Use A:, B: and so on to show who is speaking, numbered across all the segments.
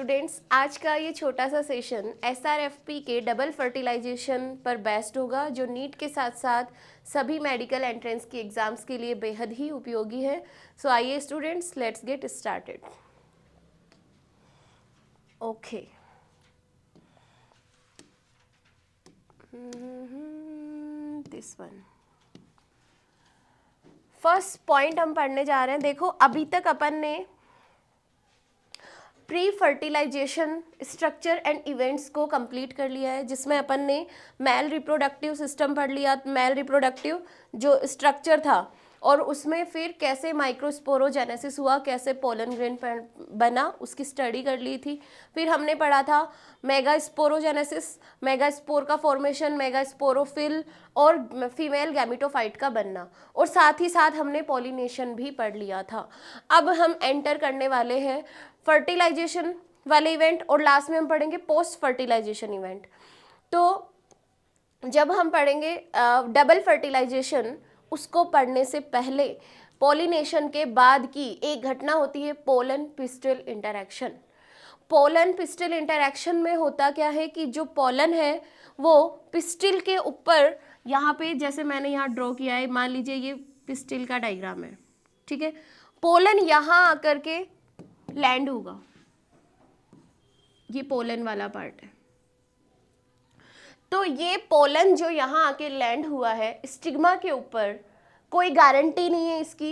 A: Students, आज का ये छोटा सा सेशन एसआरएफपी के डबल फर्टिलाइजेशन पर बेस्ड होगा, जो नीट के साथ साथ सभी मेडिकल एंट्रेंस की एग्जाम्स के लिए बेहद ही उपयोगी है। सो आइए students, let's get started. Okay, this one first point हम पढ़ने जा रहे हैं। देखो, अभी तक अपन ने pre fertilisation structure and events को कंप्लीट कर लिया है, जिसमें अपन ने मेल रिप्रोडक्टिव सिस्टम पढ़ लिया, मेल रिप्रोडक्टिव जो स्ट्रक्चर था, और उसमें फिर कैसे माइक्रोस्पोरोजेनेसिस हुआ, कैसे पोलन ग्रेन बना, उसकी स्टडी कर ली थी। फिर हमने पढ़ा था मेगास्पोरोजेनेसिस, मेगास्पोर का फॉर्मेशन, मेगास्पोरोफिल और फीमेल गैमेटोफाइट का बनना, और साथ ही साथ हमने पॉलिनेशन भी पढ़ लिया था। अब हम एंटर करने वाले हैं फर्टिलाइजेशन वाले इवेंट, और लास्ट में हम पढ़ेंगे पोस्ट फर्टिलाइजेशन इवेंट। तो जब हम पढ़ेंगे डबल फर्टिलाइजेशन, उसको पढ़ने से पहले पॉलिनेशन के बाद की एक घटना होती है pollen pistil interaction. Pollen pistil interaction में होता क्या है कि जो पोलन है वो पिस्टिल के ऊपर, यहाँ पे जैसे मैंने यहाँ ड्रॉ किया है, मान लीजिए ये पिस्टिल का डायग्राम है, ठीक है। पोलन यहाँ आकर के लैंड होगा, ये पोलन वाला पार्ट है। तो ये पोलन जो यहाँ आके लैंड हुआ है स्टिग्मा के ऊपर, कोई गारंटी नहीं है इसकी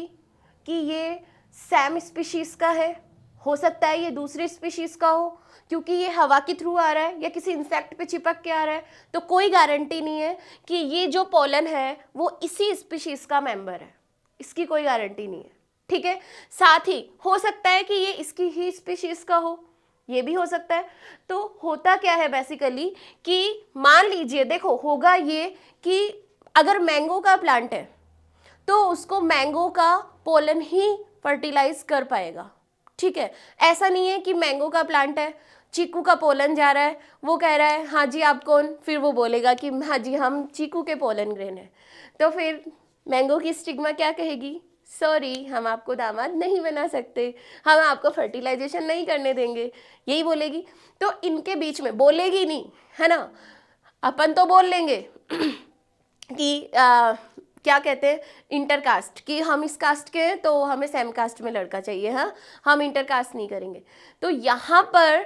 A: कि ये सेम स्पीशीज का है, हो सकता है ये दूसरी स्पीशीज का हो, क्योंकि ये हवा के थ्रू आ रहा है या किसी इंसेक्ट पे चिपक के आ रहा है, तो कोई गारंटी नहीं है कि ये जो पोलन है वो इसी स्पीशीज का मेंबर है, इसकी कोई गारंटी नहीं है, ठीक है। साथ ही हो सकता है कि ये इसकी ही स्पीशीज का हो, ये भी हो सकता है। तो होता क्या है बेसिकली कि मान लीजिए, देखो होगा ये कि अगर मैंगो का प्लांट है तो उसको मैंगो का पोलन ही फर्टिलाइज कर पाएगा, ठीक है। ऐसा नहीं है कि मैंगो का प्लांट है, चीकू का पोलन जा रहा है, वो कह रहा है हाँ जी आप कौन, फिर वो बोलेगा कि हाँ जी हम चीकू के पोलन ग्रेन है, तो फिर मैंगो की स्टिग्मा क्या कहेगी, सॉरी हम आपको दामाद नहीं बना सकते, हम आपको फर्टिलाइजेशन नहीं करने देंगे, यही बोलेगी। तो इनके बीच में बोलेगी नहीं, है ना, अपन तो बोल लेंगे कि क्या कहते हैं, इंटरकास्ट, कि हम इस कास्ट के हैं तो हमें सेम कास्ट में लड़का चाहिए, हाँ हम इंटरकास्ट नहीं करेंगे। तो यहाँ पर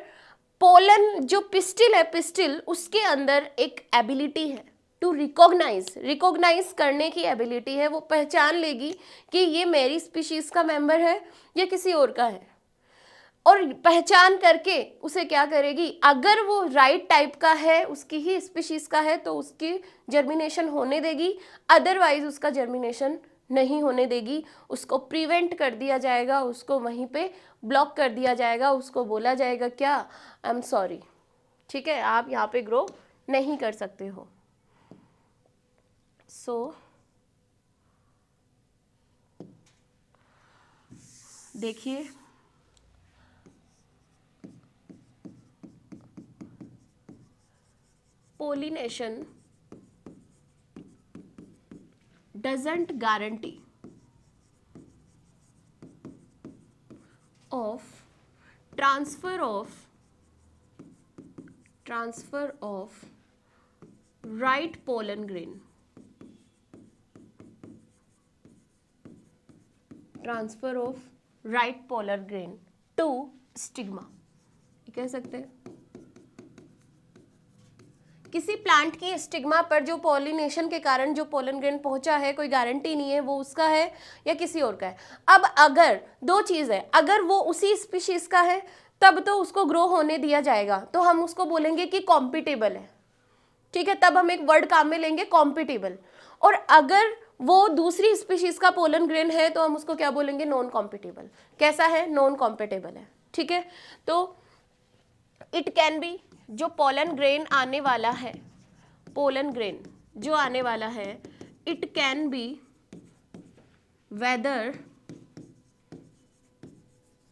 A: पोलन जो पिस्टिल है, पिस्टिल उसके अंदर एक एबिलिटी है टू रिकॉग्नाइज करने की एबिलिटी है, वो पहचान लेगी कि ये मेरी स्पीशीज का मेंबर है या किसी और का है, और पहचान करके उसे क्या करेगी, अगर वो राइट टाइप का है, उसकी ही स्पीशीज का है, तो उसकी जर्मिनेशन होने देगी, अदरवाइज उसका जर्मिनेशन नहीं होने देगी, उसको प्रिवेंट कर दिया जाएगा, उसको वहीं पे ब्लॉक कर दिया जाएगा, उसको बोला जाएगा क्या, आई एम सॉरी, ठीक है, आप यहाँ पे ग्रो नहीं कर सकते हो। सो देखिए, pollination doesn't guarantee of transfer of right pollen grain, transfer of right pollen grain to stigma, कह सकते हैं किसी प्लांट की स्टिग्मा पर जो पॉलिनेशन के कारण जो पोलन ग्रेन पहुंचा है, कोई गारंटी नहीं है वो उसका है या किसी और का है। अब अगर दो चीज़ है, अगर वो उसी स्पीशीज का है तब तो उसको ग्रो होने दिया जाएगा, तो हम उसको बोलेंगे कि कॉम्पिटेबल है, ठीक है, तब हम एक वर्ड काम में लेंगे कॉम्पिटेबल। और अगर वो दूसरी स्पीशीज का पोलन ग्रेन है तो हम उसको क्या बोलेंगे, नॉन कॉम्पिटेबल। कैसा है, नॉन कॉम्पिटेबल है, ठीक है। तो इट कैन बी, जो पोलन ग्रेन आने वाला है, पोलन ग्रेन जो आने वाला है, it can be whether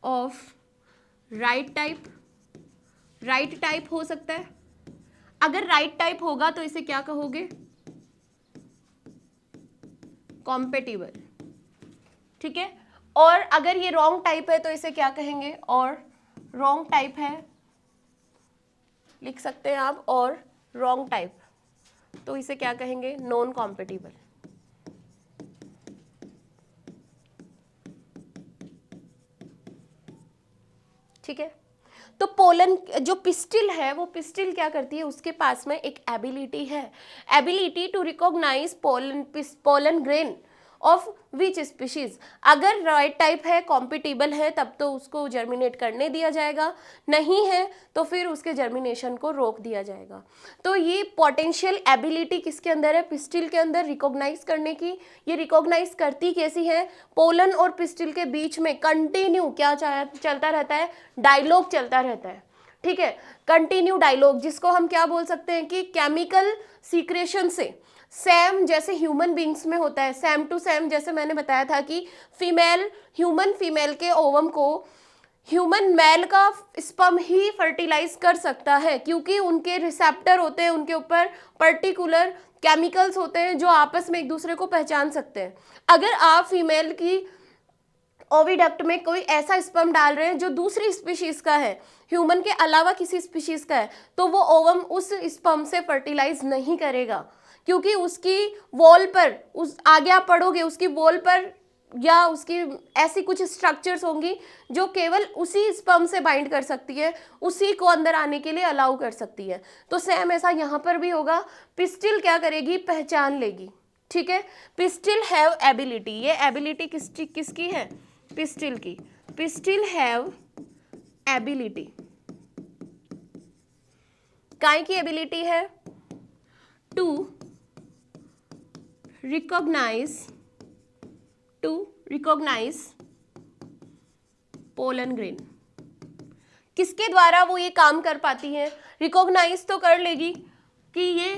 A: of right type हो सकता है। अगर राइट टाइप होगा तो इसे क्या कहोगे, कॉम्पेटिबल, ठीक है। और अगर ये रॉन्ग टाइप है तो इसे क्या कहेंगे, और रॉन्ग टाइप है लिख सकते हैं आप, और रॉन्ग टाइप, तो इसे क्या कहेंगे, नॉन कॉम्पिटिबल। ठीक है, तो पोलन जो पिस्टिल है, वो पिस्टिल क्या करती है, उसके पास में एक एबिलिटी है, ability to recognise pollen grain of which species. अगर राइट टाइप है, कॉम्पिटिबल है, तब तो उसको जर्मिनेट करने दिया जाएगा, नहीं है तो फिर उसके जर्मिनेशन को रोक दिया जाएगा। तो ये पोटेंशियल एबिलिटी किसके अंदर है, पिस्टिल के अंदर, रिकॉग्नाइज करने की। ये रिकॉग्नाइज करती कैसी है, पोलन और पिस्टिल के बीच में कंटिन्यू क्या चलता रहता है, डायलॉग चलता रहता है। ठीक है, कंटिन्यू डायलॉग, जिसको हम क्या बोल सकते हैं कि केमिकल सीक्रेशन से, सेम जैसे ह्यूमन बींग्स में होता है, सेम टू सेम, जैसे मैंने बताया था कि ह्यूमन फीमेल के ओवम को ह्यूमन मेल का स्पर्म ही फर्टिलाइज कर सकता है, क्योंकि उनके रिसेप्टर होते हैं, उनके ऊपर पर्टिकुलर केमिकल्स होते हैं जो आपस में एक दूसरे को पहचान सकते हैं। अगर आप फीमेल की ओविडक्ट में कोई ऐसा स्पर्म डाल रहे हैं जो दूसरी स्पीशीज का है, ह्यूमन के अलावा किसी स्पीशीज का है, तो वो ओवम उस स्पर्म से फर्टिलाइज नहीं करेगा, क्योंकि उसकी वॉल पर, उस आगे आप पढ़ोगे, उसकी वॉल पर या उसकी ऐसी कुछ स्ट्रक्चर्स होंगी जो केवल उसी स्पर्म से बाइंड कर सकती है, उसी को अंदर आने के लिए अलाउ कर सकती है। तो सेम ऐसा यहाँ पर भी होगा, पिस्टिल क्या करेगी, पहचान लेगी। ठीक है, पिस्टिल हैव एबिलिटी, ये एबिलिटी किसकी है, पिस्टिल की। पिस्टिल हैव एबिलिटी, काय की एबिलिटी है, टू रिकॉग्नाइज पोलन ग्रेन। किसके द्वारा वो ये काम कर पाती है, रिकॉग्नाइज तो कर लेगी कि ये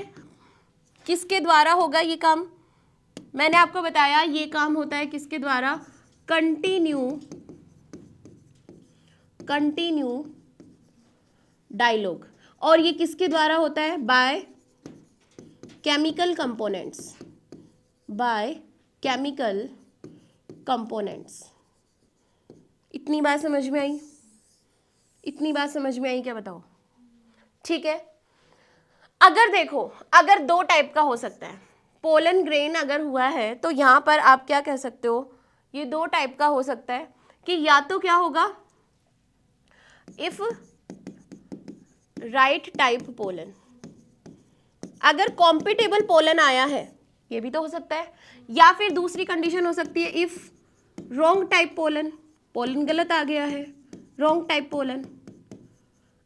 A: किसके द्वारा होगा ये काम, मैंने आपको बताया ये काम होता है किसके द्वारा, कंटिन्यू डायलॉग, और ये किसके द्वारा होता है, बाय केमिकल कंपोनेंट्स। इतनी बात समझ में आई, इतनी बात समझ में आई क्या, बताओ। ठीक है, अगर देखो, अगर दो टाइप का हो सकता है, पोलन ग्रेन अगर हुआ है तो यहां पर आप क्या कह सकते हो, ये दो टाइप का हो सकता है कि या तो क्या होगा, इफ राइट टाइप पोलन, अगर कॉम्पिटेबल पोलन आया है, ये भी तो हो सकता है, या फिर दूसरी कंडीशन हो सकती है, if wrong type pollen, pollen गलत आ गया है, रॉन्ग टाइप पोलन।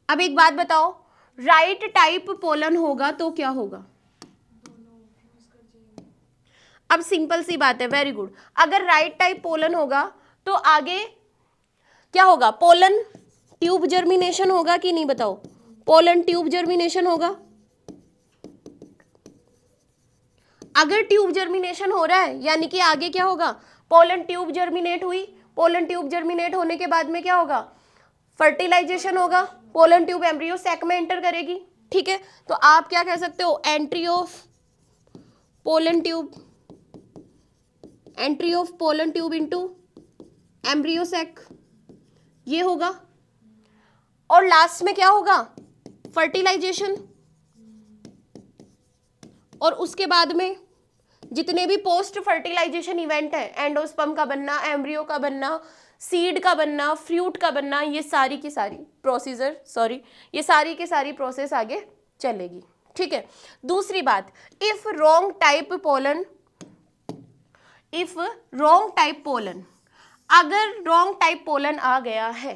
A: अब एक बात बताओ, राइट टाइप पोलन होगा तो क्या होगा, अब सिंपल सी बात है, वेरी गुड, अगर राइट टाइप पोलन होगा तो आगे क्या होगा, पोलन ट्यूब जर्मिनेशन होगा कि नहीं, बताओ, पोलन ट्यूब जर्मिनेशन होगा। अगर ट्यूब जर्मिनेशन हो रहा है यानी कि आगे क्या होगा, पोलन ट्यूब जर्मिनेट हुई, पोलन ट्यूब जर्मिनेट होने के बाद में क्या होगा, फर्टिलाइजेशन होगा, पोलन ट्यूब एम्ब्रियो सैक में एंटर करेगी। ठीक है, तो आप क्या कह सकते हो, entry of pollen tube into embryo sac, ये होगा, और लास्ट में क्या होगा, फर्टिलाइजेशन, और उसके बाद में जितने भी पोस्ट फर्टिलाइजेशन इवेंट है, एंडोस्पर्म का बनना, एम्ब्रियो का बनना, सीड का बनना, फ्रूट का बनना, ये सारी की सारी ये सारी की सारी प्रोसेस आगे चलेगी। ठीक है, दूसरी बात, इफ रॉन्ग टाइप पोलन, अगर रॉन्ग टाइप पोलन आ गया है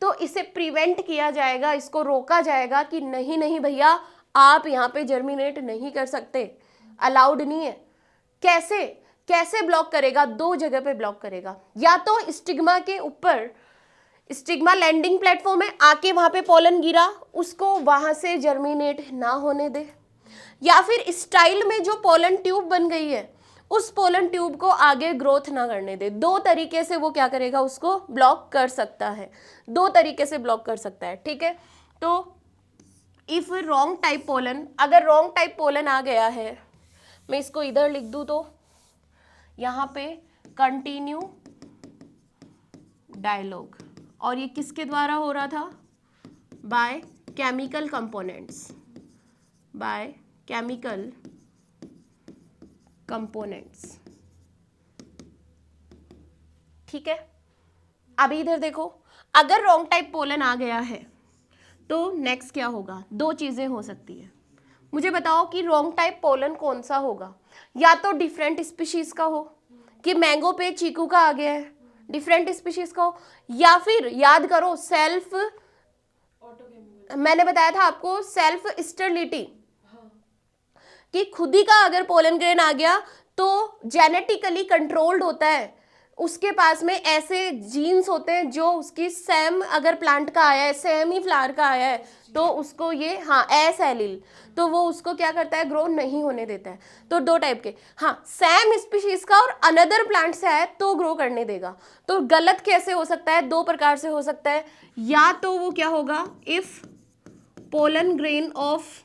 A: तो इसे प्रिवेंट किया जाएगा, इसको रोका जाएगा कि नहीं भैया आप यहाँ पे जर्मिनेट नहीं कर सकते, अलाउड नहीं है। कैसे ब्लॉक करेगा, दो जगह पे ब्लॉक करेगा, या तो स्टिग्मा के ऊपर, स्टिग्मा लैंडिंग प्लेटफॉर्म है, आके वहां पे पोलन गिरा, उसको वहां से जर्मिनेट ना होने दे, या फिर स्टाइल में जो पोलन ट्यूब बन गई है उस पोलन ट्यूब को आगे ग्रोथ ना करने दे। दो तरीके से वो क्या करेगा, उसको ब्लॉक कर सकता है, दो तरीके से ब्लॉक कर सकता है। ठीक है, तो इफ रॉन्ग टाइप पोलन, अगर रॉन्ग टाइप पोलन आ गया है, मैं इसको इधर लिख दूं तो यहाँ पे कंटिन्यू डायलॉग, और ये किसके द्वारा हो रहा था, by chemical components, by chemical components. ठीक है, अभी इधर देखो, अगर रॉन्ग टाइप पोलन आ गया है तो नेक्स्ट क्या होगा? दो चीजें हो सकती है। मुझे बताओ कि रॉन्ग टाइप पोलन कौन सा होगा? या तो डिफरेंट स्पीशीज का हो, कि मैंगो पे चीकू का आ गया है, डिफरेंट स्पीशीज का हो, या फिर याद करो सेल्फ, मैंने बताया था आपको सेल्फ स्टेरिलिटी, कि खुद ही का अगर पोलन ग्रेन आ गया तो जेनेटिकली कंट्रोल्ड होता है, उसके पास में ऐसे जीन्स होते हैं जो उसकी सेम अगर प्लांट का आया है, सेम ही फ्लावर का आया है, तो उसको ये हाँ एस एलील, तो वो उसको क्या करता है? ग्रो नहीं होने देता है। तो दो टाइप के, हाँ सेम स्पीशीज का और अनदर प्लांट से आया तो ग्रो करने देगा। तो गलत कैसे हो सकता है? दो प्रकार से हो सकता है। या तो वो क्या होगा, इफ पोलन ग्रेन ऑफ,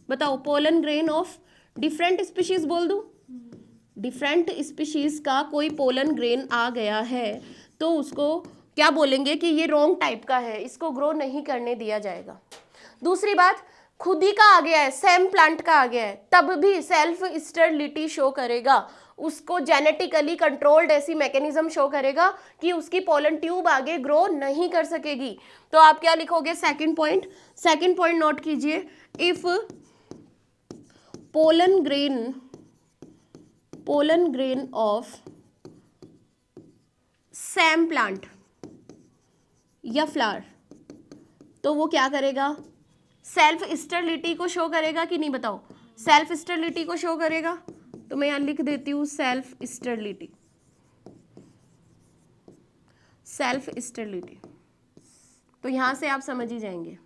A: बताओ pollen grain of different species बोल दूं, डिफरेंट स्पीशीज का कोई पोलन ग्रेन आ गया है तो उसको क्या बोलेंगे कि ये रॉन्ग टाइप का है, इसको ग्रो नहीं करने दिया जाएगा। दूसरी बात, खुद ही का आ गया है, सेम प्लांट का आ गया है, तब भी सेल्फ स्टेरिलिटी शो करेगा, उसको जेनेटिकली कंट्रोल्ड ऐसी मैकेनिज्म शो करेगा कि उसकी पोलन ट्यूब आगे ग्रो नहीं कर सकेगी। तो आप क्या लिखोगे? सेकंड पॉइंट नोट कीजिए, if pollen grain of same plant या फ्लावर, तो वो क्या करेगा? सेल्फ स्टेरिलिटी को शो करेगा कि नहीं? बताओ, सेल्फ स्टेरिलिटी को शो करेगा। तो मैं यहां लिख देती हूं सेल्फ स्टेरिलिटी, सेल्फ स्टेरिलिटी। तो यहां से आप समझ ही जाएंगे।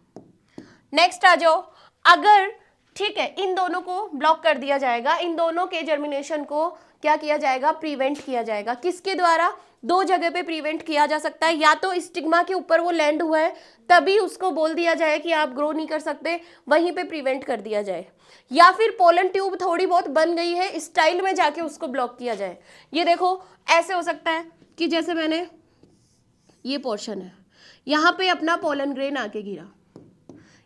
A: नेक्स्ट आ जाओ, अगर ठीक है इन दोनों को ब्लॉक कर दिया जाएगा, इन दोनों के जर्मिनेशन को क्या किया जाएगा? प्रिवेंट किया जाएगा। किसके द्वारा? दो जगह पे प्रिवेंट किया जा सकता है, या तो स्टिग्मा के ऊपर वो लैंड हुआ है तभी उसको बोल दिया जाए कि आप ग्रो नहीं कर सकते, वहीं पे प्रिवेंट कर दिया जाए, या फिर पोलन ट्यूब थोड़ी बहुत बन गई है स्टाइल में जाके उसको ब्लॉक किया जाए। ये देखो ऐसे हो सकता है कि जैसे मैंने ये पोर्शन है, यहाँ पे अपना पोलन ग्रेन आके गिरा,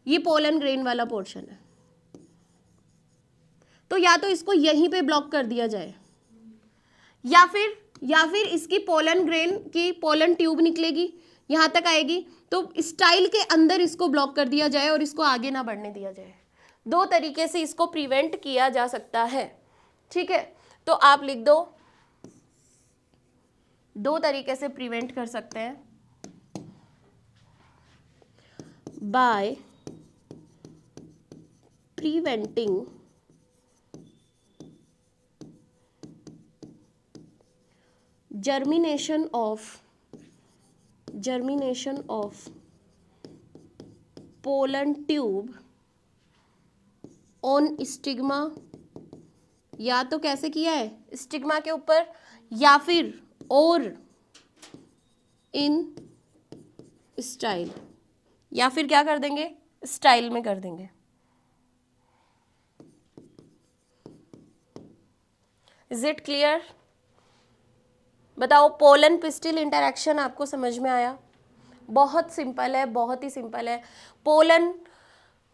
A: ये पोलन ग्रेन वाला पोर्शन है, तो या तो इसको यहीं पे ब्लॉक कर दिया जाए, या फिर इसकी पोलन ग्रेन की पोलन ट्यूब निकलेगी, यहां तक आएगी, तो स्टाइल के अंदर इसको ब्लॉक कर दिया जाए और इसको आगे ना बढ़ने दिया जाए। दो तरीके से इसको प्रिवेंट किया जा सकता है। ठीक है, तो आप लिख दो, दो तरीके से प्रिवेंट कर सकते हैं, by preventing germination of pollen tube on stigma, या तो कैसे किया है? स्टिग्मा के ऊपर, या फिर और इन स्टाइल, या फिर क्या कर देंगे? स्टाइल में कर देंगे। Is it clear? बताओ, पोलन पिस्टिल इंटरेक्शन आपको समझ में आया? बहुत सिंपल है, बहुत ही सिंपल है।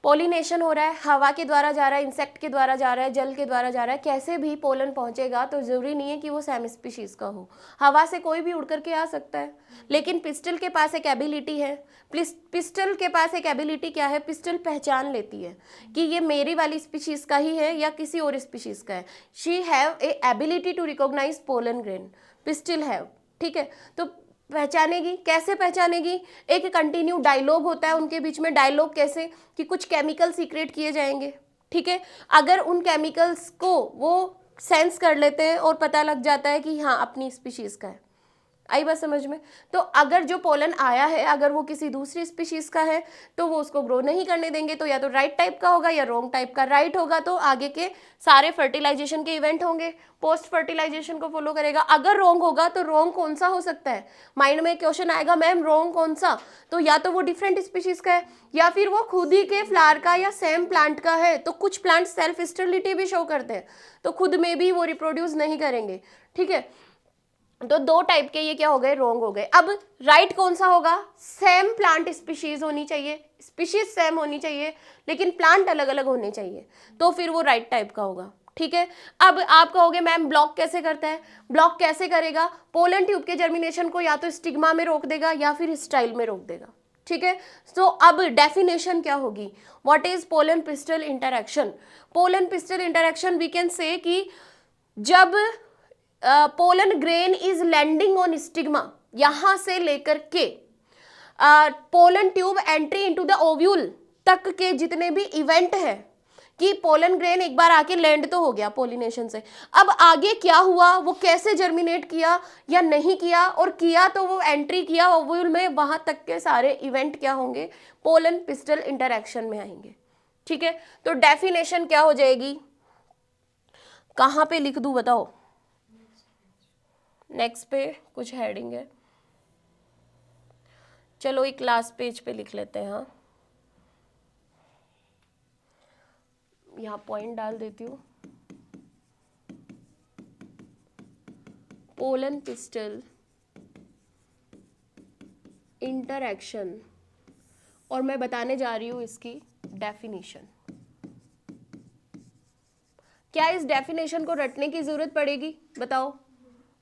A: पोलिनेशन हो रहा है, हवा के द्वारा जा रहा है, इंसेक्ट के द्वारा जा रहा है, जल के द्वारा जा रहा है, कैसे भी पोलन पहुंचेगा तो जरूरी नहीं है कि वो सेम स्पीशीज का हो, हवा से कोई भी उड़ करके आ सकता है। लेकिन पिस्टल के पास एक एबिलिटी है, पिस्टल के पास एक एबिलिटी क्या है? पिस्टल पहचान लेती है कि ये मेरी वाली स्पीशीज का ही है या किसी और स्पीशीज का है। She have a ability to recognise pollen grain, pistil have. ठीक है, तो पहचानेगी, कैसे पहचानेगी? एक कंटिन्यू डायलॉग होता है उनके बीच में। डायलॉग कैसे? कि कुछ केमिकल सीक्रेट किए जाएंगे। ठीक है, अगर उन केमिकल्स को वो सेंस कर लेते हैं और पता लग जाता है कि हाँ अपनी स्पीशीज का है, आई बात समझ में? तो अगर जो पोलन आया है अगर वो किसी दूसरी स्पीशीज का है तो वो उसको ग्रो नहीं करने देंगे। तो या तो राइट टाइप का होगा या रॉन्ग टाइप का। राइट होगा तो आगे के सारे फर्टिलाइजेशन के इवेंट होंगे, पोस्ट फर्टिलाइजेशन को फॉलो करेगा। अगर रॉन्ग होगा तो रॉन्ग कौन सा हो सकता है? माइंड में क्वेश्चन आएगा, मैम रॉन्ग कौन सा? तो या तो वो डिफरेंट स्पीशीज का है या फिर वो खुद ही के फ्लावर का या सेम प्लांट का है। तो कुछ प्लांट सेल्फ स्टेरिलिटी भी शो करते हैं, तो खुद में भी वो रिप्रोड्यूस नहीं करेंगे। ठीक है, तो दो टाइप के ये क्या हो गए, रॉन्ग हो गए। अब राइट कौन सा होगा, सेम प्लांट स्पीशीज होनी चाहिए, स्पीशीज सेम होनी चाहिए लेकिन प्लांट अलग अलग होने चाहिए, तो फिर वो राइट टाइप का होगा। ठीक है, अब आप कहोगे मैम ब्लॉक कैसे करता है, ब्लॉक कैसे करेगा, पोलन ट्यूब के जर्मिनेशन को या तो स्टिग्मा में रोक देगा या फिर स्टाइल में रोक देगा। ठीक है, तो अब डेफिनेशन क्या होगी, what is pollen pistil interaction. Pollen pistil interaction we can say कि जब pollen grain is landing on stigma, यहां से लेकर के pollen tube entry into the ovule तक के जितने भी इवेंट है कि पोलन ग्रेन एक बार आके लैंड तो हो गया पोलिनेशन से, अब आगे क्या हुआ, वो कैसे जर्मिनेट किया या नहीं किया, और किया तो वो एंट्री किया ओव्यूल में, वहां तक के सारे इवेंट क्या होंगे, पोलन पिस्टल इंटरैक्शन में आएंगे। ठीक है, तो डेफिनेशन क्या हो जाएगी, कहां पे लिख दूं बताओ, नेक्स्ट पे कुछ हेडिंग है, चलो एक लास्ट पेज पे लिख लेते हैं। हाँ, यहाँ पॉइंट डाल देती हूँ, पोलन पिस्टल इंटरैक्शन, और मैं बताने जा रही हूँ इसकी डेफिनेशन। क्या इस डेफिनेशन को रटने की जरूरत पड़ेगी, बताओ,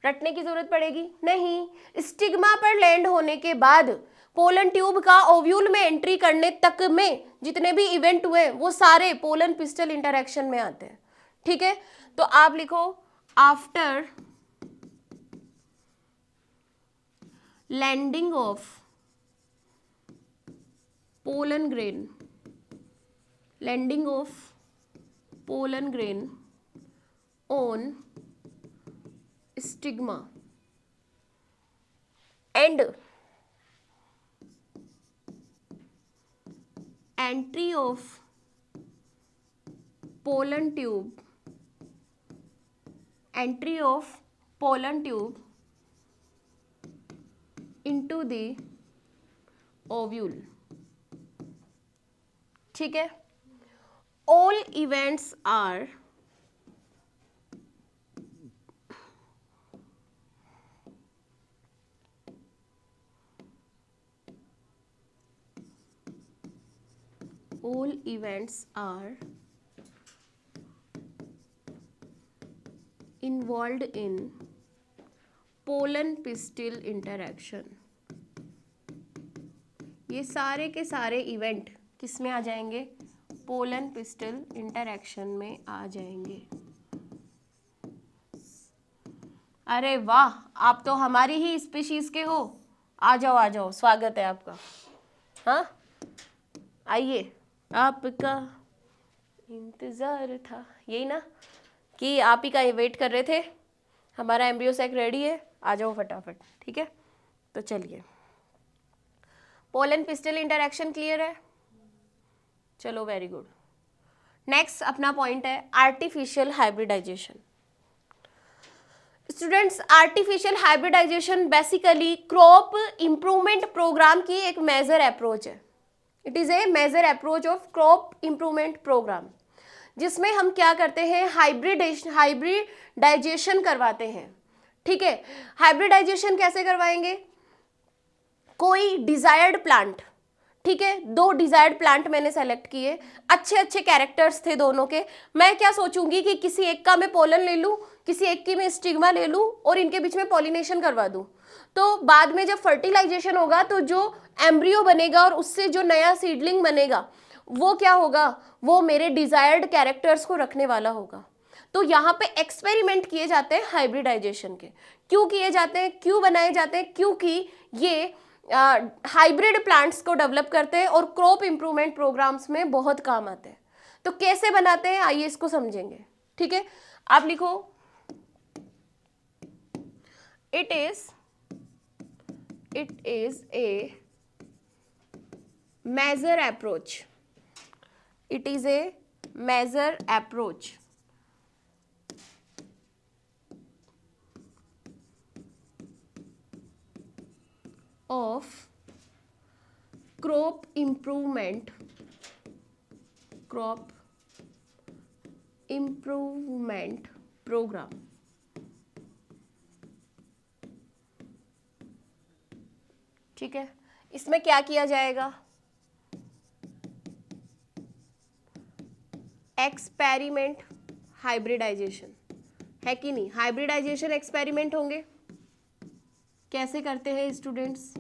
A: रटने की जरूरत पड़ेगी नहीं। स्टिग्मा पर लैंड होने के बाद पोलन ट्यूब का ओव्यूल में एंट्री करने तक में जितने भी इवेंट हुए वो सारे पोलन पिस्टल इंटरैक्शन में आते हैं। ठीक है, तो आप लिखो after landing of pollen grain, landing of pollen grain on stigma and entry of pollen tube, entry of pollen tube into the ovule। ठीक है, all events are all events are involved in pollen pistil interaction। ये सारे के सारे event किस में आ जाएंगे, pollen pistil interaction में आ जाएंगे। अरे वाह, आप तो हमारी ही स्पीशीज के हो, आ जाओ आ जाओ, स्वागत है आपका। हाँ आइए, आपका इंतजार था, यही ना, कि आप ही का वेट कर रहे थे, हमारा एम्ब्रियो सैक रेडी है, आ जाओ फटाफट। ठीक है, तो चलिए, पोलन पिस्टल इंटरैक्शन क्लियर है, चलो वेरी गुड। नेक्स्ट अपना पॉइंट है artificial hybridisation. Students, artificial hybridisation basically crop improvement programme की एक मेजर अप्रोच है। It is a major approach of crop improvement programme, जिसमें हम क्या करते हैं, हाइब्रिडाइजेशन करवाते हैं। ठीक है, हाइब्रिडाइजेशन कैसे करवाएंगे, कोई डिजायर्ड प्लांट, ठीक है, 2 डिजायर्ड प्लांट मैंने सेलेक्ट किए, अच्छे अच्छे कैरेक्टर्स थे दोनों के, मैं क्या सोचूंगी कि किसी एक का मैं पोलन ले लूँ, किसी एक की मैं स्टिग्मा ले लूँ और इनके बीच में पॉलिनेशन करवा दूँ, तो बाद में जब फर्टिलाइजेशन होगा तो जो एम्ब्रियो बनेगा और उससे जो नया सीडलिंग बनेगा वो क्या होगा, वो मेरे डिजायर्ड कैरेक्टर्स को रखने वाला होगा। तो यहाँ पे एक्सपेरिमेंट किए जाते हैं हाइब्रिडाइजेशन के। क्यों किए जाते हैं, क्यों बनाए जाते हैं, क्योंकि ये हाइब्रिड प्लांट्स को डेवलप करते हैं और क्रॉप इंप्रूवमेंट प्रोग्राम्स में बहुत काम आते हैं। तो कैसे बनाते हैं, आइए इसको समझेंगे। ठीक है, आप लिखो it is a major approach, it is a measure approach of crop improvement program। ठीक है, इसमें क्या किया जाएगा, एक्सपेरिमेंट हाइब्रिडाइजेशन, है कि नहीं, हाइब्रिडाइजेशन एक्सपेरिमेंट होंगे। कैसे करते हैं स्टूडेंट्स,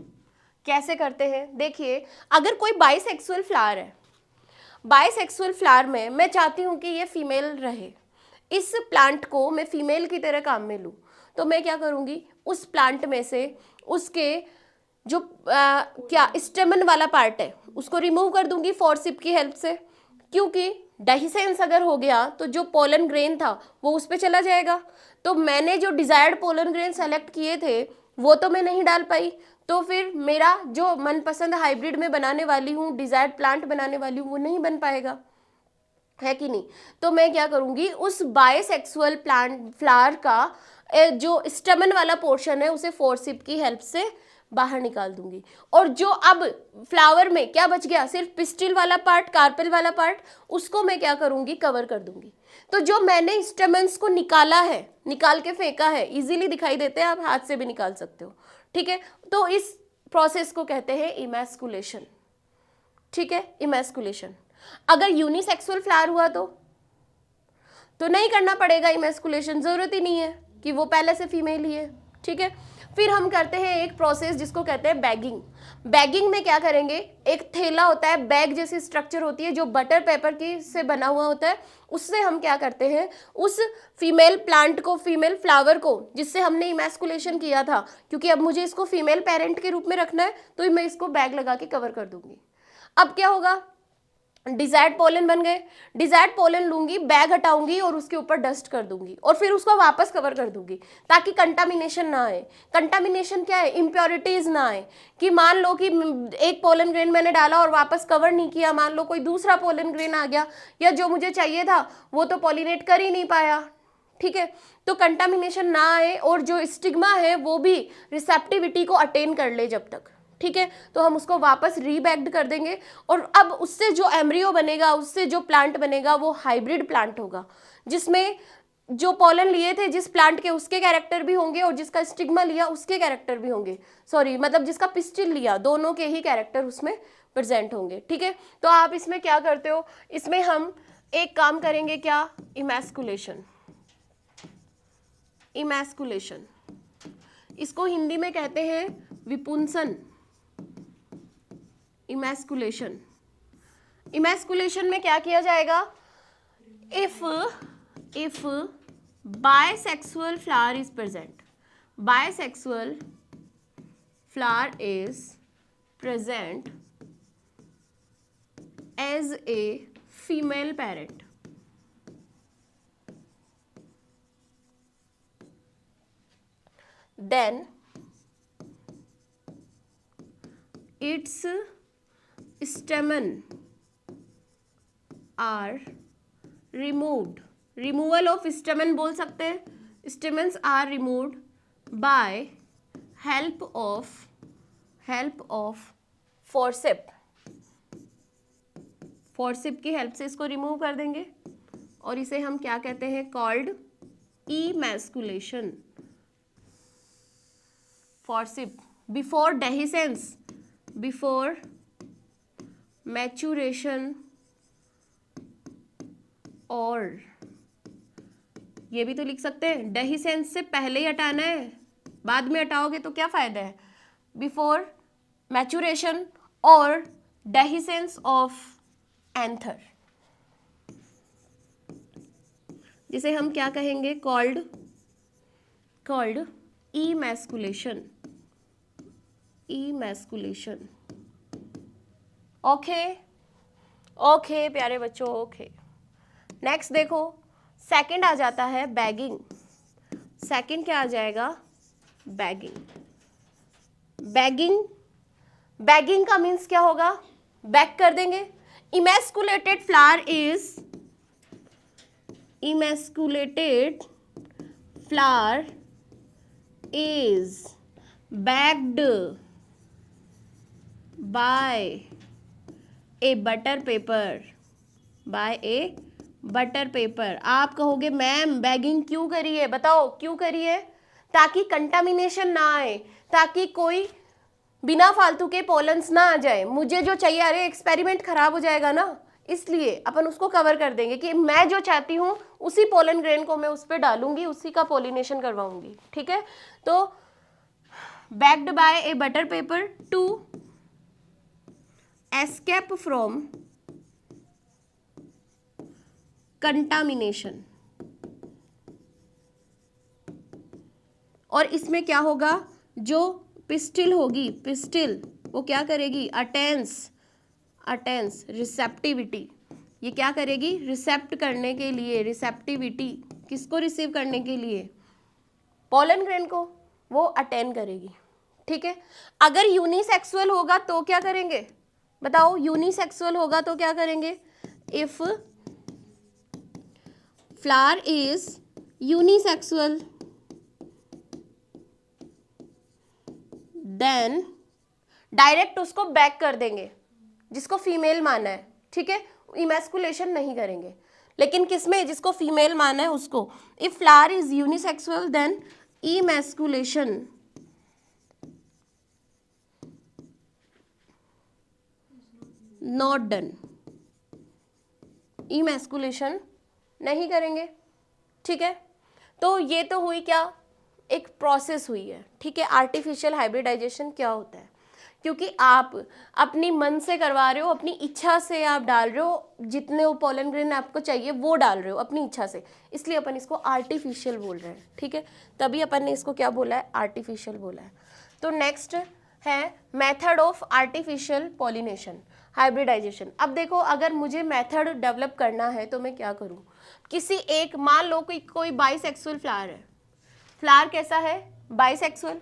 A: कैसे करते हैं, देखिए अगर कोई बाइसेक्सुअल फ्लावर है, बाइसेक्सुअल फ्लावर में मैं चाहती हूँ कि ये फीमेल रहे, इस प्लांट को मैं फीमेल की तरह काम में लूँ, तो मैं क्या करूँगी, उस प्लांट में से उसके जो क्या स्टेमन वाला पार्ट है उसको रिमूव कर दूंगी फोर्सिप की हेल्प से, क्योंकि डेहिसेंस अगर हो गया तो जो पोलन ग्रेन था वो उस पर चला जाएगा। तो मैंने जो डिजायर्ड पोलन ग्रेन सेलेक्ट किए थे वो तो मैं नहीं डाल पाई, तो फिर मेरा जो मनपसंद हाइब्रिड में बनाने वाली हूँ, डिजायर्ड प्लांट बनाने वाली हूँ, वो नहीं बन पाएगा, है कि नहीं। तो मैं क्या करूँगी, उस बाइसेक्सुअल प्लांट फ्लावर का जो स्टमन वाला पोर्शन है उसे फोर्सिप की हेल्प से बाहर निकाल दूंगी, और जो अब फ्लावर में क्या बच गया, सिर्फ पिस्टिल वाला पार्ट, कार्पेल वाला पार्ट, उसको मैं क्या करूंगी, कवर कर दूंगी। तो जो मैंने स्टेमन्स को निकाला है, निकाल के फेंका है, इजीली दिखाई देते हैं, आप हाथ से भी निकाल सकते हो, ठीक है। तो इस प्रोसेस को कहते हैं इमैस्कुलेशन, ठीक है, इमैस्कुलेशन। अगर यूनिसेक्सुअल फ्लावर हुआ तो नहीं करना पड़ेगा इमैस्कुलेशन, जरूरत ही नहीं है कि वो पहले से फीमेल ही है, ठीक है। फिर हम करते हैं एक प्रोसेस जिसको कहते हैं बैगिंग। बैगिंग में क्या करेंगे, एक थैला होता है, बैग जैसी स्ट्रक्चर होती है जो बटर पेपर की से बना हुआ होता है, उससे हम क्या करते हैं, उस फीमेल प्लांट को, फीमेल फ्लावर को जिससे हमने इमैस्कुलेशन किया था, क्योंकि अब मुझे इसको फीमेल पेरेंट के रूप में रखना है, तो मैं इसको बैग लगा के कवर कर दूंगी। अब क्या होगा, डिजायर्ड पोलन बन गए, डिजायर्ड पोलन लूंगी, बैग हटाऊंगी और उसके ऊपर डस्ट कर दूंगी और फिर उसको वापस कवर कर दूंगी, ताकि कंटामिनेशन ना आए। कंटामिनेशन क्या है, इम्प्योरिटीज ना आए, कि मान लो कि एक पोलन ग्रेन मैंने डाला और वापस कवर नहीं किया, मान लो कोई दूसरा पोलन ग्रेन आ गया, या जो मुझे चाहिए था वो तो पॉलिनेट कर ही नहीं पाया, ठीक है। तो कंटामिनेशन ना आए और जो स्टिग्मा है वो भी रिसेप्टिविटी को अटेन कर ले जब तक, ठीक है। तो हम उसको वापस रीबैग्ड कर देंगे, और अब उससे जो एम्ब्रियो बनेगा, उससे जो प्लांट बनेगा वो हाइब्रिड प्लांट होगा, जिसमें जो पॉलन लिए थे जिस प्लांट के उसके कैरेक्टर भी होंगे और जिसका स्टिग्मा लिया उसके कैरेक्टर भी होंगे, सॉरी मतलब जिसका पिस्टिल लिया दोनों के ही कैरेक्टर उसमें प्रेजेंट होंगे, ठीक है। तो आप इसमें क्या करते हो, इसमें हम एक काम करेंगे, क्या, इमैस्कुलेशन। इमैस्कुलेशन, इसको हिंदी में कहते हैं विपुंसन। इमैस्कुलेशन, इमैस्कुलेशन में क्या किया जाएगा, if bisexual flower is present, bisexual flower is present as a female parent, then its stamen are removed, removal of stamen बोल सकते हैं, stamens are removed by help of forceps, फोर्सिप की हेल्प से इसको रिमूव कर देंगे, और इसे हम क्या कहते हैं, called emasculation. Forcep before dehiscence, before maturation, और ये भी तो लिख सकते हैं, डेहिसेंस से पहले ही हटाना है, बाद में हटाओगे तो क्या फायदा है, बिफोर मैचुरेशन और डेहिसेंस ऑफ एंथर, जिसे हम क्या कहेंगे, कॉल्ड इमैस्कुलेशन, इमैस्कुलेशन। ओके प्यारे बच्चों, ओके। नेक्स्ट देखो, सेकंड आ जाता है बैगिंग। सेकंड क्या आ जाएगा, बैगिंग। बैगिंग का मीन्स क्या होगा, बैग कर देंगे। इमैस्कुलेटेड flower is bagged by a butter paper, आप कहोगे मैम बैगिंग क्यों करी है, बताओ क्यों करी है, ताकि कंटामिनेशन ना आए, ताकि कोई बिना फालतू के पोलन्स ना आ जाए, मुझे जो चाहिए, अरे एक्सपेरिमेंट खराब हो जाएगा ना, इसलिए अपन उसको कवर कर देंगे कि मैं जो चाहती हूँ उसी पोलन ग्रेन को मैं उस पर डालूंगी, उसी का पोलिनेशन करवाऊंगी, ठीक है। तो backed by a butter paper to escape from contamination। और इसमें क्या होगा, जो पिस्टिल होगी, पिस्टिल वो क्या करेगी, अटेंस रिसेप्टिविटी, ये क्या करेगी, रिसेप्ट करने के लिए, रिसेप्टिविटी किसको रिसीव करने के लिए, पोलन ग्रेन को, वो अटेंड करेगी, ठीक है। अगर यूनिसेक्सुअल होगा तो क्या करेंगे, बताओ, यूनिसेक्सुअल होगा तो क्या करेंगे, if flower is unisexual then direct उसको बैक कर देंगे, जिसको फीमेल माना है, ठीक है, इमैस्कुलेशन नहीं करेंगे। लेकिन किसमें, जिसको फीमेल माना है उसको, if flower is unisexual then emasculation not done, emasculation नहीं करेंगे, ठीक है। तो ये तो हुई क्या, एक प्रोसेस हुई है, ठीक है। आर्टिफिशियल हाइब्रिडाइजेशन क्या होता है, क्योंकि आप अपनी मन से करवा रहे हो, अपनी इच्छा से आप डाल रहे हो, जितने पोलन ग्रेन आपको चाहिए वो डाल रहे हो अपनी इच्छा से, इसलिए अपन इसको आर्टिफिशियल बोल रहे हैं, ठीक है। तभी अपन ने इसको क्या बोला है, आर्टिफिशियल बोला है। तो नेक्स्ट है method of artificial pollination, hybridisation. अब देखो, अगर मुझे मेथड डेवलप करना है तो मैं क्या करूं, किसी एक, मान लो कोई बाइसेक्सुअल फ्लावर है, फ्लावर कैसा है, बाइसेक्सुअल,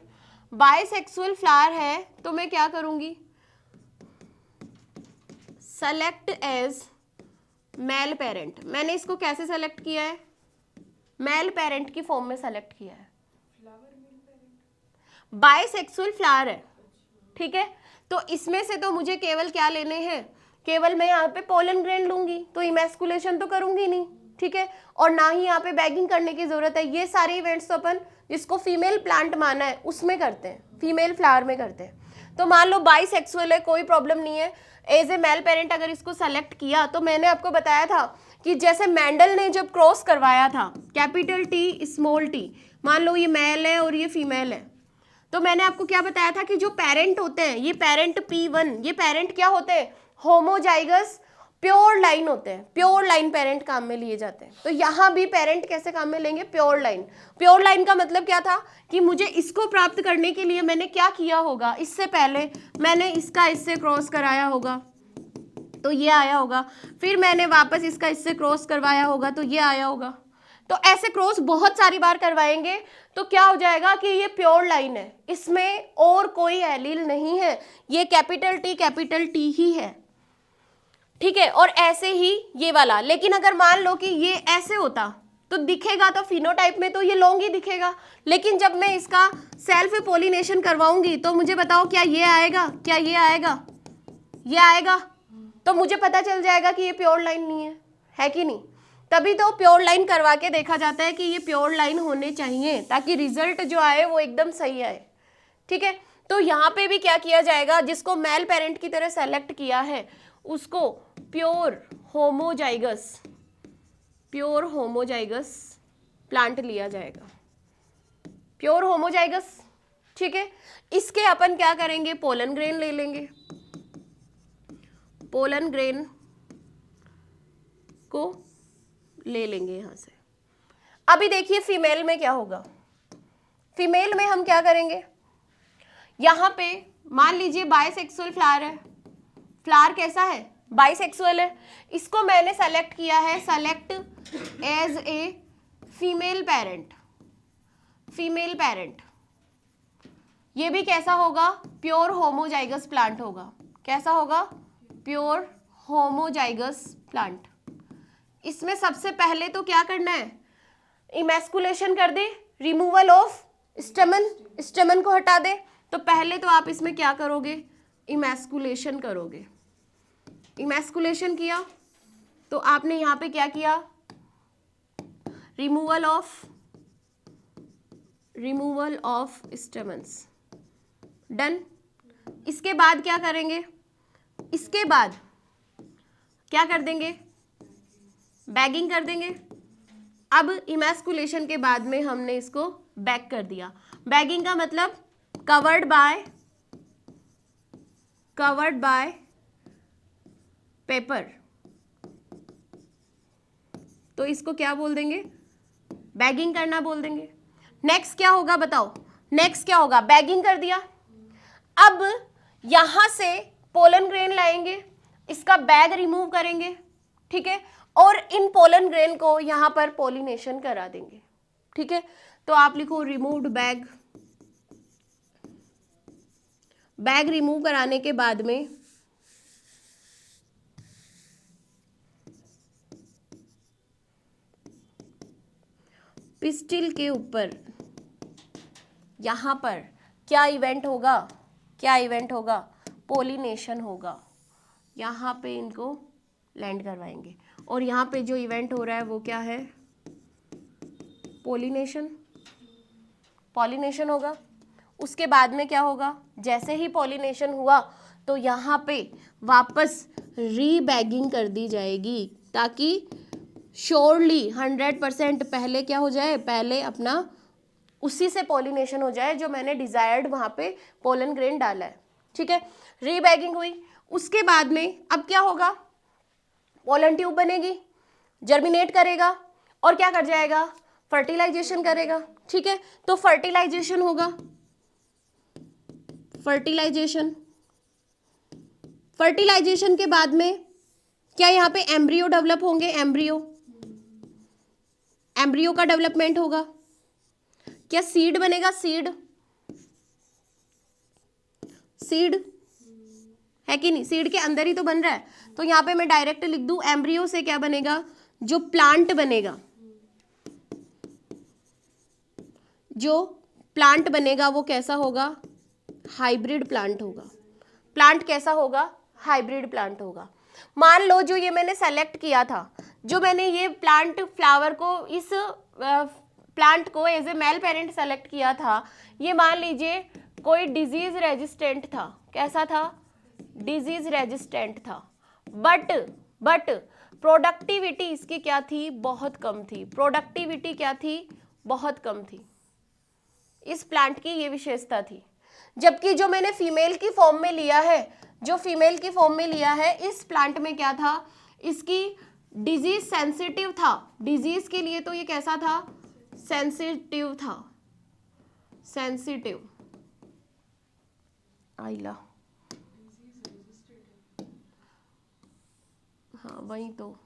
A: बाइसेक्सुअल फ्लावर है, तो मैं क्या करूंगी, सेलेक्ट एज मेल पेरेंट। मैंने इसको कैसे सेलेक्ट किया है, मेल पेरेंट की फॉर्म में सेलेक्ट किया है, बाइसेक्सुअल फ्लावर है, ठीक है। तो इसमें से तो मुझे केवल क्या लेने हैं, केवल मैं यहाँ पे पोलन ग्रेन लूंगी, तो इमैस्कुलेशन तो करूंगी नहीं, ठीक है, और ना ही यहाँ पे बैगिंग करने की जरूरत है। ये सारे इवेंट्स तो अपन जिसको फीमेल प्लांट माना है उसमें करते हैं, फीमेल फ्लावर में करते हैं। तो मान लो बाइसेक्सुअल है, कोई प्रॉब्लम नहीं है, एज ए मेल पेरेंट अगर इसको सेलेक्ट किया, तो मैंने आपको बताया था कि जैसे मैंडल ने जब क्रॉस करवाया था, कैपिटल टी स्मॉल टी, मान लो ये मेल है और ये फीमेल है, तो मैंने आपको क्या बताया था कि जो पेरेंट होते हैं, ये पेरेंट P1, ये पेरेंट क्या होते हैं, होमोजाइगस प्योर लाइन होते हैं, प्योर लाइन पेरेंट काम में लिए जाते हैं। तो यहाँ भी पेरेंट कैसे काम में लेंगे, प्योर लाइन। प्योर लाइन का मतलब क्या था कि मुझे इसको प्राप्त करने के लिए मैंने क्या किया होगा, इससे पहले मैंने इसका इससे क्रॉस कराया होगा तो ये आया होगा, फिर मैंने वापस इसका इससे क्रॉस करवाया होगा तो ये आया होगा। तो ऐसे क्रॉस बहुत सारी बार करवाएंगे तो क्या हो जाएगा कि ये प्योर लाइन है, इसमें और कोई एलील नहीं है, ये कैपिटल टी ही है, ठीक है। और ऐसे ही ये वाला, लेकिन अगर मान लो कि ये ऐसे होता तो दिखेगा तो फिनोटाइप में तो ये लॉन्ग ही दिखेगा, लेकिन जब मैं इसका सेल्फ पोलिनेशन करवाऊंगी तो मुझे बताओ क्या ये आएगा, क्या ये आएगा, ये आएगा, तो मुझे पता चल जाएगा कि ये प्योर लाइन नहीं है कि नहीं। तभी तो प्योर लाइन करवा के देखा जाता है कि ये प्योर लाइन होने चाहिए ताकि रिजल्ट जो आए वो एकदम सही आए, ठीक है। तो यहाँ पे भी क्या किया जाएगा, जिसको मेल पेरेंट की तरह सेलेक्ट किया है उसको प्योर होमोजाइगस प्लांट लिया जाएगा, प्योर होमोजाइगस, ठीक है। इसके अपन क्या करेंगे, पोलन ग्रेन ले लेंगे, पोलन ग्रेन को ले लेंगे यहां से। अभी देखिए फीमेल में क्या होगा, फीमेल में हम क्या करेंगे, यहां पे मान लीजिए बाइसेक्सुअल फ्लावर है, फ्लावर कैसा है, बाइसेक्सुअल है, इसको मैंने सेलेक्ट किया है, select as a female parent, female parent, ये भी कैसा होगा, प्योर होमोजाइगस प्लांट होगा, कैसा होगा, प्योर होमोजाइगस प्लांट। इसमें सबसे पहले तो क्या करना है, इमैस्कुलेशन कर दे, रिमूवल ऑफ स्टेमन, स्टेमन को हटा दे। तो पहले तो आप इसमें क्या करोगे, इमैस्कुलेशन करोगे, इमैस्कुलेशन किया तो आपने यहाँ पे क्या किया, रिमूवल ऑफ स्टेमन्स, डन। इसके बाद क्या करेंगे, इसके बाद क्या कर देंगे, बैगिंग कर देंगे। अब इमैस्कुलेशन के बाद में हमने इसको बैग कर दिया। बैगिंग का मतलब कवर्ड बाय पेपर, तो इसको क्या बोल देंगे, बैगिंग करना बोल देंगे। नेक्स्ट क्या होगा बताओ, नेक्स्ट क्या होगा, बैगिंग कर दिया। अब यहां से पोलन ग्रेन लाएंगे, इसका बैग रिमूव करेंगे, ठीक है, और इन पोलन ग्रेन को यहां पर पोलिनेशन करा देंगे, ठीक है। तो आप लिखो रिमूव्ड बैग। बैग रिमूव कराने के बाद में पिस्टिल के ऊपर यहां पर क्या इवेंट होगा, क्या इवेंट होगा, पोलिनेशन होगा। यहाँ पे इनको लैंड करवाएंगे और यहाँ पे जो इवेंट हो रहा है वो क्या है, पोलिनेशन, पॉलिनेशन होगा। उसके बाद में क्या होगा, जैसे ही पॉलिनेशन हुआ तो यहाँ पे वापस रीबैगिंग कर दी जाएगी ताकि श्योरली 100% पहले क्या हो जाए, पहले अपना उसी से पॉलिनेशन हो जाए जो मैंने डिजायर्ड वहाँ पे पोलन ग्रेन डाला है, ठीक है। रीबैगिंग हुई, उसके बाद में अब क्या होगा, पोलन ट्यूब बनेगी, जर्मिनेट करेगा और क्या कर जाएगा, फर्टिलाइजेशन करेगा, ठीक है। तो फर्टिलाइजेशन होगा, फर्टिलाइजेशन के बाद में क्या यहाँ पे एम्ब्रियो डेवलप होंगे, एम्ब्रियो का डेवलपमेंट होगा। क्या सीड बनेगा, सीड है कि नहीं, सीड के अंदर ही तो बन रहा है। तो यहाँ पे मैं डायरेक्ट लिख दूं एम्ब्रियो से क्या बनेगा, जो प्लांट बनेगा, जो प्लांट बनेगा वो कैसा होगा, हाइब्रिड प्लांट होगा। प्लांट कैसा होगा, हाइब्रिड प्लांट होगा। मान लो जो ये मैंने सेलेक्ट किया था, जो मैंने ये प्लांट फ्लावर को, इस प्लांट को as a male parent select किया था, ये मान लीजिए कोई डिजीज रेजिस्टेंट था, कैसा था, डिजीज रेजिस्टेंट था, बट प्रोडक्टिविटी इसकी क्या थी, बहुत कम थी। प्रोडक्टिविटी क्या थी, बहुत कम थी। इस प्लांट की ये विशेषता थी। जबकि जो मैंने फीमेल की फॉर्म में लिया है, जो फीमेल की फॉर्म में लिया है, इस प्लांट में क्या था, इसकी डिजीज सेंसिटिव था, डिजीज के लिए तो ये कैसा था, सेंसिटिव था, सेंसिटिव, आइला, हाँ वही तो,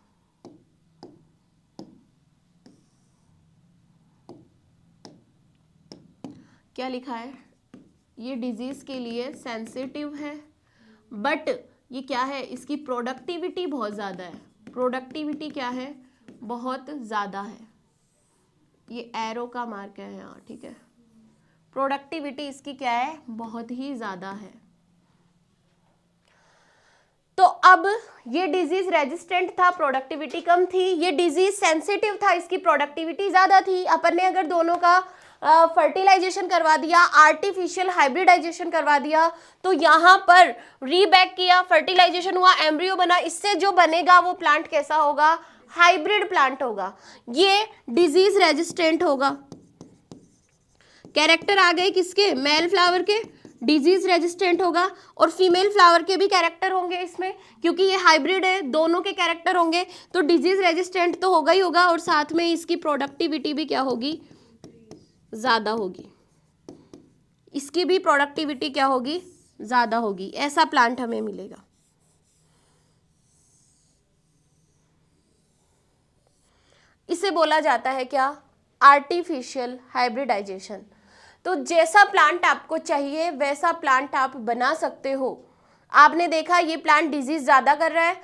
A: क्या लिखा है, ये डिजीज के लिए सेंसिटिव है, बट ये क्या है, इसकी प्रोडक्टिविटी बहुत ज़्यादा है। प्रोडक्टिविटी क्या है, बहुत ज़्यादा है। ये एरो का मार्क है यहाँ, ठीक है। प्रोडक्टिविटी इसकी क्या है, बहुत ही ज़्यादा है। तो अब ये डिजीज रेजिस्टेंट था, प्रोडक्टिविटी कम थी, ये डिजीज सेंसिटिव था, इसकी प्रोडक्टिविटी ज़्यादा थी। अपन ने अगर दोनों का फर्टिलाइजेशन करवा दिया, आर्टिफिशियल हाइब्रिडाइजेशन करवा दिया, तो यहाँ पर रीबैक किया, फर्टिलाइजेशन हुआ, एम्ब्रियो बना, इससे जो बनेगा वो प्लांट कैसा होगा, हाइब्रिड प्लांट होगा। ये डिजीज रेजिस्टेंट होगा। कैरेक्टर आ गए किसके, मेल फ्लावर के, डिजीज रेजिस्टेंट होगा, और फीमेल फ्लावर के भी कैरेक्टर होंगे इसमें, क्योंकि ये हाइब्रिड है, दोनों के कैरेक्टर होंगे, तो डिजीज रेजिस्टेंट तो होगा ही होगा, और साथ में इसकी प्रोडक्टिविटी भी क्या होगी, ज़्यादा होगी। इसकी भी प्रोडक्टिविटी क्या होगी, ज़्यादा होगी। ऐसा प्लांट हमें मिलेगा। इसे बोला जाता है क्या, आर्टिफिशियल हाइब्रिडाइजेशन। तो जैसा प्लांट आपको चाहिए वैसा प्लांट आप बना सकते हो। आपने देखा ये प्लांट डिजीज ज़्यादा कर रहा है,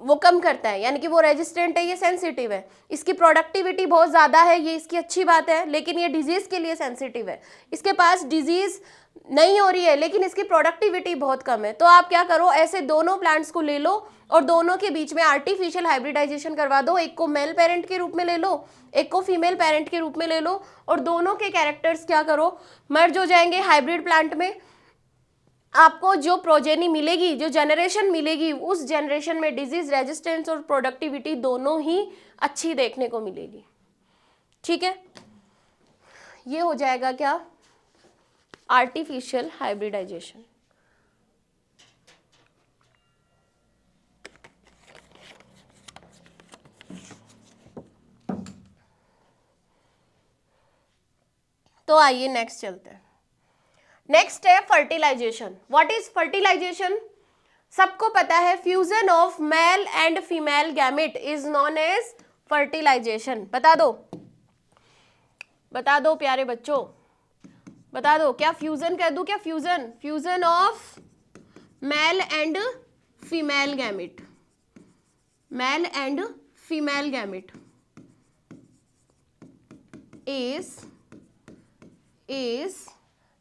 A: वो कम करता है, यानी कि वो रेजिस्टेंट है, ये सेंसिटिव है। इसकी प्रोडक्टिविटी बहुत ज़्यादा है, ये इसकी अच्छी बात है, लेकिन ये डिजीज़ के लिए सेंसिटिव है। इसके पास डिजीज़ नहीं हो रही है लेकिन इसकी प्रोडक्टिविटी बहुत कम है। तो आप क्या करो, ऐसे दोनों प्लांट्स को ले लो और दोनों के बीच में आर्टिफिशियल हाइब्रिडाइजेशन करवा दो। एक को मेल पेरेंट के रूप में ले लो, एक को फीमेल पेरेंट के रूप में ले लो, और दोनों के कैरेक्टर्स क्या करो, मर्ज हो जाएंगे हाइब्रिड प्लांट में। आपको जो प्रोजेनी मिलेगी, जो जनरेशन मिलेगी, उस जनरेशन में डिजीज रेजिस्टेंस और प्रोडक्टिविटी दोनों ही अच्छी देखने को मिलेगी। ठीक है, ये हो जाएगा क्या, आर्टिफिशियल हाइब्रिडाइजेशन। तो आइए नेक्स्ट चलते हैं। नेक्स्ट है फर्टिलाइजेशन। What is fertilisation? सबको पता है fusion of male and female gamete is known as fertilisation. बता दो, बता दो प्यारे बच्चों, बता दो, क्या फ्यूजन कह दूं क्या? Fusion, fusion of male and female gamete, mail and female gamete is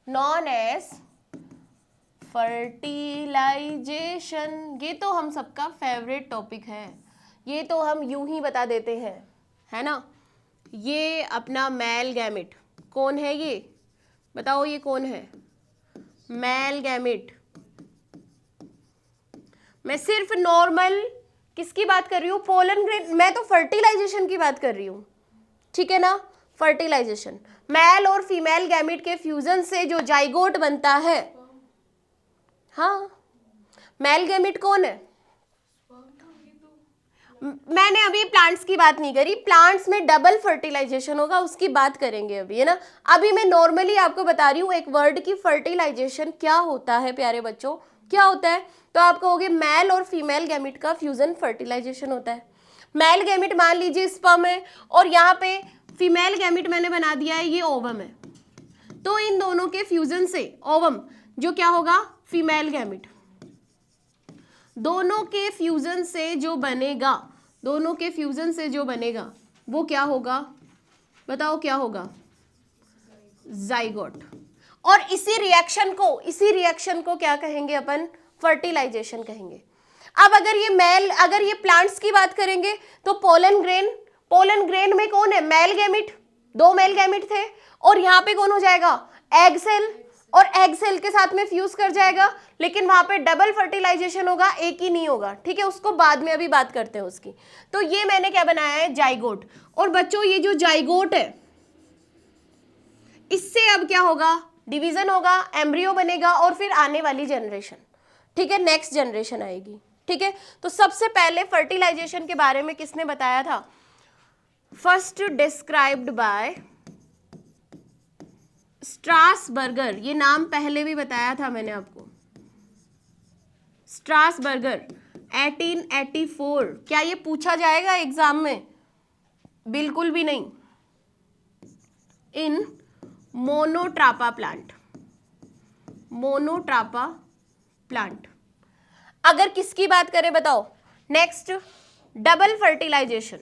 A: known as fertilization। ये तो हम सबका फेवरेट टॉपिक है, ये तो हम यूं ही बता देते हैं, है ना। ये अपना मेल गैमेट कौन है? ये बताओ, ये कौन है? Male gamete. मैं सिर्फ नॉर्मल किसकी बात कर रही हूँ? Pollen grain. मैं तो फर्टिलाइजेशन की बात कर रही हूँ, ठीक है ना। फर्टिलाइजेशन, मेल और फीमेल गैमेट के फ्यूजन से जो जाइगोट बनता है। हाँ, मेल गैमेट कौन है? मैंने अभी प्लांट्स की बात नहीं करी, प्लांट्स में डबल फर्टिलाइजेशन होगा, उसकी बात करेंगे अभी, है ना। अभी मैं नॉर्मली आपको बता रही हूँ एक वर्ड की फर्टिलाइजेशन क्या होता है प्यारे बच्चों, क्या होता है। तो आप कहोगे मेल और फीमेल गैमेट का फ्यूजन फर्टिलाइजेशन होता है। मेल गैमेट मान लीजिए स्पर्म है, और यहाँ पे फीमेल गैमेट मैंने बना दिया है ये ओवम है, तो इन दोनों के फ्यूजन से ओवम जो क्या होगा? Female gamete. दोनों के फ्यूजन से जो बनेगा, दोनों के फ्यूजन से जो बनेगा वो क्या होगा? बताओ क्या होगा? जाइगोट। और इसी रिएक्शन को क्या कहेंगे अपन? फर्टिलाइजेशन कहेंगे। अब अगर ये मेल, अगर ये प्लांट्स की बात करेंगे तो पोलन ग्रेन में कौन है? मेल गैमेट, दो मेल गैमेट थे, और यहाँ पे कौन हो जाएगा? एग सेल, और एग सेल के साथ में फ्यूज कर जाएगा, लेकिन वहां पे डबल फर्टिलाइजेशन होगा, एक ही नहीं होगा, ठीक है। उसको बाद में अभी बात करते हैं उसकी। तो ये मैंने क्या बनाया है? जाइगोट। और बच्चों ये जो जाइगोट है, इससे अब क्या होगा? डिवीजन होगा, एम्ब्रियो बनेगा, और फिर आने वाली जनरेशन, ठीक है, नेक्स्ट जनरेशन आएगी, ठीक है। तो सबसे पहले फर्टिलाइजेशन के बारे में किसने बताया था? First described bye Strasburger. ये नाम पहले भी बताया था मैंने आपको, स्ट्रासबर्गर 1884। क्या ये पूछा जाएगा एग्जाम में? बिल्कुल भी नहीं। In Monotropa plant, Monotropa plant. अगर किसकी बात करें बताओ? Next, double fertilisation,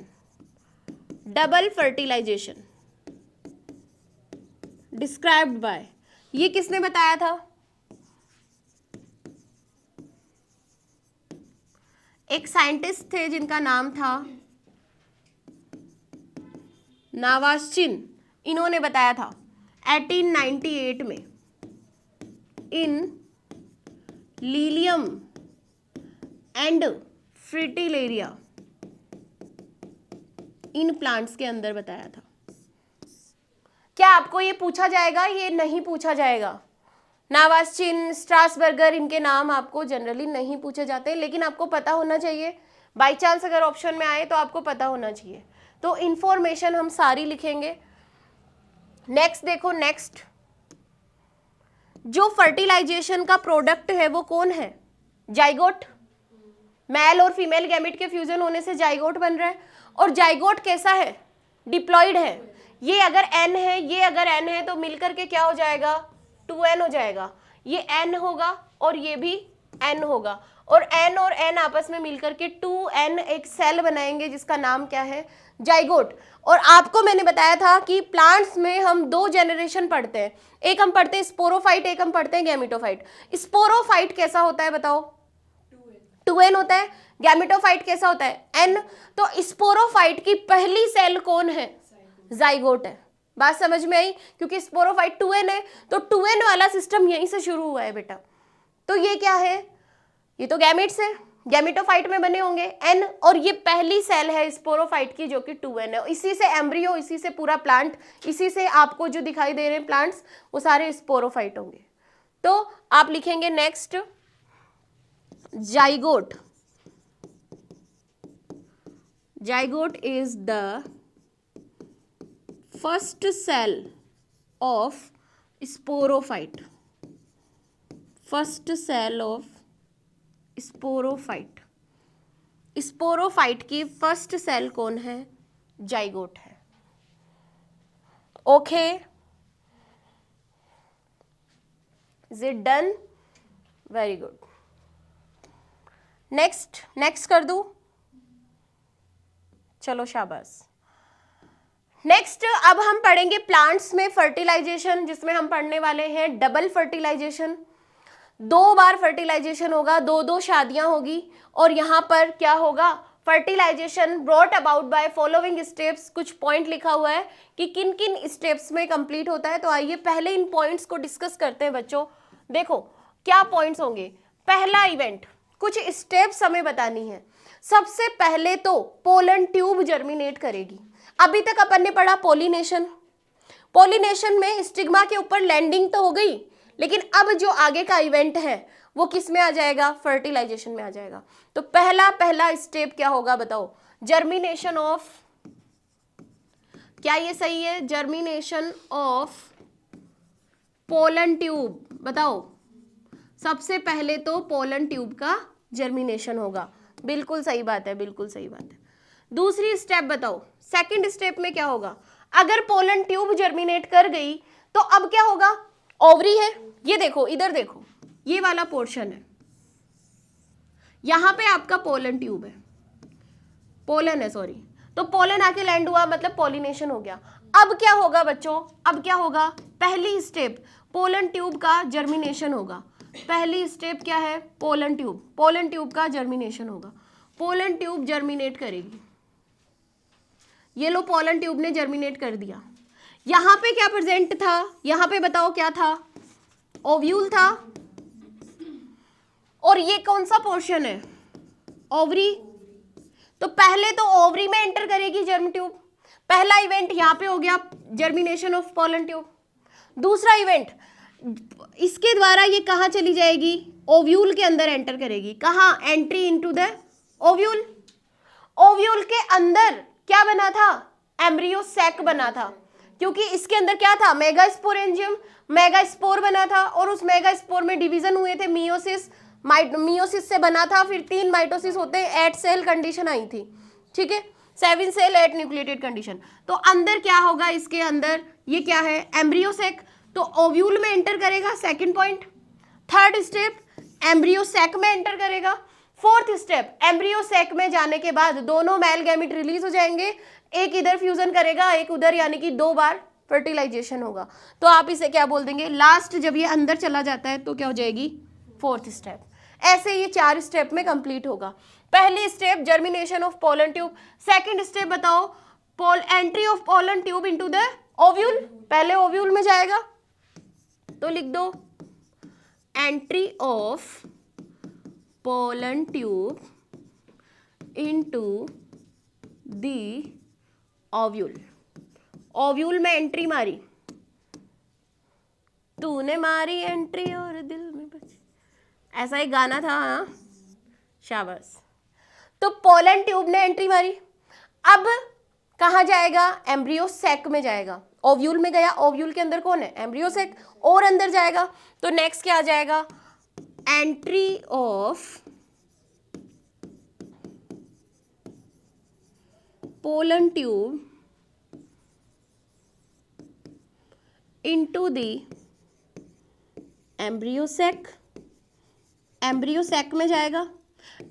A: double fertilisation described by, ये किसने बताया था? एक साइंटिस्ट थे जिनका नाम था नावास्चिन, इन्होंने बताया था 1898 में, इन लीलियम एंड फ्रिटिलेरिया, इन प्लांट्स के अंदर बताया था। क्या आपको ये पूछा जाएगा? ये नहीं पूछा जाएगा। नावास्चिन, स्ट्रासबर्गर, इनके नाम आपको जनरली नहीं पूछे जाते, लेकिन आपको पता होना चाहिए। बाई चांस अगर ऑप्शन में आए तो आपको पता होना चाहिए। तो इंफॉर्मेशन हम सारी लिखेंगे। नेक्स्ट देखो, नेक्स्ट जो फर्टिलाइजेशन का प्रोडक्ट है वो कौन है? जाइगोट। मेल और फीमेल गैमेट के फ्यूजन होने से जाइगोट बन रहा है। और जाइगोट कैसा है? डिप्लॉइड है। ये अगर n है, ये अगर n है, तो मिलकर के क्या हो जाएगा? 2n हो जाएगा। ये n होगा और ये भी n होगा, और n और n आपस में मिलकर के 2n एक सेल बनाएंगे जिसका नाम क्या है? जाइगोट। और आपको मैंने बताया था कि प्लांट्स में हम दो जनरेशन पढ़ते हैं, एक हम पढ़ते हैं स्पोरोफाइट, एक हम पढ़ते हैं गैमेटोफाइट। स्पोरोफाइट कैसा होता है बताओ? 2n होता है। गैमेटोफाइट कैसा होता है? n। तो स्पोरोफाइट की पहली सेल कौन है? जाइगोट है। बात समझ में आई? क्योंकि स्पोरोफाइट 2n है, तो 2n वाला सिस्टम यहीं से शुरू हुआ है बेटा। तो ये क्या है, ये तो गैमेट्स है, गैमेटोफाइट में बने होंगे एन, और ये पहली सेल है स्पोरोफाइट की जो कि 2n है। इसी से एम्ब्रियो, इसी से पूरा प्लांट, इसी से आपको जो दिखाई दे रहे हैं प्लांट्स वो सारे स्पोरोफाइट होंगे। तो आप लिखेंगे next zygote. Zygote is the first cell of sporophyte, first cell of sporophyte. Sporophyte की फर्स्ट सेल कौन है, जाइगोट है। Okay, is it done, very good. Next कर दूं, चलो शाबाश। नेक्स्ट अब हम पढ़ेंगे प्लांट्स में फर्टिलाइजेशन, जिसमें हम पढ़ने वाले हैं डबल फर्टिलाइजेशन। 2 बार फर्टिलाइजेशन होगा, 2 शादियां होगी, और यहां पर क्या होगा, fertilisation brought about by following steps. कुछ पॉइंट लिखा हुआ है कि किन किन स्टेप्स में कंप्लीट होता है। तो आइए पहले इन पॉइंट्स को डिस्कस करते हैं बच्चों। देखो क्या पॉइंट्स होंगे। पहला इवेंट, कुछ स्टेप्स हमें बतानी है। सबसे पहले तो पोलन ट्यूब जर्मिनेट करेगी। अभी तक अपन ने पढ़ा पोलिनेशन, पोलिनेशन में स्टिग्मा के ऊपर लैंडिंग तो हो गई, लेकिन अब जो आगे का इवेंट है वो किस में आ जाएगा, फर्टिलाइजेशन में आ जाएगा। तो पहला स्टेप क्या होगा बताओ, जर्मिनेशन ऑफ, क्या ये सही है, जर्मिनेशन ऑफ पोलन ट्यूब। बताओ, सबसे पहले तो पोलन ट्यूब का जर्मिनेशन होगा। बिल्कुल सही बात है, बिल्कुल सही बात है। दूसरी स्टेप बताओ, सेकंड स्टेप में क्या होगा। अगर पोलन ट्यूब जर्मिनेट कर गई तो अब क्या होगा, ओवरी है, ये देखो, इधर देखो, ये वाला पोर्शन है, यहां पे आपका पोलन ट्यूब है, पोलन है सॉरी, तो पोलन आके लैंड हुआ मतलब पॉलिनेशन हो गया। अब क्या होगा बच्चों, अब क्या होगा, पहली स्टेप पोलन ट्यूब का जर्मिनेशन होगा। पहली स्टेप क्या है, पोलन ट्यूब, पोलन ट्यूब का जर्मिनेशन होगा। पोलन ट्यूब जर्मिनेट करेगी, ये लो पोलन ट्यूब ने जर्मिनेट कर दिया। यहां पे क्या प्रेजेंट था, यहां पे बताओ क्या था, ओव्यूल था, और ये कौन सा पोर्शन है, ओवरी। तो पहले तो ओवरी में एंटर करेगी जर्म ट्यूब, पहला इवेंट यहां पे हो गया, जर्मिनेशन ऑफ पोलन ट्यूब। दूसरा इवेंट, इसके द्वारा ये कहां चली जाएगी, ओव्यूल के अंदर एंटर करेगी। कहां, entry into the ovule. Ovule के अंदर क्या बना था, एम्ब्रियो सैक बना था, क्योंकि इसके अंदर क्या था, मेगास्पोरेंजियम, मेगास्पोर बना था, और उस मेगास्पोर में डिवीजन हुए थे, मियोसिस, मियोसिस से बना था, फिर 3 माइटोसिस होते हैं, 8 सेल कंडीशन आई थी, ठीक है, 7 सेल 8 न्यूक्लिएटेड कंडीशन। तो अंदर क्या होगा, इसके अंदर ये क्या है, एम्ब्रियो सैक, तो ओव्यूल में एंटर करेगा, second point. Third step, embryo sac में एंटर करेगा। फोर्थ स्टेप, एम्ब्रियो सैक में जाने के बाद दोनों मेल गैमेट रिलीज हो जाएंगे, एक इधर फ्यूजन करेगा, एक उधर, यानी कि 2 बार फर्टिलाइजेशन होगा। तो आप इसे क्या बोल देंगे, लास्ट जब ये अंदर चला जाता है तो क्या हो जाएगी, फोर्थ स्टेप। ऐसे ये 4 स्टेप में कंप्लीट होगा। पहली step germination of pollen tube, second step बताओ, entry of pollen tube into the ovule, पहले ओव्यूल में जाएगा, तो लिख दो entry of pollen tube into the ovule. Ovule में एंट्री मारी, तूने मारी एंट्री और दिल में बची, ऐसा एक गाना था, हाँ, शाबाश। तो पोलन ट्यूब ने एंट्री मारी, अब कहाँ जाएगा, एम्ब्रियो सैक में जाएगा। ओव्यूल में गया, ओव्यूल के अंदर कौन है, एम्ब्रियो सैक, और अंदर जाएगा, तो नेक्स्ट क्या आ जाएगा, entry of pollen tube into the embryo sac, embryo sac में जाएगा,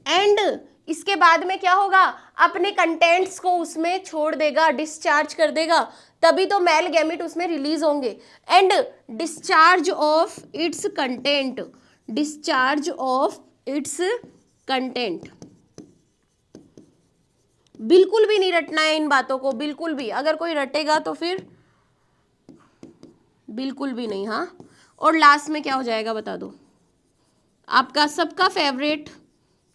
A: एंड इसके बाद में क्या होगा, अपने कंटेंट्स को उसमें छोड़ देगा, डिस्चार्ज कर देगा, तभी तो मेल गैमेट उसमें रिलीज होंगे। And discharge of its content, discharge of its content, बिल्कुल भी नहीं रटना है इन बातों को, बिल्कुल भी, अगर कोई रटेगा तो फिर बिल्कुल भी नहीं, हाँ। और लास्ट में क्या हो जाएगा बता दो, आपका सबका फेवरेट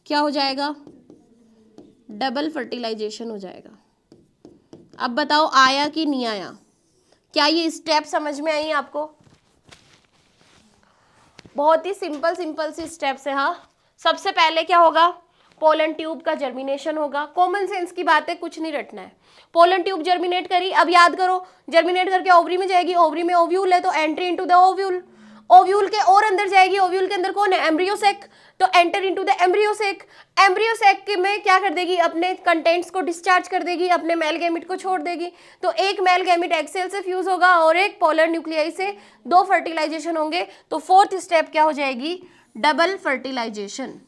A: क्या हो जाएगा, डबल फर्टिलाइजेशन हो जाएगा। अब बताओ आया कि नहीं आया, क्या ये स्टेप समझ में आई आपको? बहुत ही सिंपल सिंपल सी स्टेप्स है। हाँ, सबसे पहले क्या होगा, पोलन ट्यूब का जर्मिनेशन होगा। कॉमन सेंस की बात है, कुछ नहीं रटना है। पोलन ट्यूब जर्मिनेट करी, अब याद करो, जर्मिनेट करके ओवरी में जाएगी, ओवरी में ओव्यूल है तो entry into the ovule, ovule के और अंदर जाएगी, ओव्यूल के अंदर कौन है, एम्ब्रियोसेक, तो enter into the embryo sac, embryo sac में क्या कर देगी, अपने कंटेंट्स को डिस्चार्ज कर देगी, अपने मेल गैमेट को छोड़ देगी। तो एक मेल गैमेट एग सेल से फ्यूज होगा और एक पोलर न्यूक्लियाई से 2 फर्टिलाइजेशन होंगे। तो फोर्थ स्टेप क्या हो जाएगी, डबल फर्टिलाइजेशन,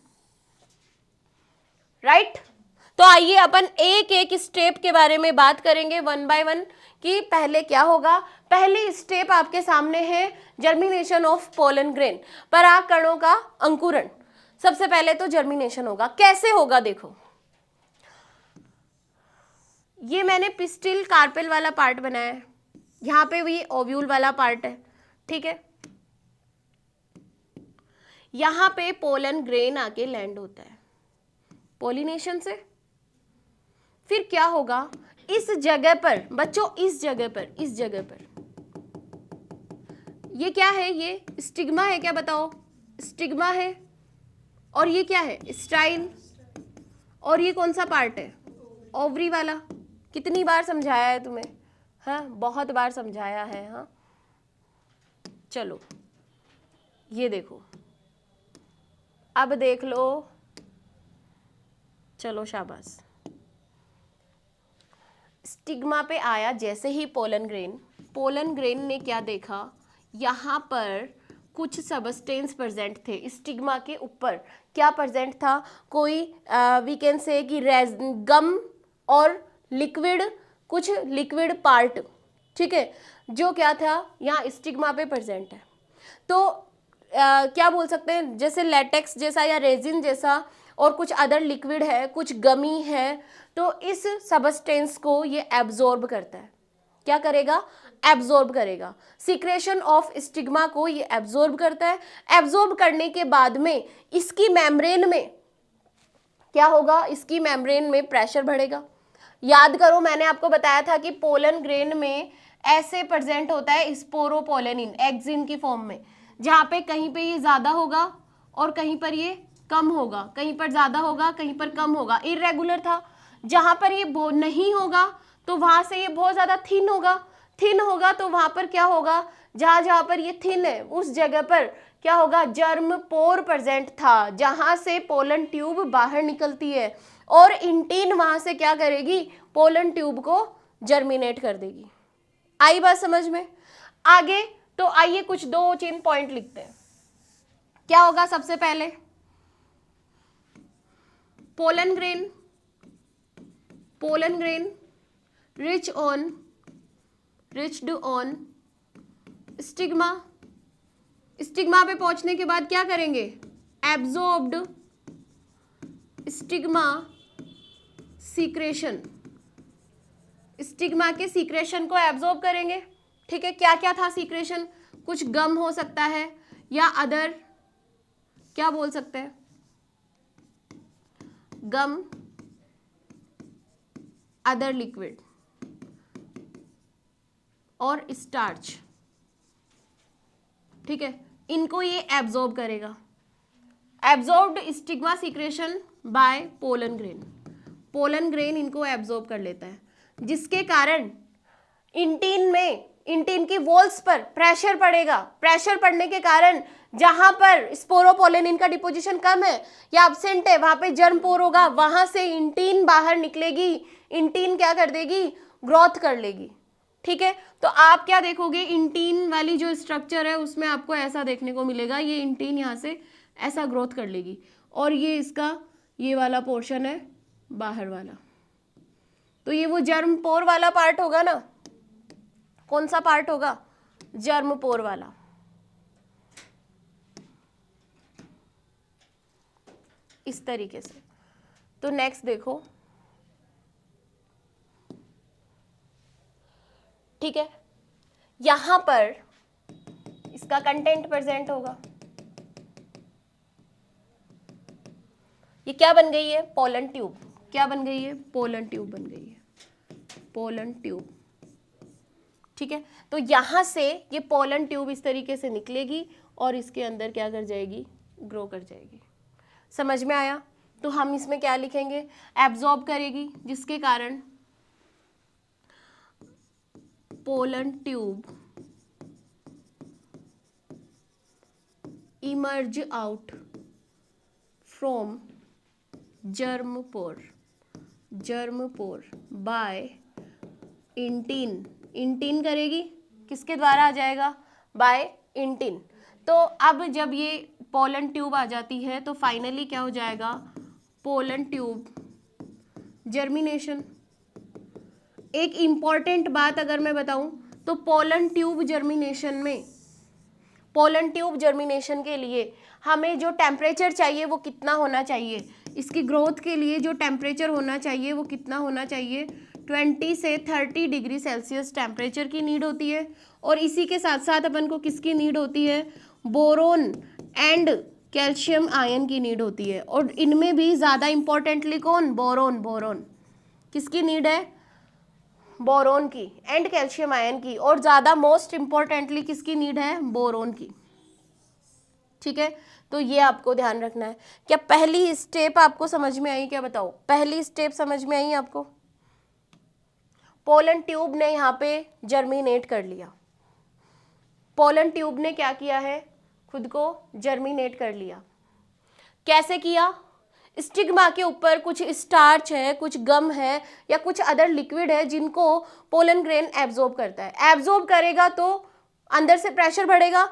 A: राइट। तो आइए अपन एक एक स्टेप के बारे में बात करेंगे वन बाय वन कि पहले क्या होगा। पहली स्टेप आपके सामने है जर्मिनेशन ऑफ पोलन ग्रेन, पराग कणों का अंकुरण। सबसे पहले तो जर्मिनेशन होगा, कैसे होगा देखो, ये मैंने पिस्टिल कार्पेल वाला पार्ट बनाया है, यहाँ पे भी ओव्यूल वाला पार्ट है, ठीक है। यहाँ पे पोलन ग्रेन आके लैंड होता है पोलिनेशन से। फिर क्या होगा, इस जगह पर बच्चों, इस जगह पर ये क्या है, ये स्टिग्मा है, क्या बताओ, स्टिग्मा है। और ये क्या है, स्टाइल। और ये कौन सा पार्ट है, ओवरी वाला। कितनी बार समझाया है तुम्हें, हाँ बहुत बार समझाया है। हाँ चलो ये देखो, अब देख लो, चलो शाबाश। स्टिग्मा पे आया जैसे ही पोलन ग्रेन ने क्या देखा, यहाँ पर कुछ सबस्टेंस प्रेजेंट थे। स्टिग्मा के ऊपर क्या प्रेजेंट था, कोई वी कैन से कि गम और लिक्विड, कुछ लिक्विड पार्ट, ठीक है, जो क्या था यहाँ स्टिग्मा पे प्रेजेंट है। तो क्या बोल सकते हैं, जैसे लेटेक्स जैसा या रेजिन जैसा, और कुछ अदर लिक्विड है, कुछ गमी है, तो इस सबस्टेंस को ये एब्जॉर्ब करता है। क्या करेगा, एब्जॉर्ब करेगा। सिक्रेशन ऑफ स्टिग्मा को ये एब्जॉर्ब करता है। एब्जॉर्ब करने के बाद में इसकी मेम्ब्रेन में क्या होगा, इसकी मेम्ब्रेन में प्रेशर बढ़ेगा। याद करो मैंने आपको बताया था कि पोलन ग्रेन में ऐसे प्रेजेंट होता है स्पोरोपोलेनिन एक्सिन की फॉर्म में, जहाँ पे कहीं पे ये ज्यादा होगा और कहीं पर ये कम होगा, कहीं पर ज्यादा होगा कहीं पर कम होगा, इरेगुलर था। जहाँ पर ये नहीं होगा तो वहां से ये बहुत ज्यादा थिन होगा तो वहां पर क्या होगा, जहां जहां पर ये थिन है उस जगह पर क्या होगा, जर्म पोर प्रेजेंट था, जहां से पोलन ट्यूब बाहर निकलती है और इंटीन वहां से क्या करेगी, पोलन ट्यूब को जर्मिनेट कर देगी। आई बात समझ में? आगे तो आइए कुछ 2-3 पॉइंट लिखते हैं। क्या होगा, सबसे पहले pollen grain reached on stigma. Stigma पे पहुंचने के बाद क्या करेंगे, एब्जॉर्ब्ड स्टिग्मा सीक्रेशन, स्टिग्मा के सीक्रेशन को एब्जॉर्ब करेंगे, ठीक है। क्या क्या था सीक्रेशन, कुछ गम हो सकता है या अदर, क्या बोल सकते हैं, गम, अदर लिक्विड और स्टार्च, ठीक है, इनको ये एब्जॉर्ब करेगा। Absorbed stigma secretion by pollen grain इनको एब्जॉर्ब कर लेता है, जिसके कारण इंटीन की वॉल्स पर प्रेशर पड़ेगा। प्रेशर पड़ने के कारण जहां पर स्पोरोपोलेनिन का डिपोजिशन कम है या एब्सेंट है वहां पे जर्म पोर होगा, वहां से इंटीन बाहर निकलेगी। इंटीन क्या कर देगी, ग्रोथ कर लेगी, ठीक है। तो आप क्या देखोगे, इंटीन वाली जो स्ट्रक्चर है उसमें आपको ऐसा देखने को मिलेगा, ये इंटीन यहाँ से ऐसा ग्रोथ कर लेगी और ये इसका ये वाला पोर्शन है बाहर वाला, तो ये वो जर्म पोर वाला पार्ट होगा ना। कौन सा पार्ट होगा, जर्म पोर वाला। इस तरीके से। तो नेक्स्ट देखो, ठीक है, यहां पर इसका कंटेंट प्रेजेंट होगा, ये क्या बन गई है? Pollen tube. क्या बन गई है? पोलन ट्यूब बन गई है, पोलन ट्यूब। ठीक है, तो यहां से ये पोलन ट्यूब इस तरीके से निकलेगी और इसके अंदर क्या कर जाएगी? ग्रो कर जाएगी। समझ में आया? तो हम इसमें क्या लिखेंगे? एब्जॉर्ब करेगी, जिसके कारण pollen tube emerge out from germ pore by intine करेगी, किसके द्वारा आ जाएगा? By intine. तो अब जब ये पोलन ट्यूब आ जाती है तो फाइनली क्या हो जाएगा? Pollen tube germination. एक इम्पॉर्टेंट बात अगर मैं बताऊं तो पोलन ट्यूब जर्मिनेशन के लिए हमें जो टेम्परेचर चाहिए वो कितना होना चाहिए? इसकी ग्रोथ के लिए जो टेम्परेचर होना चाहिए वो कितना होना चाहिए? 20 से 30 डिग्री सेल्सियस टेम्परेचर की नीड होती है। और इसी के साथ साथ अपन को किसकी नीड होती है? बोरोन एंड कैल्शियम आयन की नीड होती है। और इनमें भी ज़्यादा इंपॉर्टेंटली कौन? बोरोन। किसकी नीड है? बोरोन की एंड कैल्शियम आयन की। और ज़्यादा मोस्ट इंपॉर्टेंटली किसकी नीड है? बोरोन की। ठीक है, तो ये आपको ध्यान रखना है। क्या पहली स्टेप आपको समझ में आई? क्या बताओ, पहली स्टेप समझ में आई आपको? पोलन ट्यूब ने यहाँ पे जर्मिनेट कर लिया। पोलन ट्यूब ने क्या किया है? खुद को जर्मिनेट कर लिया। कैसे किया? स्टिग्मा के ऊपर कुछ स्टार्च है, कुछ गम है या कुछ अदर लिक्विड है जिनको पोलन ग्रेन एब्जॉर्ब करता है। एब्जॉर्ब करेगा तो अंदर से प्रेशर बढ़ेगा,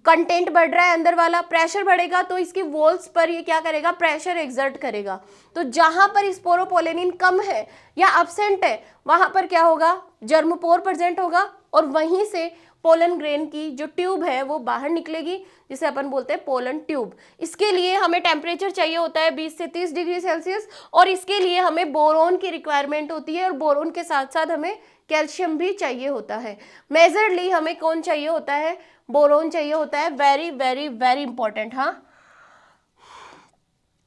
A: कंटेंट बढ़ रहा है अंदर वाला, प्रेशर बढ़ेगा तो इसकी वॉल्स पर ये क्या करेगा? प्रेशर एक्सर्ट करेगा। तो जहां पर स्पोरोपोलेनिन कम है या अब्सेंट है वहां पर क्या होगा? जर्मपोर प्रेजेंट होगा और वहीं से पोलन ग्रेन की जो ट्यूब है वो बाहर निकलेगी, जिसे अपन बोलते हैं पोलन ट्यूब। इसके लिए हमें टेम्परेचर चाहिए होता है 20 से 30 डिग्री सेल्सियस और इसके लिए हमें बोरोन की रिक्वायरमेंट होती है और बोरोन के साथ साथ हमें कैल्शियम भी चाहिए होता है। मेजरली हमें कौन चाहिए होता है? बोरोन चाहिए होता है। Very very very important. हाँ,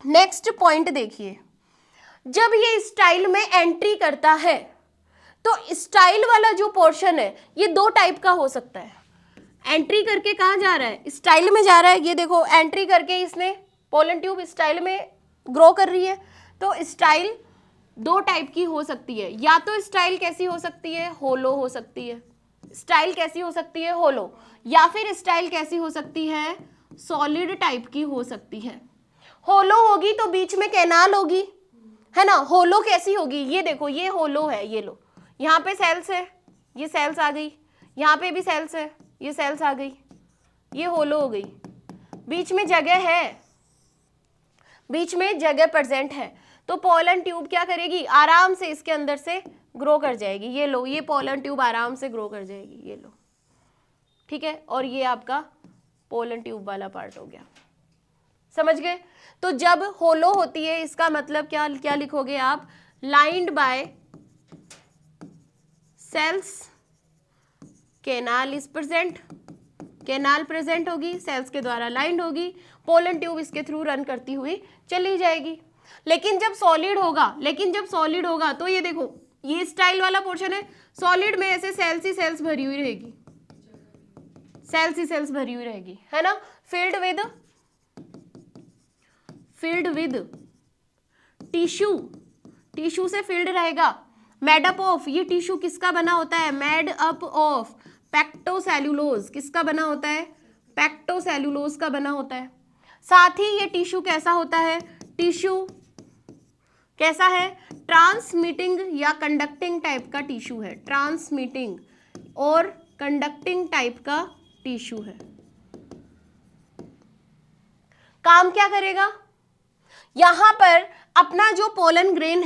A: नेक्स्ट पॉइंट देखिए, जब ये स्टाइल में एंट्री करता है तो स्टाइल वाला जो पोर्शन है ये दो टाइप का हो सकता है। एंट्री करके कहाँ जा रहा है? स्टाइल में जा रहा है। ये देखो, एंट्री करके इसने पोलन ट्यूब स्टाइल में ग्रो कर रही है। तो स्टाइल दो टाइप की हो सकती है। या तो स्टाइल कैसी हो सकती है? होलो हो सकती है। स्टाइल कैसी हो सकती है? होलो। या फिर स्टाइल कैसी हो सकती है? सॉलिड टाइप की हो सकती है। होलो होगी तो बीच में कैनाल होगी, है ना। होलो कैसी होगी? ये देखो, ये होलो है, ये लो, यहाँ पे सेल्स है, ये सेल्स आ गई, यहाँ पे भी सेल्स है, ये सेल्स आ गई, ये होलो हो गई। बीच में जगह है, बीच में जगह प्रेजेंट है। तो पोलन ट्यूब क्या करेगी? आराम से इसके अंदर से ग्रो कर जाएगी। ये लो, ये पोलन ट्यूब आराम से ग्रो कर जाएगी, ये लो। ठीक है, और ये आपका पोलन ट्यूब वाला पार्ट हो गया। समझ गए? तो जब होलो होती है इसका मतलब क्या क्या लिखोगे आप? Lined by cells, canal is present, canal present होगी, सेल्स के द्वारा लाइंड होगी, पोलन ट्यूब इसके थ्रू रन करती हुई चली जाएगी। लेकिन जब सॉलिड होगा तो ये देखो, ये स्टाइल वाला पोर्शन है, सॉलिड में ऐसे सेल्स ही सेल्स भरी हुई रहेगी, सेल्स ही सेल्स भरी हुई रहेगी, है ना। फिल्ड विद टिश्यू, टिश्यू से फिल्ड रहेगा। मेड अप ऑफ, ये टिश्यू किसका बना होता है? मेड अप ऑफ पेक्टोसेल्यूलोज, किसका बना होता है? पेक्टोसेल्यूलोज का बना होता है। साथ ही ये टिश्यू कैसा होता है? टिश्यू कैसा है? ट्रांसमिटिंग या कंडक्टिंग टाइप का टिश्यू है, ट्रांसमिटिंग और कंडक्टिंग टाइप का टिश्यू है। काम क्या करेगा? यहां पर अपना जो पोलन ग्रेन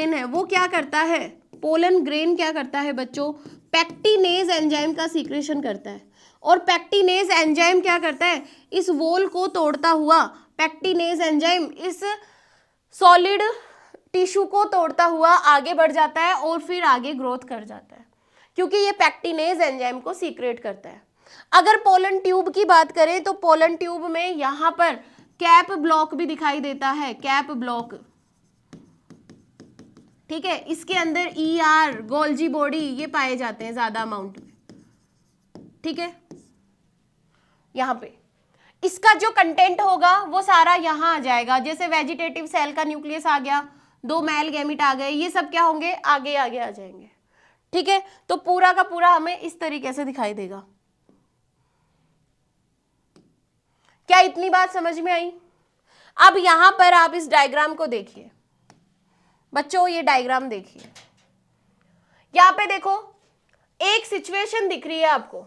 A: है वो क्या करता है? पोलन ग्रेन क्या करता है बच्चों? पैक्टिनेज एंजाइम का सीक्रेशन करता है। और पैक्टिनेज एंजाइम क्या करता है? इस वॉल को तोड़ता हुआ पैक्टिनेज एंजाइम इस सॉलिड टिश्यू को तोड़ता हुआ आगे बढ़ जाता है और फिर आगे ग्रोथ कर जाता है, क्योंकि ये पैक्टिनेज एंजाइम को सीक्रेट करता है। अगर पोलन ट्यूब की बात करें तो पोलन ट्यूब में यहाँ पर कैप ब्लॉक भी दिखाई देता है, कैप ब्लॉक, ठीक है। इसके अंदर ER गोल्जी बॉडी ये पाए जाते हैं ज्यादा अमाउंट में, ठीक है। यहां पे इसका जो कंटेंट होगा वो सारा यहां आ जाएगा, जैसे वेजिटेटिव सेल का न्यूक्लियस आ गया, 2 मेल गैमिट आ गए, ये सब क्या होंगे, आगे आगे आ जाएंगे, ठीक है। तो पूरा का पूरा हमें इस तरीके से दिखाई देगा। क्या इतनी बात समझ में आई? अब यहां पर आप इस डायग्राम को देखिए बच्चों, ये डायग्राम देखिए, यहां पे देखो एक सिचुएशन दिख रही है आपको,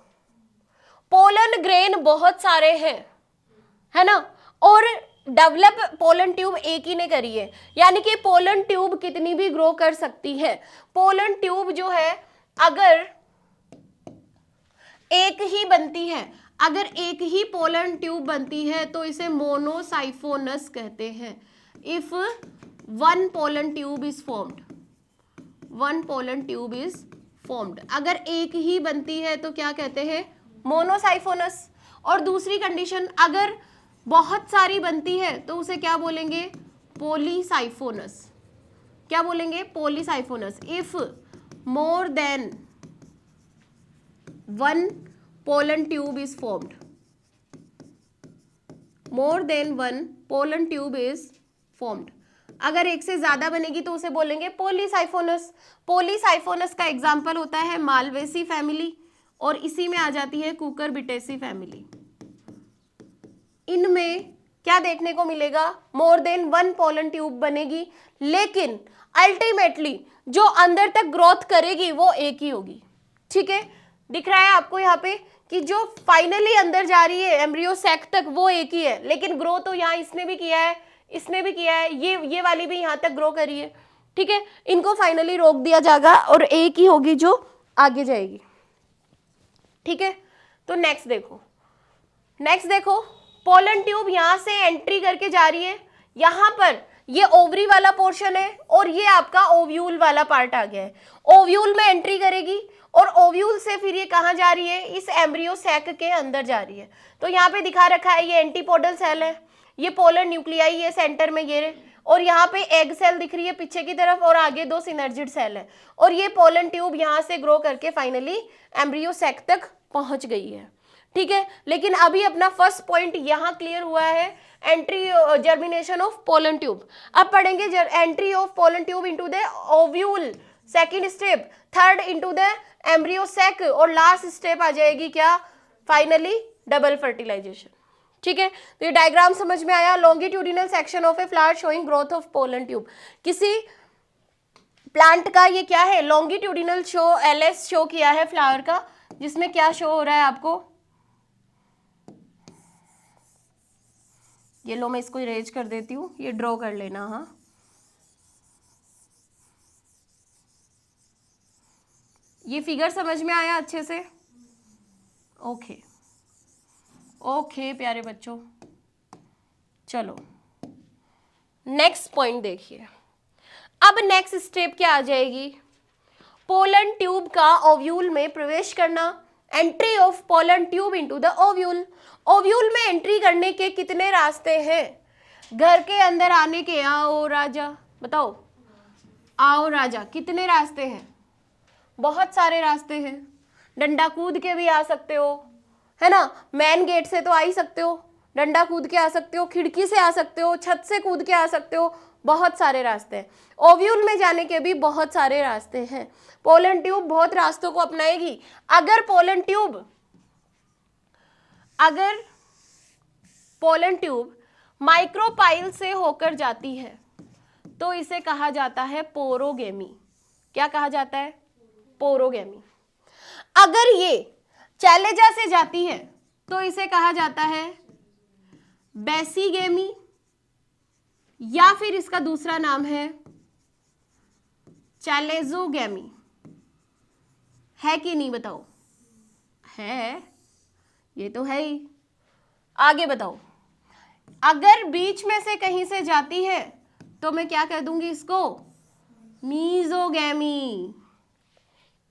A: पोलन ग्रेन बहुत सारे हैं, है ना, और डेवलप पोलन ट्यूब एक ही ने करी है, यानी कि पोलन ट्यूब कितनी भी ग्रो कर सकती है। पोलन ट्यूब जो है अगर एक ही बनती है, अगर एक ही पोलन ट्यूब बनती है तो इसे मोनोसाइफोनस कहते हैं। If one pollen tube is formed, one pollen tube is formed, अगर एक ही बनती है तो क्या कहते हैं, मोनोसाइफोनस। और दूसरी कंडीशन, अगर बहुत सारी बनती है तो उसे क्या बोलेंगे, पॉलीसाइफोनस। क्या बोलेंगे, polysiphonous. If more than one pollen tube is formed, more than one pollen tube is formed, अगर एक से ज्यादा बनेगी तो उसे बोलेंगे पॉलीसाइफोनस। पॉलीसाइफोनस का एग्जाम्पल होता है मालवेसी फैमिली, और इसी में आ जाती है कुकुरबिटेसी फैमिली। इनमें क्या देखने को मिलेगा, मोर देन वन पोलन ट्यूब बनेगी, लेकिन अल्टीमेटली जो अंदर तक ग्रोथ करेगी वो एक ही होगी, ठीक है। दिख रहा है आपको यहाँ पे कि जो फाइनली अंदर जा रही है एम्ब्रियो सैक तक वो एक ही है, लेकिन ग्रो तो यहाँ इसने भी किया है, इसने भी किया है, ये वाली भी यहाँ तक ग्रो करी है, ठीक है। इनको फाइनली रोक दिया जाएगा और एक ही होगी जो आगे जाएगी, ठीक है। तो नेक्स्ट देखो, नेक्स्ट देखो, पोलन ट्यूब यहां से एंट्री करके जा रही है, यहां पर ये ओवरी वाला पोर्शन है और ये आपका ओव्यूल वाला पार्ट आ गया है। ओव्यूल में एंट्री करेगी और ओव्यूल से फिर ये कहां जा रही है, इस एम्ब्रियो सैक के अंदर जा रही है। तो यहाँ पे दिखा रखा है ये एंटीपोडल सेल है, ये पोलर न्यूक्लियाई ये सेंटर में ये, और यहाँ पे एग सेल दिख रही है पीछे की तरफ, और आगे 2 सिनर्जिड सेल है, और ये पोलन ट्यूब यहाँ से ग्रो करके फाइनली एम्ब्रियो सैक तक पहुंच गई है, ठीक है। लेकिन अभी अपना फर्स्ट पॉइंट यहाँ क्लियर हुआ है, entry germination of pollen tube. अब पढ़ेंगे entry of pollen tube into the ovule, second step, third into the embryo sac, और लास्ट स्टेप आ जाएगी क्या, फाइनली डबल फर्टिलाइजेशन, ठीक है। तो ये डायग्राम समझ में आया, longitudinal section of a flower showing growth of pollen tube. किसी प्लांट का ये क्या है, लॉन्गिट्यूडिनल शो, LS शो किया है फ्लावर का, जिसमें क्या शो हो रहा है आपको, ये लो मैं इसको इरेज कर देती हूँ, ये ड्रॉ कर लेना। हाँ, ये फिगर समझ में आया अच्छे से, ओके ओके प्यारे बच्चों। चलो नेक्स्ट पॉइंट देखिए, अब नेक्स्ट स्टेप क्या आ जाएगी, पोलन ट्यूब का ओव्यूल में प्रवेश करना, entry of pollen tube into the ovule. Ovule में एंट्री करने के कितने रास्ते हैं, घर के अंदर आने के, आओ राजा, बताओ, आओ राजा, कितने रास्ते हैं, बहुत सारे रास्ते हैं। डंडा कूद के भी आ सकते हो, है ना, मेन गेट से तो आ ही सकते हो, डंडा कूद के आ सकते हो, खिड़की से आ सकते हो, छत से कूद के आ सकते हो, बहुत सारे रास्ते हैं। ओव्यूल में जाने के भी बहुत सारे रास्ते हैं। पोलन ट्यूब बहुत रास्तों को अपनाएगी। अगर पोलन ट्यूब माइक्रोपाइल से होकर जाती है तो इसे कहा जाता है पोरोगेमी। क्या कहा जाता है, पोरोगेमी। अगर ये चैलेजा से जाती है तो इसे कहा जाता है बेसीगेमी, या फिर इसका दूसरा नाम है चैलेजोगेमी। है कि नहीं बताओ, है, ये तो है ही। आगे बताओ, अगर बीच में से कहीं से जाती है तो मैं क्या कह दूंगी इसको, मीजोगेमी।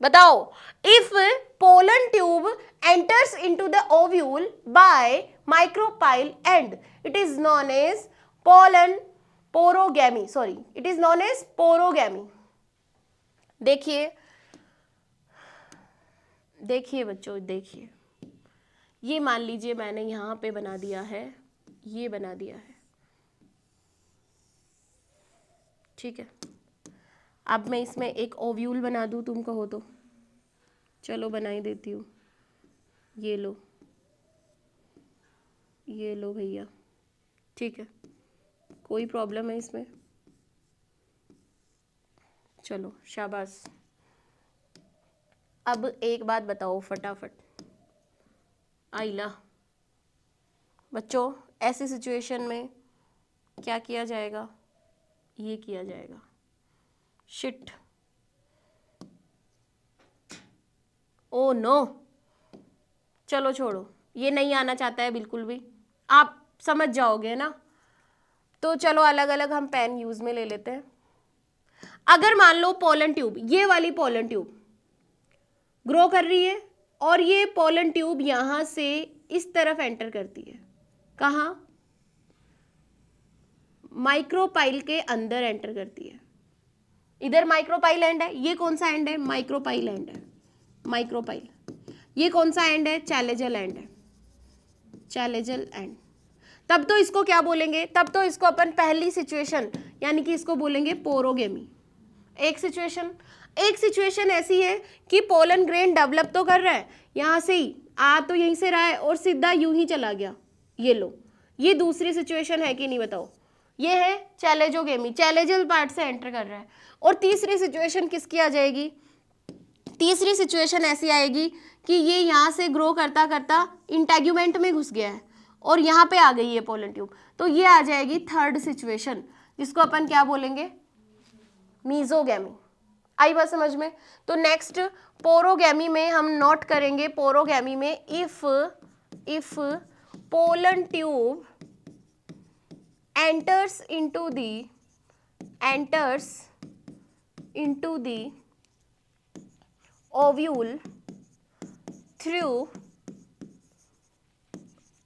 A: बताओ, if pollen tube enters into the ovule by micropyle end. It is known as pollen porogamy. Sorry, it is known as porogamy. देखिए देखिए बच्चों, देखिए ये मान लीजिए मैंने यहाँ पे बना दिया है, ये बना दिया है, ठीक है। अब मैं इसमें एक ओव्यूल बना दूँ, तुम कहो तो। चलो बना ही देती हूँ। ये लो, ये लो भैया, ठीक है। कोई प्रॉब्लम है इसमें? चलो शाबाश। अब एक बात बताओ फटाफट, आइला बच्चों, ऐसी सिचुएशन में क्या किया जाएगा? ये किया जाएगा। शिट, ओ नो, चलो छोड़ो, ये नहीं आना चाहता है बिल्कुल भी, आप समझ जाओगे ना। तो चलो अलग अलग हम पेन यूज में ले लेते हैं। अगर मान लो पोलन ट्यूब, ये वाली पोलन ट्यूब ग्रो कर रही है और ये पोलन ट्यूब यहां से इस तरफ एंटर करती है। कहाँ? माइक्रोपाइल के अंदर एंटर करती है। इधर माइक्रोपाइल एंड है, ये कौन सा एंड है? माइक्रोपाइल एंड है, माइक्रोपाइल। ये कौन सा एंड है? चैलेजल एंड है, चैलेजल एंड। तब तो इसको क्या बोलेंगे? तब तो इसको अपन पहली सिचुएशन यानी कि इसको बोलेंगे पोरोगेमी। एक सिचुएशन ऐसी है कि पोलन ग्रेन डेवलप तो कर रहा है, यहां से ही आ तो यहीं से रहा है और सीधा यूं ही चला गया। ये लो, ये दूसरी सिचुएशन है कि नहीं बताओ? ये है चैलेजोगेमी, चैलेजल पार्ट से एंटर कर रहा है। और तीसरी सिचुएशन किसकी आ जाएगी? तीसरी सिचुएशन ऐसी आएगी कि ये यहाँ से ग्रो करता करता इंटेग्यूमेंट में घुस गया है और यहाँ पे आ गई है पोलन ट्यूब, तो ये आ जाएगी थर्ड सिचुएशन, जिसको अपन क्या बोलेंगे? मीजोगैमी। आई बात समझ में? तो नेक्स्ट पोरोगैमी में हम नोट करेंगे, पोरोगैमी में if pollen tube enters into the ovule through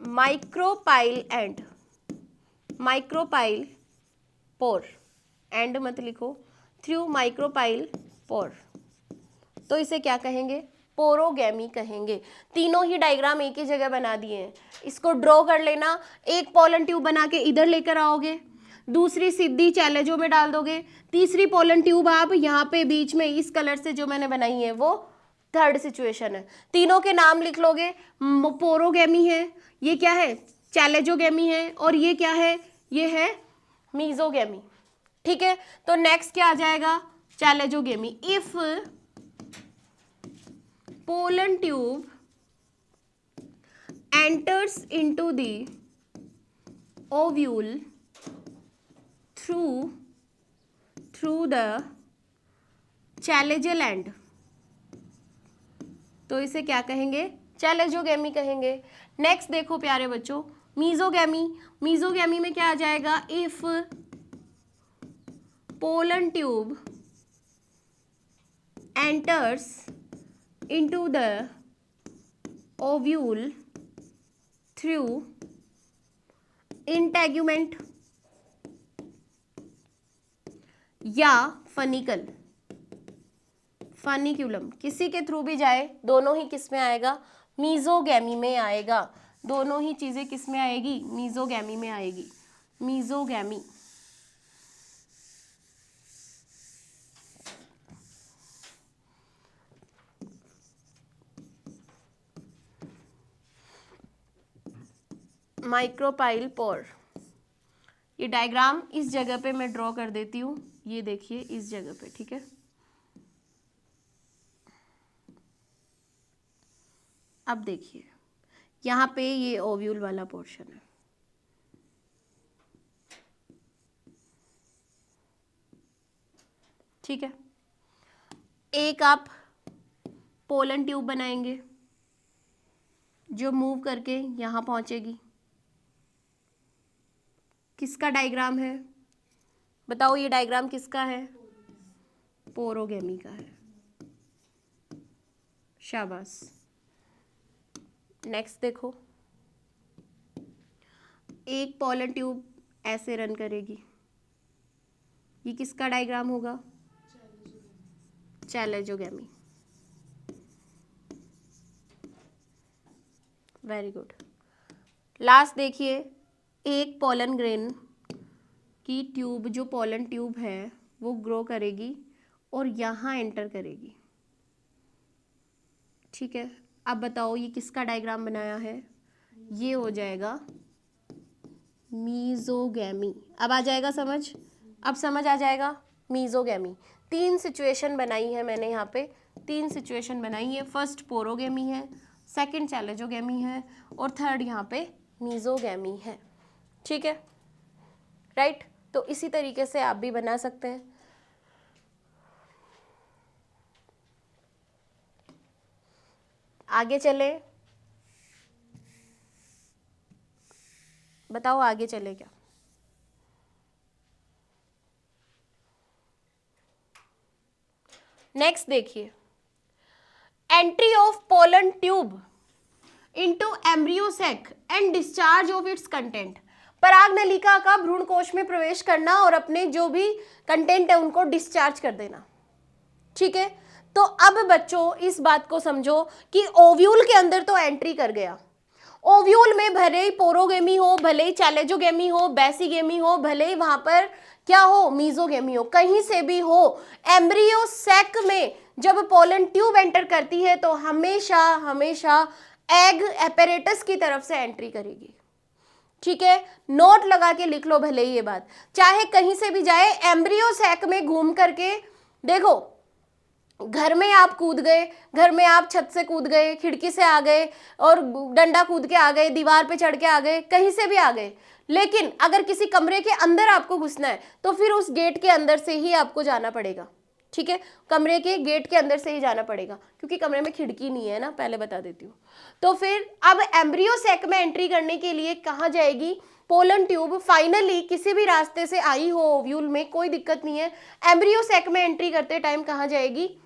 A: micropyle end, micropyle pore, end मत लिखो, through micropyle pore, तो इसे क्या कहेंगे? पोरोगैमी कहेंगे। तीनों ही डायग्राम एक ही जगह बना दिए हैं, इसको ड्रॉ कर लेना। एक पोलन ट्यूब बना के इधर लेकर आओगे, दूसरी सीधी चैलेजो में डाल दोगे, तीसरी पोलन ट्यूब आप यहाँ पे बीच में इस कलर से जो मैंने बनाई है वो थर्ड सिचुएशन है। तीनों के नाम लिख लोगे, पोरोगैमी है, ये क्या है? चैलेजोगैमी है, और ये क्या है? ये है मीजोगैमी। ठीक है, तो नेक्स्ट क्या आ जाएगा? चैलेजोगैमी। If pollen tube enters into the ovule through the chalazial end, तो इसे क्या कहेंगे? चैलेजोगैमी कहेंगे। नेक्स्ट देखो प्यारे बच्चों, मीजोगैमी। मीजोगैमी में क्या आ जाएगा? If pollen tube enters into the ovule through integument या फनिकल, फनिक्यूलम, किसी के थ्रू भी जाए, दोनों ही किस में आएगा? मीजोगैमी में आएगा। दोनों ही चीजें किस में आएगी? मीजोगैमी में आएगी, मीजोगैमी। माइक्रोपाइल पोर, ये डायग्राम इस जगह पे मैं ड्रॉ कर देती हूँ, ये देखिए इस जगह पे, ठीक है। अब देखिए यहाँ पे ये ओव्यूल वाला पोर्शन है, ठीक है। एक आप पोलन ट्यूब बनाएंगे जो मूव करके यहाँ पहुँचेगी। किसका डायग्राम है बताओ? ये डायग्राम किसका है? पोरोगैमी का है। शाबाश। नेक्स्ट देखो, एक पोलन ट्यूब ऐसे रन करेगी, ये किसका डायग्राम होगा? चैलेंजोगेमी। Very good. लास्ट देखिए, एक पोलन ग्रेन की ट्यूब, जो पोलन ट्यूब है वो ग्रो करेगी और यहाँ एंटर करेगी, ठीक है। अब बताओ ये किसका डायग्राम बनाया है? ये हो जाएगा मीजोगैमी। अब आ जाएगा समझ? अब समझ आ जाएगा? मीजोगैमी। 3 सिचुएशन बनाई है मैंने यहाँ पे, 3 सिचुएशन बनाई है। फर्स्ट पोरोगेमी है, सेकंड चैलेंजोगेमी है और थर्ड यहाँ पे मीजोगैमी है, ठीक है, राइट। तो इसी तरीके से आप भी बना सकते हैं। आगे चले, बताओ आगे चले क्या? नेक्स्ट देखिए, entry of pollen tube into embryo sac and discharge of its content. पराग नलिका का भ्रूण कोश में प्रवेश करना और अपने जो भी कंटेंट है उनको डिस्चार्ज कर देना, ठीक है। तो अब बच्चों इस बात को समझो कि ओव्यूल के अंदर तो एंट्री कर गया, ओव्यूल में भले ही पोरोगेमी हो, भले ही चैलेंजोगेमी हो, बेसीगेमी हो, भले ही वहां पर क्या हो, मीजोगेमी हो, कहीं से भी हो, एम्ब्रियो सैक में जब पोलन ट्यूब एंटर करती है तो हमेशा हमेशा एग एपेरेटस की तरफ से एंट्री करेगी, ठीक है। नोट लगा के लिख लो भले ही ये बात, चाहे कहीं से भी जाए, एम्ब्रियो सैक में घूम करके देखो, घर में आप कूद गए, घर में आप छत से कूद गए, खिड़की से आ गए और डंडा कूद के आ गए, दीवार पे चढ़ के आ गए, कहीं से भी आ गए, लेकिन अगर किसी कमरे के अंदर आपको घुसना है तो फिर उस गेट के अंदर से ही आपको जाना पड़ेगा, ठीक है। कमरे के गेट के अंदर से ही जाना पड़ेगा क्योंकि कमरे में खिड़की नहीं है ना, पहले बता देती हूँ। तो फिर अब एम्ब्रियो सैक में एंट्री करने के लिए कहाँ जाएगी? पोलन ट्यूब फाइनली किसी भी रास्ते से आई हो ओव्यूल में, कोई दिक्कत नहीं है, एम्ब्रियो सैक में एंट्री करते टाइम कहाँ जाएगी?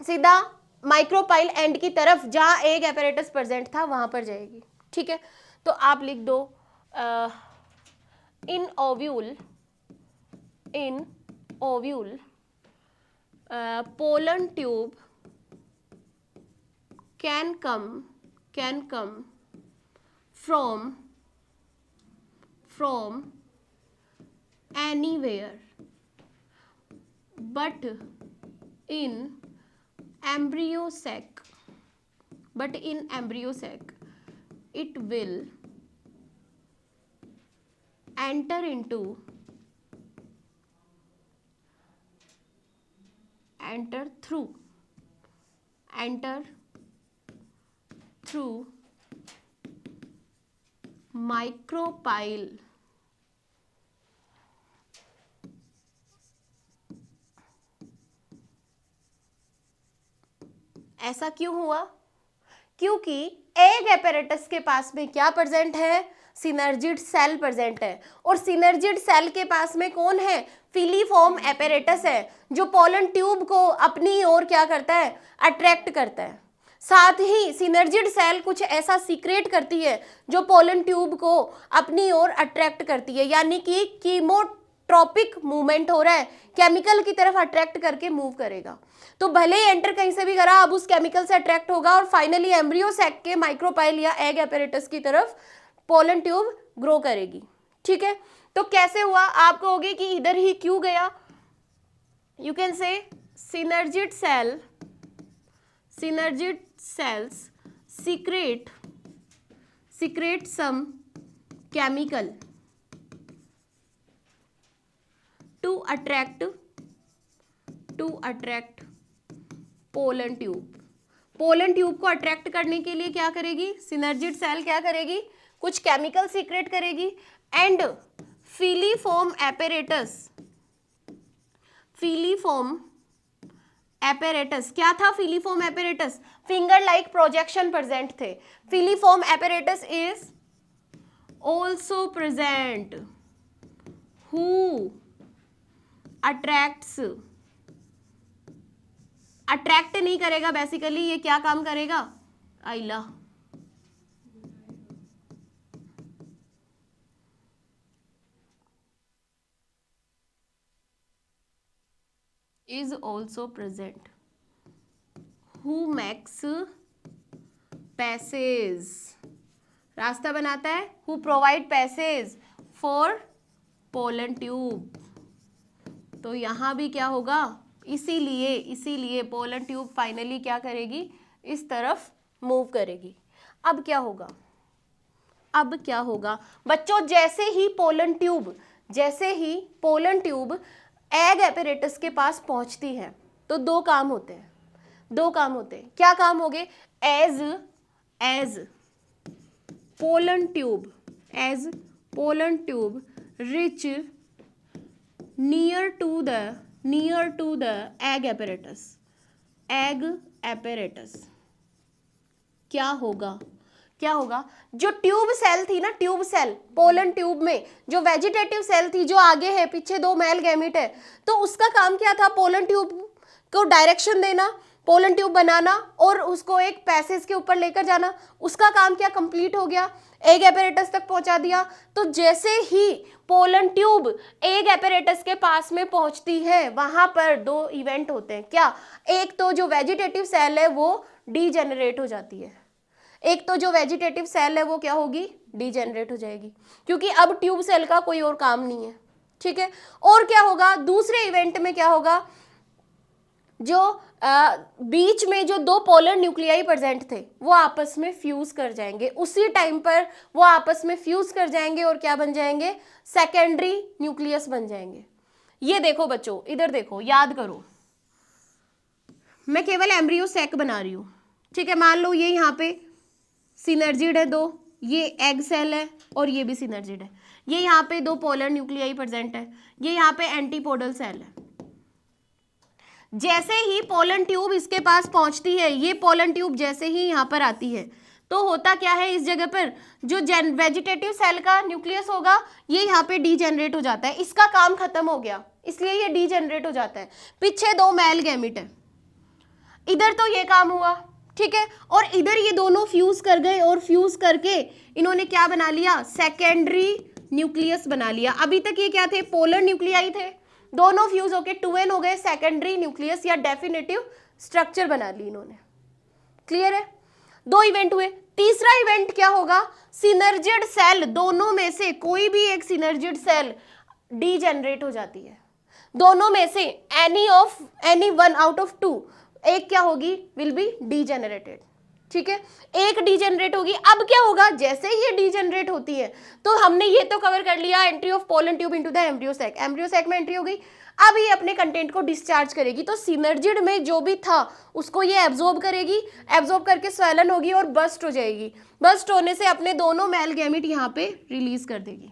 A: सीधा माइक्रोपाइल एंड की तरफ जहां एग एपेरेटस प्रेजेंट था वहां पर जाएगी, ठीक है। तो आप लिख दो in ovule pollen tube can come from anywhere but in embryo sac it will enter through micropyle ऐसा क्यों हुआ? क्योंकि एग एपेरेटस के पास में क्या प्रेजेंट है? सिनर्जिड सेल प्रेजेंट है, और सिनर्जिड सेल के पास में कौन है? फिलीफॉर्म एपेरेटस है, जो पोलन ट्यूब को अपनी ओर क्या करता है? अट्रैक्ट करता है। साथ ही सिनर्जिड सेल कुछ ऐसा सीक्रेट करती है जो पोलन ट्यूब को अपनी ओर अट्रैक्ट करती है, यानी कि कीमोट्रोपिक मूवमेंट हो रहा है, केमिकल की तरफ अट्रैक्ट करके मूव करेगा। तो भले ही एंटर कहीं से भी करा, अब उस केमिकल से अट्रैक्ट होगा और फाइनली एम्ब्रियो सैक के माइक्रोपाइल या एग एपेरेटस की तरफ पोलन ट्यूब ग्रो करेगी, ठीक है। तो कैसे हुआ? आप कहोगे कि इधर ही क्यों गया? यू कैन से synergid cells secrete some chemical to attract pollen tube. Pollen tube को अट्रैक्ट करने के लिए क्या करेगी? सिनर्जिड सेल क्या करेगी? कुछ केमिकल सीक्रेट करेगी एंड फिलीफॉर्म एपेरेटस क्या था? Filiform apparatus finger like projection present थे। Filiform apparatus is also present who attract नहीं करेगा, बेसिकली ये क्या काम करेगा? आइला is also present. Who makes passage, रास्ता बनाता है. Who provide passage for pollen tube. तो यहाँ भी क्या होगा, इसीलिए पोलन ट्यूब फाइनली क्या करेगी, इस तरफ मूव करेगी. अब क्या होगा बच्चों, जैसे ही पोलन ट्यूब एग एपेरेटस के पास पहुंचती है तो दो काम होते हैं. क्या काम हो गए, as pollen tube reach near to the egg apparatus क्या होगा, जो ट्यूब सेल थी ना, पोलन ट्यूब में जो वेजिटेटिव सेल थी, जो आगे है, पीछे दो मेल गैमीट है, तो उसका काम क्या था, पोलन ट्यूब को डायरेक्शन देना, पोलन ट्यूब बनाना और उसको एक पैसेज के ऊपर लेकर जाना. उसका काम क्या कंप्लीट हो गया, एग एपेरेटस तक पहुंचा दिया. तो जैसे ही पोलन ट्यूब एग एपेरेटस के पास में पहुंचती है, वहां पर दो इवेंट होते हैं. क्या, एक तो जो वेजिटेटिव सेल है वो डीजेनरेट हो जाती है, वो क्या होगी, डीजेनरेट हो जाएगी, क्योंकि अब ट्यूब सेल का कोई और काम नहीं है. ठीक है. और क्या होगा, दूसरे इवेंट में क्या होगा, जो बीच में जो दो पोलर न्यूक्लियाई प्रेजेंट थे वो आपस में फ्यूज कर जाएंगे. उसी टाइम पर वो आपस में फ्यूज कर जाएंगे और क्या बन जाएंगे, सेकेंडरी न्यूक्लियस बन जाएंगे. ये देखो बच्चों, इधर देखो, याद करो, मैं केवल एम्ब्रियो सैक बना रही हूं. ठीक है. मान लो ये यहाँ पे सिनर्जिड है दो, ये एग सेल है और ये भी सिनर्जिड है. ये यहाँ पे दो पोलर न्यूक्लियाई प्रेजेंट है, ये यहाँ पे एंटीपोडल सेल है. जैसे ही पोलन ट्यूब इसके पास पहुंचती है, ये पोलन ट्यूब जैसे ही यहाँ पर आती है, तो होता क्या है, इस जगह पर जो वेजिटेटिव सेल का न्यूक्लियस होगा ये यहाँ पे डीजेनरेट हो जाता है. इसका काम खत्म हो गया, इसलिए ये डीजेनरेट हो जाता है. पीछे दो मेल गैमीट है, इधर तो ये काम हुआ. ठीक है. और इधर ये दोनों फ्यूज कर गए और फ्यूज करके इन्होंने क्या बना लिया, सेकेंडरी न्यूक्लियस बना लिया. अभी तक ये क्या थे, पोलर न्यूक्लियाई थे, दोनों फ्यूज होके 2n हो गए, सेकेंडरी न्यूक्लियस या डेफिनेटिव स्ट्रक्चर बना ली इन्होंने. क्लियर है. दो इवेंट हुए. तीसरा इवेंट क्या होगा, सिनर्जिड सेल, दोनों में से कोई भी एक सिनर्जिड सेल डीजेनरेट हो जाती है. दोनों में से any one out of two, एक क्या होगी, विल बी डीजेनरेटेड. ठीक है. एक डीजेनरेट होगी. अब क्या होगा, जैसे ही ये डीजेनरेट होती है, तो हमने ये तो कवर कर लिया, entry of pollen tube into the embryo sac में एंट्री हो गई. अब ये अपने कंटेंट को डिस्चार्ज करेगी. तो सिनर्जिड में जो भी था उसको ये एब्जॉर्ब करेगी, एब्जॉर्ब करके स्वेलन होगी और बस्ट हो जाएगी. बस्ट होने से अपने दोनों मेल गैमीट यहाँ पे रिलीज कर देगी.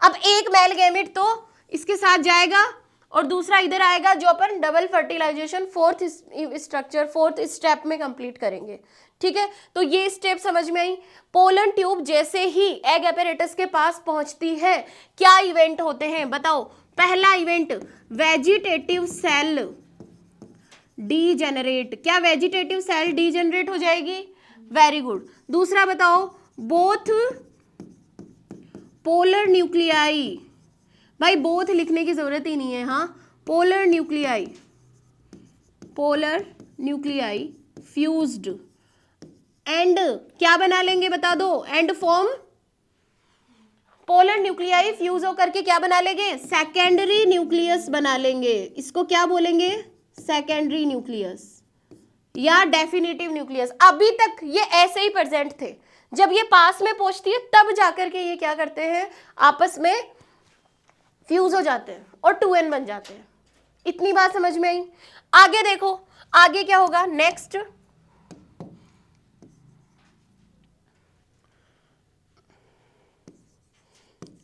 A: अब एक मेल गैमीट तो इसके साथ जाएगा और दूसरा इधर आएगा, जो अपन डबल फर्टिलाइजेशन फोर्थ स्टेप में कंप्लीट करेंगे. ठीक है. तो ये स्टेप समझ में आई. पोलन ट्यूब जैसे ही एग एपेरेटस के पास पहुंचती है, क्या इवेंट होते हैं बताओ. पहला इवेंट, वेजिटेटिव सेल डीजेनरेट. क्या वेजिटेटिव सेल डीजेनरेट हो जाएगी, वेरी गुड. दूसरा बताओ, बोथ पोलर न्यूक्लियाई, भाई बोथ लिखने की जरूरत ही नहीं है. हाँ, पोलर न्यूक्लियाई फ्यूज्ड एंड क्या बना लेंगे बता दो, and form, polar nuclei fuse होकर के क्या बना लेंगे, सेकेंडरी न्यूक्लियस बना लेंगे. इसको क्या बोलेंगे, सेकेंडरी न्यूक्लियस या डेफिनेटिव न्यूक्लियस. अभी तक ये ऐसे ही प्रेजेंट थे, जब ये पास में पहुंचती है तब जाकर के ये क्या करते हैं, आपस में फ्यूज हो जाते हैं और 2n बन जाते हैं. इतनी बात समझ में आई. आगे देखो, आगे क्या होगा, next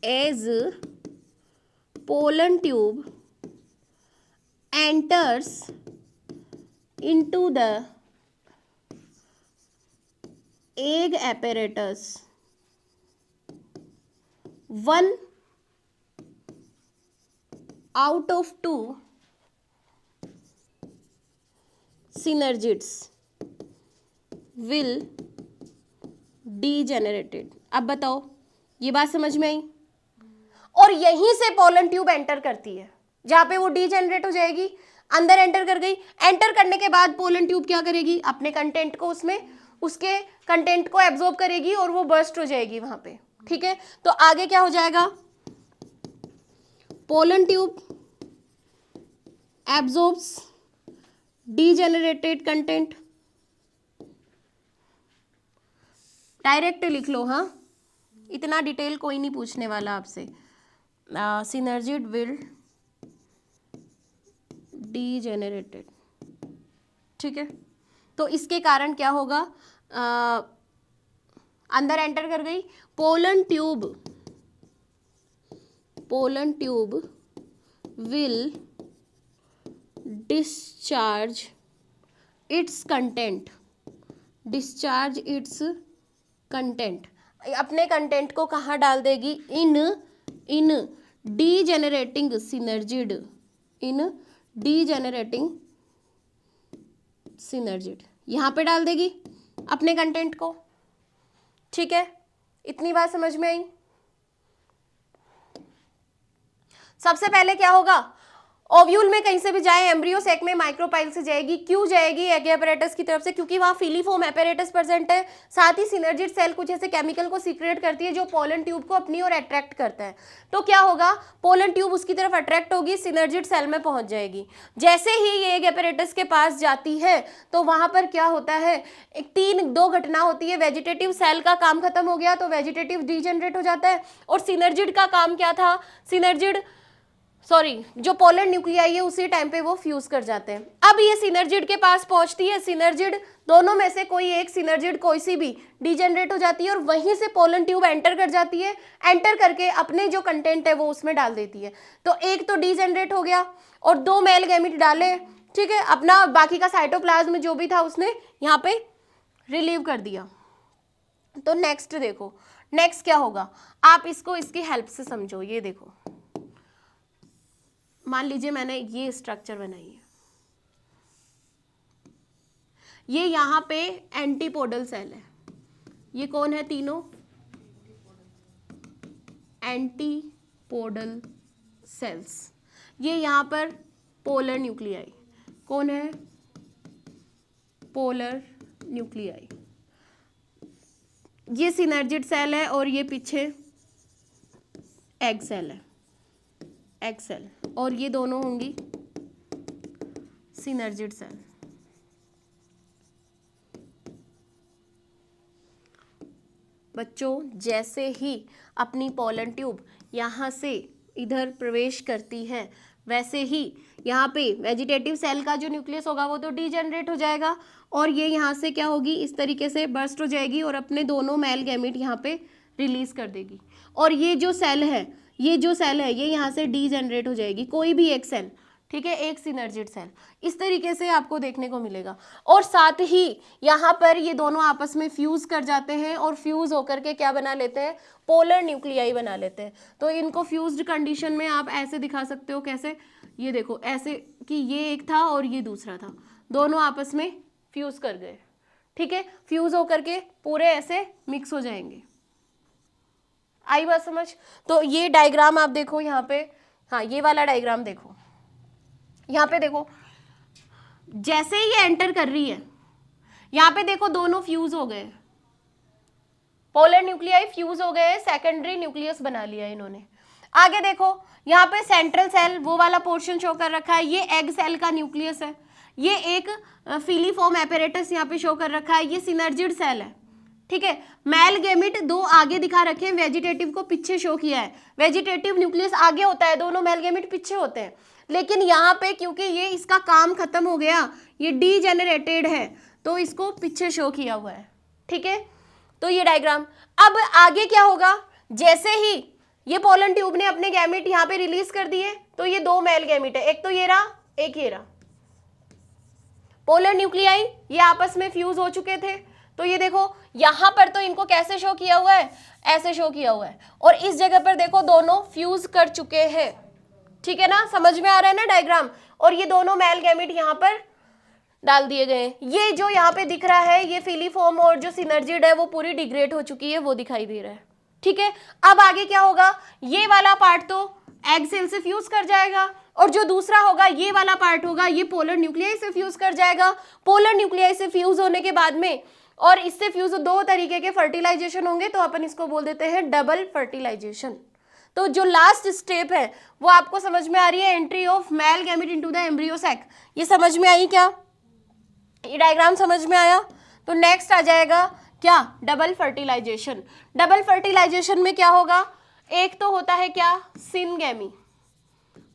A: as pollen tube enters into the egg apparatus, one out of two synergids will degenerated. अब बताओ, ये बात समझ में आई. और यहीं से पोलन ट्यूब एंटर करती है. जहां पे वो डीजेनरेट हो जाएगी, अंदर एंटर कर गई। एंटर करने के बाद पोलन ट्यूब क्या करेगी, अपने कंटेंट को उसमें, उसके कंटेंट को एब्जॉर्ब करेगी और वो बर्स्ट हो जाएगी वहां पे। ठीक है, तो आगे क्या हो जाएगा, pollen tube absorbs degenerated content, direct लिख लो, हाँ, इतना डिटेल कोई नहीं पूछने वाला आपसे। सिनर्जिड विल डीजेनरेटेड, ठीक है। तो इसके कारण क्या होगा, अंदर एंटर कर गई, pollen tube will discharge it's content, अपने कंटेंट को कहाँ डाल देगी, इन डीजेनरेटिंग सिनर्जिड, यहां पे डाल देगी अपने कंटेंट को। ठीक है, इतनी बात समझ में आई। सबसे पहले क्या होगा, ओव्यूल में कहीं से भी जाए, एम्ब्रियो सैक में माइक्रोपाइल से जाएगी। क्यों जाएगी, एग एपैरेटस की तरफ से, क्योंकि वहां फिलीफॉर्म एपैरेटस प्रेजेंट है। साथ ही सिनर्जिड सेल कुछ ऐसे केमिकल को सीक्रेट करती है जो पोलन ट्यूब को अपनी ओर अट्रैक्ट करता है। तो क्या होगा, पोलन ट्यूब उसकी तरफ अट्रैक्ट होगी, सिनर्जिड सेल में पहुंच जाएगी। जैसे ही ये एग एपैरेटस के पास जाती है तो वहां पर क्या होता है, दो घटना होती है। वेजिटेटिव सेल का काम खत्म हो गया तो वेजिटेटिव डीजेनरेट हो जाता है, और सिनर्जिड का काम क्या था, जो पोलर न्यूक्लियाई है उसी टाइम पे वो फ्यूज कर जाते हैं। अब ये सिनर्जिड के पास पहुंचती है, सिनर्जिड दोनों में से कोई एक सिनर्जिड कोई सी भी डीजेनरेट हो जाती है और वहीं से पोलन ट्यूब एंटर कर जाती है। एंटर करके अपने जो कंटेंट है वो उसमें डाल देती है। तो एक तो डीजेनरेट हो गया और 2 मेल गैमेट डाले, ठीक है, अपना बाकी का साइटोप्लाज्म जो भी था उसने यहाँ पे रिलीव कर दिया। तो नेक्स्ट देखो, नेक्स्ट क्या होगा, आप इसको इसकी हेल्प से समझो। ये देखो, मान लीजिए मैंने ये स्ट्रक्चर बनाई है, ये यहां पे एंटीपोडल सेल है। ये कौन है, तीनों एंटीपोडल सेल्स। ये यहां पर पोलर न्यूक्लियाई, कौन है, पोलर न्यूक्लियाई। ये सिनर्जिड सेल है और ये पीछे एग सेल है, एग सेल, और ये दोनों होंगी सिनर्जिड सेल। बच्चों, जैसे ही अपनी पोलन ट्यूब यहाँ से इधर प्रवेश करती है, वैसे ही यहाँ पे वेजिटेटिव सेल का जो न्यूक्लियस होगा वो तो डीजेनरेट हो जाएगा और ये यहाँ से क्या होगी, इस तरीके से बर्स्ट हो जाएगी और अपने दोनों मेल गैमेट यहाँ पे रिलीज कर देगी। और ये जो सेल है, ये यहाँ से डीजेनरेट हो जाएगी, कोई भी एक सेल, ठीक है, एक सिनर्जिड सेल, इस तरीके से आपको देखने को मिलेगा। और साथ ही यहाँ पर ये दोनों आपस में फ्यूज कर जाते हैं और फ्यूज होकर के क्या बना लेते हैं, पोलर न्यूक्लियाई बना लेते हैं। तो इनको फ्यूज्ड कंडीशन में आप ऐसे दिखा सकते हो, कैसे, ये देखो ऐसे कि ये एक था और ये दूसरा था, दोनों आपस में फ्यूज कर गए, ठीक है, फ्यूज होकर के पूरे ऐसे मिक्स हो जाएंगे। आई बात समझ। तो ये डायग्राम आप देखो यहाँ पे, हाँ ये वाला डायग्राम देखो, यहाँ पे देखो, जैसे ही ये एंटर कर रही है, यहाँ पे देखो दोनों फ्यूज हो गए, पोलर न्यूक्लियाई फ्यूज हो गए, सेकेंडरी न्यूक्लियस बना लिया इन्होंने। आगे देखो, यहाँ पे सेंट्रल सेल वो वाला पोर्शन शो कर रखा है, ये एग सेल का न्यूक्लियस है, ये एक फिलीफॉर्म एपैरेटस यहाँ पे शो कर रखा है, ये सिनर्जिड सेल है, ठीक है। मेल गैमेट दो आगे दिखा रखे हैं, वेजिटेटिव को पीछे शो किया है, वेजिटेटिव न्यूक्लियस आगे होता है, दोनों मेल गैमेट पीछे होते हैं। लेकिन यहाँ पे क्योंकि ये इसका काम खत्म हो गया, ये डीजेनरेटेड है, तो इसको पीछे शो किया हुआ है, ठीक है। तो ये डायग्राम, अब आगे क्या होगा, जैसे ही ये पोलन ट्यूब ने अपने गैमेट यहाँ पे रिलीज कर दिए, तो ये 2 मेल गैमेट है, एक तो ये रहा, एक ये रहा, पोलर न्यूक्लियाई ये आपस में फ्यूज हो चुके थे। तो ये देखो यहां पर तो इनको कैसे शो किया हुआ है, ऐसे शो किया हुआ है, और इस जगह पर देखो दोनों फ्यूज कर चुके हैं, ठीक है ना, समझ में आ रहा है ना डायग्राम। और ये दोनों मेल गैमेट यहाँ पर डाल दिए गए। ये जो यहाँ पे दिख रहा है, ये फिलीफॉर्म और जो सिनर्जिड है वो पूरी डिग्रेड हो चुकी है, वो दिखाई दे रहा है, ठीक है। अब आगे क्या होगा, ये वाला पार्ट तो एग सेल से फ्यूज कर जाएगा, और जो दूसरा होगा ये वाला पार्ट होगा, ये पोलर न्यूक्लियाई से फ्यूज कर जाएगा। पोलर न्यूक्लियाई से फ्यूज होने के बाद में और इससे फ्यूज दो तरीके के फर्टिलाइजेशन होंगे, तो अपन इसको बोल देते हैं डबल फर्टिलाइजेशन। तो जो लास्ट स्टेप है वो आपको समझ में आ रही है, entry of male gamete into the embryo sac. ये समझ में आई क्या? ये डायग्राम समझ में आया? तो नेक्स्ट आ जाएगा क्या? Double fertilisation. डबल फर्टिलाइजेशन में क्या होगा? एक तो होता है क्या? सिनगैमी।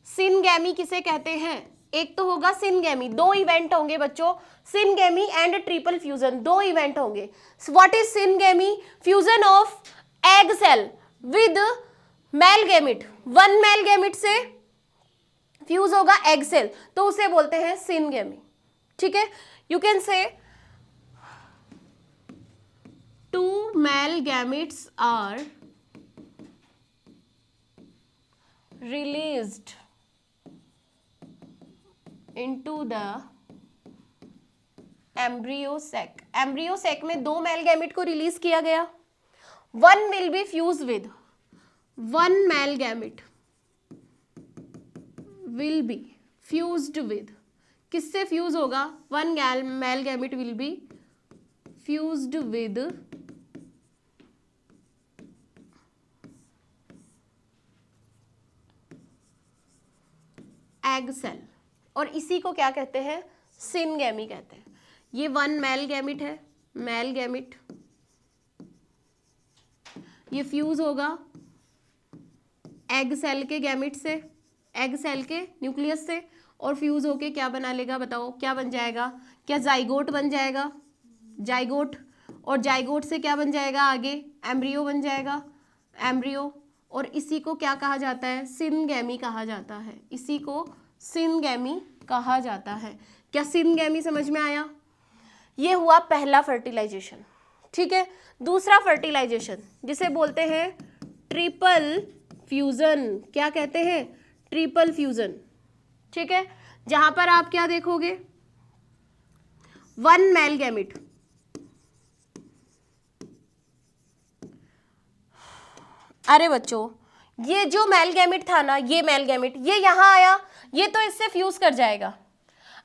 A: सिनगैमी किसे कहते हैं? एक तो होगा सिनगैमी, दो इवेंट होंगे बच्चों, सिनगैमी एंड ट्रिपल फ्यूजन, दो इवेंट होंगे। What is syngamy? Fusion of egg cell with male gamete, one male gamete से फ्यूज होगा एग सेल, तो उसे बोलते हैं सिनगैमी। ठीक है, you can say two male gametes are released into the embryo sac। embryo sac में दो मेल गैमेट को रिलीज किया गया। One will be fuse with, one male gamete will be fused with, किससे फ्यूज होगा? One male gamete will be fused with egg cell, और इसी को क्या कहते हैं? सिनगैमी कहते हैं। ये वन मेल गैमेट है, मेल गैमेट, ये फ्यूज होगा एग सेल के गैमेट से, एग सेल के न्यूक्लियस से, और फ्यूज होके क्या बना लेगा? बताओ क्या बन जाएगा? क्या जाइगोट बन जाएगा? जाइगोट, और जाइगोट से क्या बन जाएगा आगे? एम्ब्रियो बन जाएगा, एम्ब्रियो, और इसी को क्या कहा जाता है? सिनगैमी कहा जाता है। इसी को सिनगैमी कहा जाता है। क्या सिनगैमी समझ में आया? ये हुआ पहला फर्टिलाइजेशन। ठीक है, दूसरा फर्टिलाइजेशन जिसे बोलते हैं ट्रिपल फ्यूजन। क्या कहते हैं? Triple fusion. ठीक है, जहां पर आप क्या देखोगे? वन मेल गैमेट, अरे बच्चों ये जो मेल गैमेट था ना, ये मेल गैमेट, ये यहां आया, ये तो इससे फ्यूज कर जाएगा।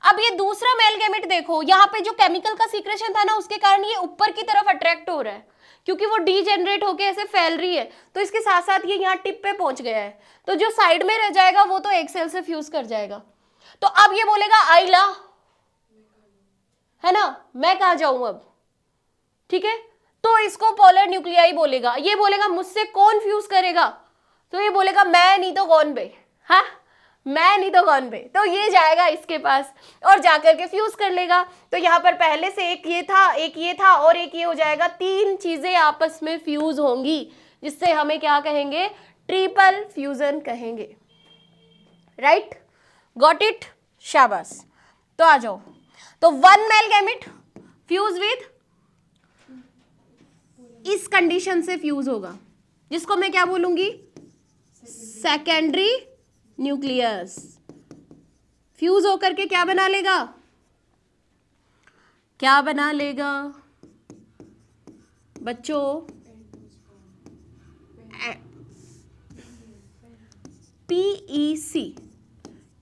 A: अब ये दूसरा मेल गैमेट देखो, यहाँ पे जो केमिकल का सीक्रेशन था ना, उसके कारण ये ऊपर की तरफ अट्रैक्ट हो रहा है, क्योंकि वो डीजेनरेट होके ऐसे फैल रही है, तो इसके साथ साथ ये यहाँ टिप पे पहुंच गया है, तो जो साइड में रह जाएगा वो तो एक सेल से फ्यूज कर जाएगा। तो अब ये बोलेगा आइला, है ना, मैं कहाँ जाऊं अब? ठीक है, तो इसको पोलर न्यूक्लियाई बोलेगा। ये बोलेगा मुझसे कौन फ्यूज करेगा? तो ये बोलेगा मैं नहीं तो कौन बे, हाँ मैं नहीं तो कौन बे। तो ये जाएगा इसके पास और जाकर के फ्यूज कर लेगा। तो यहाँ पर पहले से एक ये था, एक ये था और एक ये हो जाएगा, तीन चीजें आपस में फ्यूज होंगी, जिससे हमें क्या कहेंगे? ट्रिपल फ्यूजन कहेंगे। राइट, गॉट इट, शाबाश। तो आ जाओ, तो one male gamete fuse with, इस कंडीशन से फ्यूज होगा, जिसको मैं क्या बोलूंगी? Secondary nucleus. फ्यूज होकर के क्या बना लेगा? क्या बना लेगा बच्चों? PEC।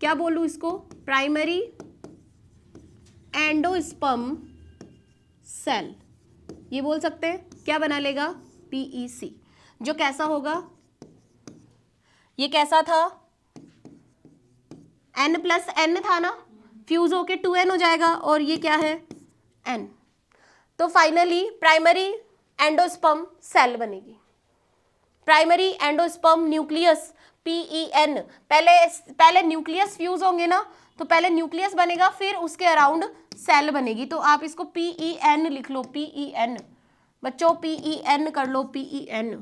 A: क्या बोलूं इसको? प्राइमरी एंडोस्पर्म सेल, ये बोल सकते हैं। क्या बना लेगा? PEC, जो कैसा होगा? ये कैसा था? N+N था ना, फ्यूज होके 2N हो जाएगा, और ये क्या है? N। तो फाइनली प्राइमरी एंडोस्पर्म सेल बनेगी, प्राइमरी एंडोस्पर्म न्यूक्लियस, PEN। पहले न्यूक्लियस फ्यूज होंगे ना, तो पहले न्यूक्लियस बनेगा, फिर उसके अराउंड सेल बनेगी। तो आप इसको PEN लिख लो, PEN बच्चों, PEN कर लो, PEN,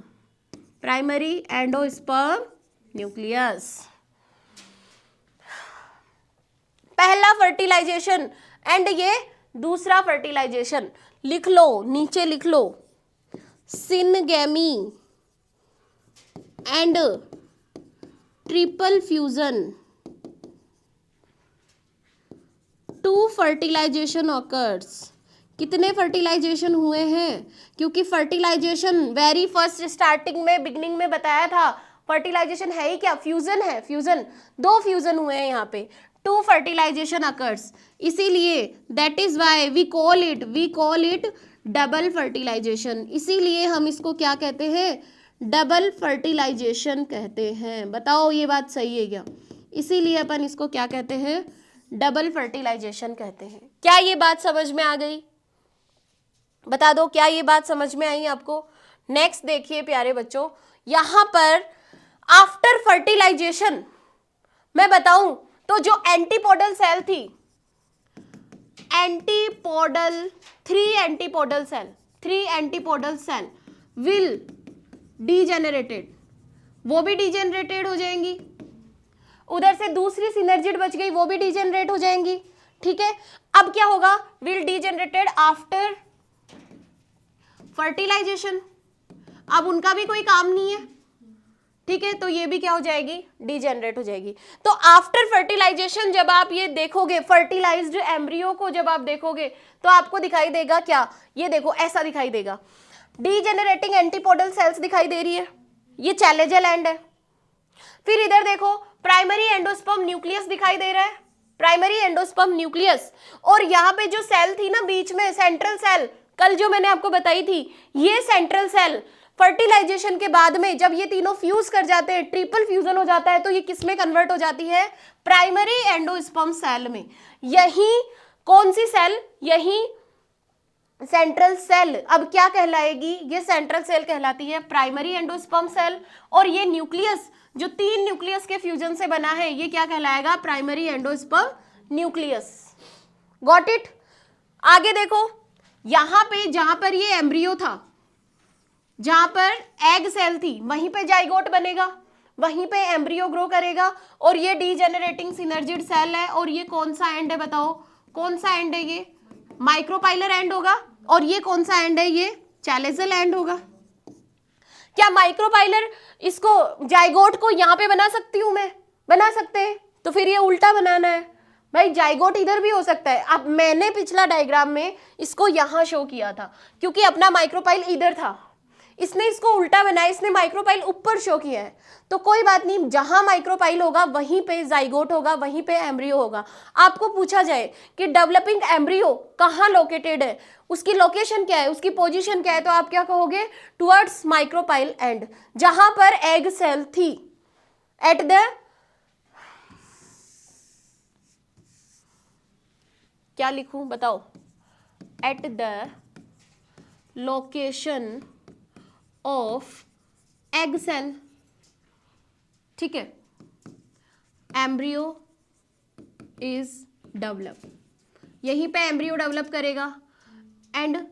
A: प्राइमरी एंडोस्पर्म न्यूक्लियस। पहला फर्टिलाइजेशन एंड ये दूसरा फर्टिलाइजेशन लिख लो, नीचे लिख लो, syngamy and triple fusion. Two fertilization occurs. कितने फर्टिलाइजेशन हुए हैं? क्योंकि फर्टिलाइजेशन वेरी फर्स्ट स्टार्टिंग में, बिगनिंग में बताया था, फर्टिलाइजेशन है ही क्या, फ्यूजन है, फ्यूजन, दो फ्यूजन हुए हैं यहाँ पे, टू फर्टिलाइजेशन अकर्स, इसीलिए that is why we call it double fertilisation, इसीलिए हम इसको क्या कहते हैं, डबल फर्टिलाइजेशन कहते हैं। बताओ ये बात सही है क्या, इसीलिए अपन इसको क्या कहते हैं, डबल फर्टिलाइजेशन कहते हैं। क्या ये बात समझ में आ गई, बता दो क्या ये बात समझ में आई आपको। नेक्स्ट देखिए प्यारे बच्चों, यहां पर आफ्टर फर्टिलाइजेशन मैं बताऊं तो जो एंटीपोडल सेल थी, antipodal, three antipodal cell will degenerated, वो भी डीजेनरेटेड हो जाएंगी, उधर से दूसरी सिनर्जिड बच गई वो भी डीजेनरेट हो जाएंगी, ठीक है। अब क्या होगा, विल डीजेनरेटेड आफ्टर फर्टिलाइजेशन, अब उनका भी कोई काम नहीं है, ठीक है, तो ये भी क्या हो जाएगी, डीजेनरेट हो जाएगी। तो आफ्टर फर्टिलाइजेशन जब आप ये देखोगे, फर्टिलाइज्ड एम्ब्रियो को जब आप देखोगे तो आपको दिखाई देगा क्या, ये देखो ऐसा दिखाई देगा, डीजेनरेटिंग एंटीपोडल सेल्स दिखाई दे रही है, ये चैलेंजल एंड है। फिर इधर देखो प्राइमरी एंडोस्पर्म न्यूक्लियस दिखाई दे रहा है, प्राइमरी एंडोस्पर्म न्यूक्लियस, और यहाँ पे जो सेल थी ना बीच में, सेंट्रल सेल, कल जो मैंने आपको बताई थी, ये सेंट्रल सेल फर्टिलाइजेशन के बाद में जब ये तीनों फ्यूज कर जाते हैं, ट्रिपल फ्यूजन हो जाता है, तो ये किस में कन्वर्ट हो जाती है, प्राइमरी एंडोस्पर्म सेल में। यही कौन सी सेल, यही सेंट्रल सेल अब क्या कहलाएगी, ये सेंट्रल सेल कहलाती है, प्राइमरी एंडोस्पर्म सेल, और ये न्यूक्लियस जो तीन न्यूक्लियस के फ्यूजन से बना है, ये क्या कहलाएगा, primary endosperm nucleus. Got it. आगे देखो, यहां पे जहां पर ये एम्ब्रियो था, जहां पर एग सेल थी, वहीं पे जाइगोट बनेगा, वहीं पे एम्ब्रियो ग्रो करेगा, और ये डीजेनरेटिंग सिनर्जिड सेल है, और ये कौन सा एंड है बताओ, कौन सा एंड है, ये माइक्रोपाइलर एंड होगा, और ये कौन सा एंड है, ये चैलेंजल एंड होगा। क्या माइक्रोपाइलर इसको जाइगोट को यहां पे बना सकती हूं मैं, बना सकते हैं, तो फिर ये उल्टा बनाना है भाई, जाइगोट इधर भी हो सकता है। अब मैंने पिछला डायग्राम में इसको यहां शो किया था क्योंकि अपना माइक्रोपाइल इधर था, इसने इसको उल्टा बनाया, इसने माइक्रोपाइल ऊपर शो किया है, तो कोई बात नहीं, जहां माइक्रोपाइल होगा वहीं पे जाइगोट होगा, वहीं पे एम्ब्रियो होगा। आपको पूछा जाए कि डेवलपिंग एम्ब्रियो कहाँ लोकेटेड है, उसकी लोकेशन क्या है, उसकी पोजीशन क्या है, तो आप क्या कहोगे, टुवर्ड्स माइक्रोपाइल एंड, जहां पर एग सेल थी, एट द, क्या लिखूं बताओ, at the location of egg cell, ठीक है, एम्ब्रियो इज डेवलप, यहीं पे एम्ब्रियो डेवलप करेगा, एंड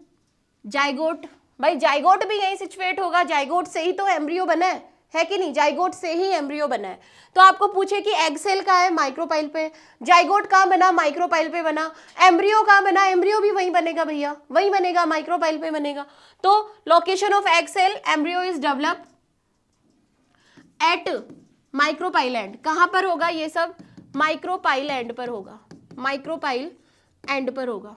A: जाइगोट, भाई जाइगोट भी यहीं सिचुएट होगा, जाइगोट से ही तो एम्ब्रियो बना है कि नहीं, जाइगोट से ही एम्ब्रियो बना है। तो आपको पूछे कि एग सेल कहाँ है, माइक्रोपाइल पे, जाइगोट कहाँ बना, माइक्रोपाइल पे बना, एम्ब्रियो कहाँ बना, एम्ब्रियो भी वहीं बनेगा भैया, वहीं बनेगा, माइक्रोपाइल पे बनेगा। तो location of egg cell, embryo is develop at micropyle end, कहाँ पर होगा ये सब, माइक्रोपाइल एंड पर होगा, माइक्रोपाइल एंड पर होगा,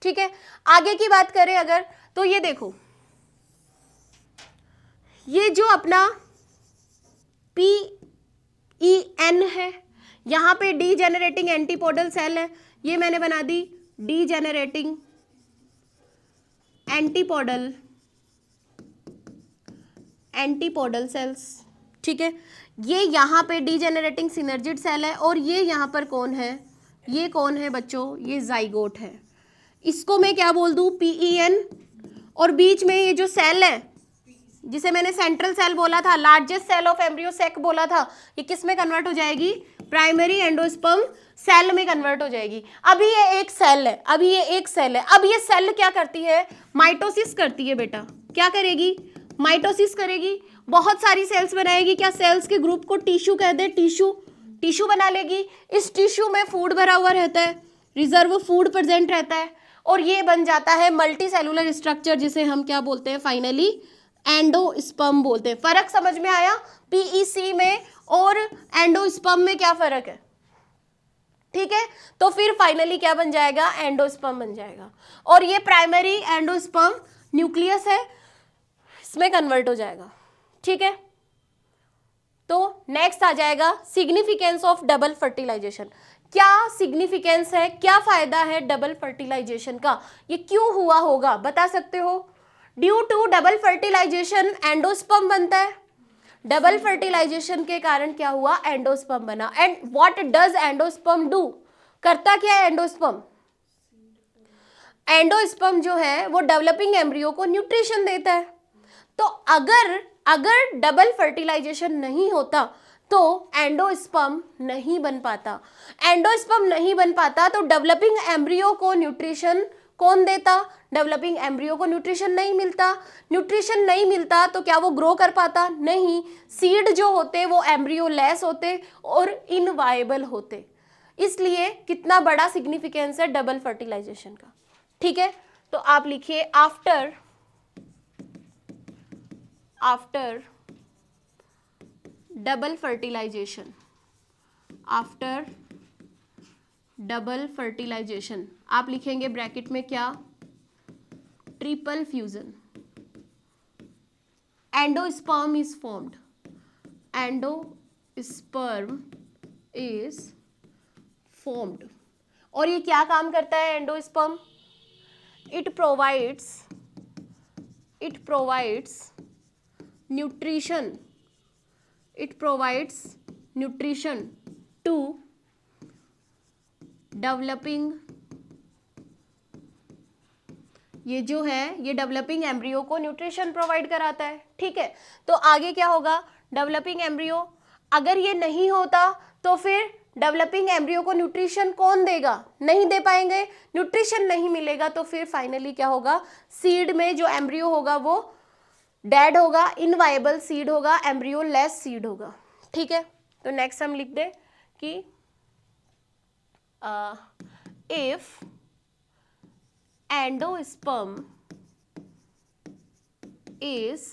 A: ठीक है। आगे की बात करें अगर, तो ये देखो, ये जो अपना PEN है, यहां पे डीजेनरेटिंग एंटीपोडल सेल है, ये मैंने बना दी डीजेनरेटिंग एंटीपोडल सेल्स, ठीक है। ये यहां पे डीजेनरेटिंग सिनर्जिड सेल है, और ये यहां पर कौन है, ये कौन है बच्चों, ये जाइगोट है, इसको मैं क्या बोल दूं, PEN, और बीच में ये जो सेल है जिसे मैंने सेंट्रल सेल बोला था, largest cell of embryo sac बोला था, ये किस में कन्वर्ट हो जाएगी, प्राइमरी एंडोस्पर्म सेल में कन्वर्ट हो जाएगी। अभी ये एक सेल है, अभी ये एक सेल है, अब ये सेल क्या करती है, माइटोसिस करती है बेटा, क्या करेगी, माइटोसिस करेगी, बहुत सारी सेल्स बनाएगी, क्या सेल्स के ग्रुप को टिश्यू कह दे, टिश्यू बना लेगी, इस टिश्यू में फूड भरा हुआ रहता है, रिजर्व फूड प्रेजेंट रहता है, और ये बन जाता है मल्टी सेलुलर स्ट्रक्चर, जिसे हम क्या बोलते हैं फाइनली, एंडोस्पर्म बोलते हैं। फर्क समझ में आया, PEC में और एंडोस्पर्म में क्या फर्क है, ठीक है। तो फिर फाइनली क्या बन जाएगा, एंडोस्पर्म बन जाएगा, और ये प्राइमरी एंडोस्पर्म न्यूक्लियस है, इसमें कन्वर्ट हो जाएगा, ठीक है। तो नेक्स्ट आ जाएगा सिग्निफिकेंस ऑफ डबल फर्टिलाइजेशन। क्या सिग्निफिकेंस है, क्या फायदा है डबल फर्टिलाइजेशन का, ये क्यों हुआ होगा बता सकते हो? Due to double fertilisation endosperm बनता है। डबल फर्टिलाइजेशन के कारण क्या हुआ, एंडोस्पर्म बना। And what does endosperm do, करता क्या है एंडोस्पर्म? एंडोस्पर्म जो है वो डेवलपिंग एम्ब्रियो को न्यूट्रिशन देता है। तो अगर डबल फर्टिलाइजेशन नहीं होता तो एंडोस्पर्म नहीं बन पाता। एंडोस्पर्म नहीं बन पाता तो डेवलपिंग एम्ब्रियो को न्यूट्रिशन कौन देता? डेवलपिंग एम्ब्रियो को न्यूट्रिशन नहीं मिलता। न्यूट्रिशन नहीं मिलता तो क्या वो ग्रो कर पाता? नहीं। सीड जो होते वो एम्ब्रियो लेस होते और इनवायबल होते। इसलिए कितना बड़ा सिग्निफिकेंस है डबल फर्टिलाइजेशन का। ठीक है, तो आप लिखिए after double fertilisation, after double fertilisation आप लिखेंगे ब्रैकेट में क्या? Triple fusion, endosperm is formed, endosperm is formed. और ये क्या काम करता है endosperm? It provides nutrition, it provides nutrition to developing, ये जो है ये डेवलपिंग एम्ब्रियो को न्यूट्रिशन प्रोवाइड कराता है। ठीक है, तो आगे क्या होगा? डेवलपिंग एम्ब्रियो, अगर ये नहीं होता तो फिर डेवलपिंग एम्ब्रियो को न्यूट्रिशन कौन देगा? नहीं दे पाएंगे। न्यूट्रिशन नहीं मिलेगा तो फिर फाइनली क्या होगा? सीड में जो एम्ब्रियो होगा वो डेड होगा, इनवायबल सीड होगा, एम्ब्रियो लेस सीड होगा। ठीक है, तो नेक्स्ट हम लिख दे कि if endosperm is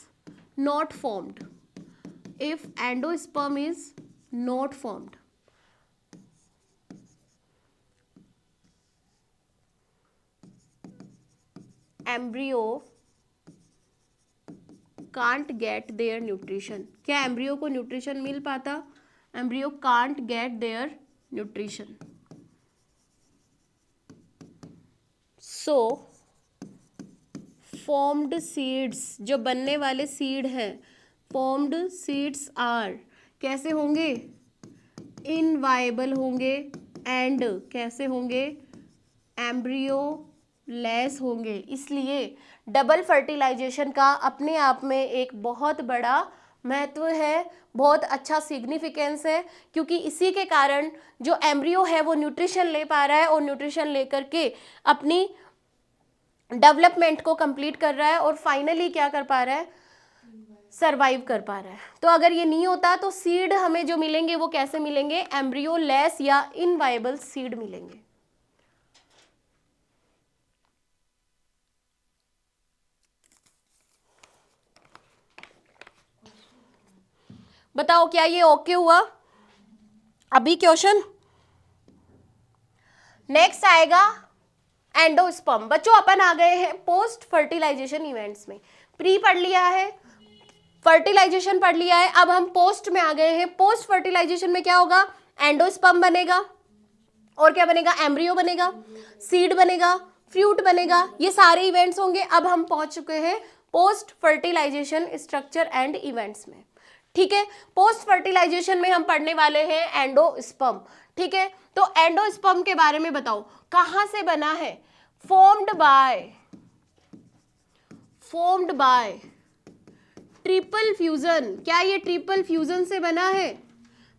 A: not formed, if endosperm is not formed, embryo can't get their nutrition. क्या एम्ब्रियो को न्यूट्रिशन मिल पाता? Embryo can't get their nutrition. So formed seeds, जो बनने वाले सीड हैं, फॉर्म्ड सीड्स आर कैसे होंगे? इनवायबल होंगे एंड कैसे होंगे? एम्ब्रियो लेस होंगे। इसलिए डबल फर्टिलाइजेशन का अपने आप में एक बहुत बड़ा महत्व है, बहुत अच्छा सिग्निफिकेंस है, क्योंकि इसी के कारण जो एम्ब्रियो है वो न्यूट्रिशन ले पा रहा है और न्यूट्रिशन लेकर के अपनी डेवलपमेंट को कंप्लीट कर रहा है और फाइनली क्या कर पा रहा है? सरवाइव कर पा रहा है। तो अगर ये नहीं होता तो सीड हमें जो मिलेंगे वो कैसे मिलेंगे? एम्ब्रियो लेस या इनवायबल सीड मिलेंगे। बताओ क्या ये ओके हुआ? अभी क्वेश्चन नेक्स्ट आएगा एंडोस्पर्म। बच्चों अपन आ गए हैं पोस्ट फर्टिलाइजेशन इवेंट्स में। प्री पढ़ लिया है, फर्टिलाइजेशन पढ़ लिया है, अब हम पोस्ट में आ गए हैं। पोस्ट फर्टिलाइजेशन में क्या होगा? एंडोस्पर्म बनेगा और क्या बनेगा? एम्ब्रियो बनेगा, सीड बनेगा, फ्रूट बनेगा, ये सारे इवेंट्स होंगे। अब हम पहुंच चुके हैं post fertilisation structure and events में। ठीक है, पोस्ट फर्टिलाइजेशन में हम पढ़ने वाले हैं एंडोस्पर्म। ठीक है, तो एंडोस्पर्म के बारे में बताओ, कहां से बना है? Formed by triple fusion. क्या ये ट्रिपल फ्यूजन से बना है?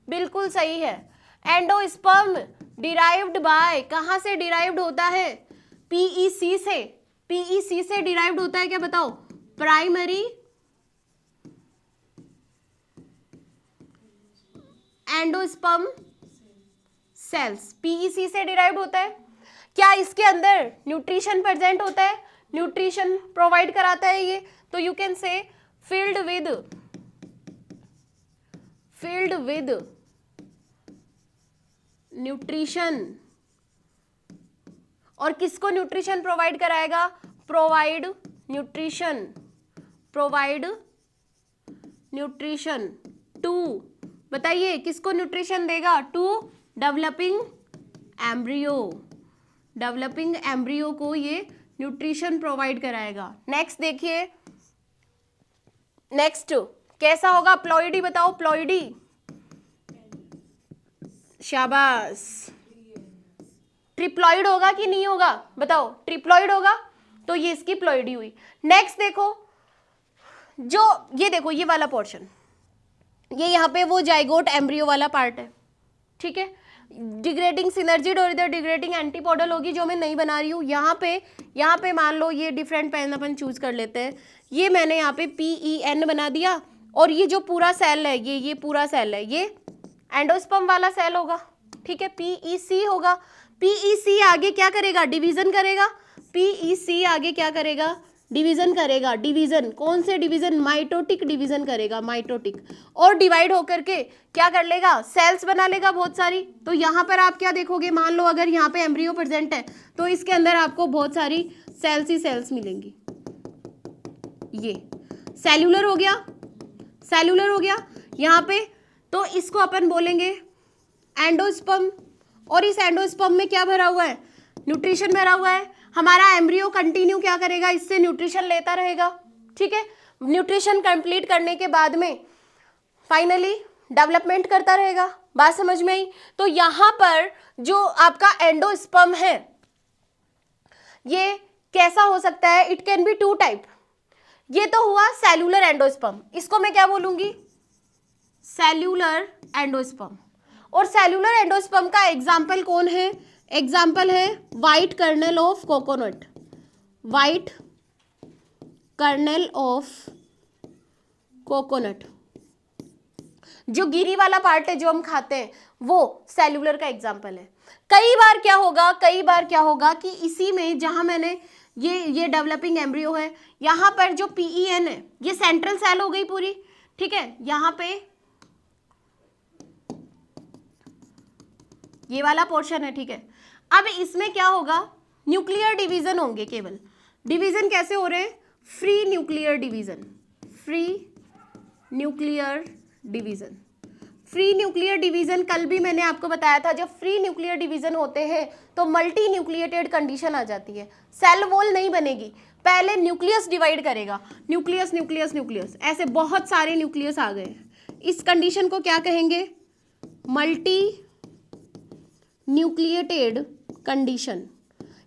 A: बिल्कुल सही है। एंडोस्पर्म डिराइव्ड बाय, कहां से डिराइव्ड होता है? पीईसी से। पीईसी से डिराइव्ड होता है क्या बताओ? प्राइमरी एंडोस्पर्म सेल्स, पीईसी से डिराइव्ड होता है। क्या इसके अंदर न्यूट्रिशन प्रेजेंट होता है? न्यूट्रिशन प्रोवाइड कराता है ये, तो you can say filled with nutrition. और किसको न्यूट्रिशन प्रोवाइड कराएगा? प्रोवाइड न्यूट्रिशन टू बताइए किसको न्यूट्रिशन देगा? To developing embryo. Developing embryo को ये न्यूट्रिशन प्रोवाइड कराएगा। नेक्स्ट देखिए, नेक्स्ट कैसा होगा? प्लॉइडी बताओ, प्लॉइडी। शाबाश। ट्रिप्लॉइड होगा कि नहीं होगा? बताओ, ट्रिप्लॉइड होगा तो ये इसकी प्लॉइडी हुई। नेक्स्ट देखो, जो ये देखो ये वाला पोर्शन, ये यहाँ पे वो जाइगोट एम्ब्रियो वाला पार्ट है, ठीक है। डिग्रेडिंग सिनर्जिड और इधर डिग्रेडिंग एंटीपोडल होगी जो मैं नहीं बना रही हूँ। यहाँ पे मान लो ये डिफरेंट पेन अपन चूज कर लेते हैं। ये मैंने यहाँ पे PEN बना दिया, और ये जो पूरा सेल है, ये पूरा सेल है, ये एंडोस्पर्म वाला सेल होगा, ठीक है। PEC होगा। PEC आगे क्या करेगा? डिवीजन करेगा। PEC आगे क्या करेगा? डिवीजन करेगा। डिवीजन कौन से डिवीजन? माइटोटिक डिवीजन करेगा, माइटोटिक। और डिवाइड होकर के क्या कर लेगा? सेल्स बना लेगा बहुत सारी। तो यहाँ पर आप क्या देखोगे? मान लो अगर यहाँ पे एम्ब्रियो प्रेजेंट है तो इसके अंदर आपको बहुत सारी सेल्स ही सेल्स मिलेंगी। ये सेल्यूलर हो गया, सेल्यूलर हो गया यहाँ पे। तो इसको अपन बोलेंगे एंडोस्पर्म, और इस एंडोस्पर्म में क्या भरा हुआ है? न्यूट्रिशन भरा हुआ है। हमारा एम्ब्रियो कंटिन्यू क्या करेगा? इससे न्यूट्रिशन लेता रहेगा, ठीक है। न्यूट्रिशन कंप्लीट करने के बाद में फाइनली डेवलपमेंट करता रहेगा। बात समझ में आई? तो यहाँ पर जो आपका एंडोस्पर्म है ये कैसा हो सकता है? It can be two type. ये तो हुआ सेल्यूलर एंडोस्पर्म, इसको मैं क्या बोलूंगी? Cellular endosperm. और सेल्यूलर एंडोस्पर्म का एग्जाम्पल कौन है? एग्जाम्पल है white kernel of coconut. White kernel of coconut, जो गिरी वाला पार्ट है जो हम खाते हैं, वो सेल्यूलर का एग्जाम्पल है। कई बार क्या होगा कि इसी में जहां मैंने ये डेवलपिंग एम्ब्रियो है, यहाँ पर जो PEN है ये सेंट्रल सेल हो गई पूरी, ठीक है। यहाँ पे ये वाला पोर्शन है, ठीक है। अब इसमें क्या होगा? न्यूक्लियर डिवीजन होंगे केवल। डिवीजन कैसे हो रहे हैं? Free nuclear division, free nuclear division. Free nuclear division कल भी मैंने आपको बताया था, जब फ्री न्यूक्लियर डिवीजन होते हैं तो मल्टी न्यूक्लिएटेड कंडीशन आ जाती है। सेल वॉल नहीं बनेगी, पहले न्यूक्लियस डिवाइड करेगा, न्यूक्लियस न्यूक्लियस न्यूक्लियस, ऐसे बहुत सारे न्यूक्लियस आ गए। इस कंडीशन को क्या कहेंगे? मल्टी न्यूक्लिएटेड कंडीशन,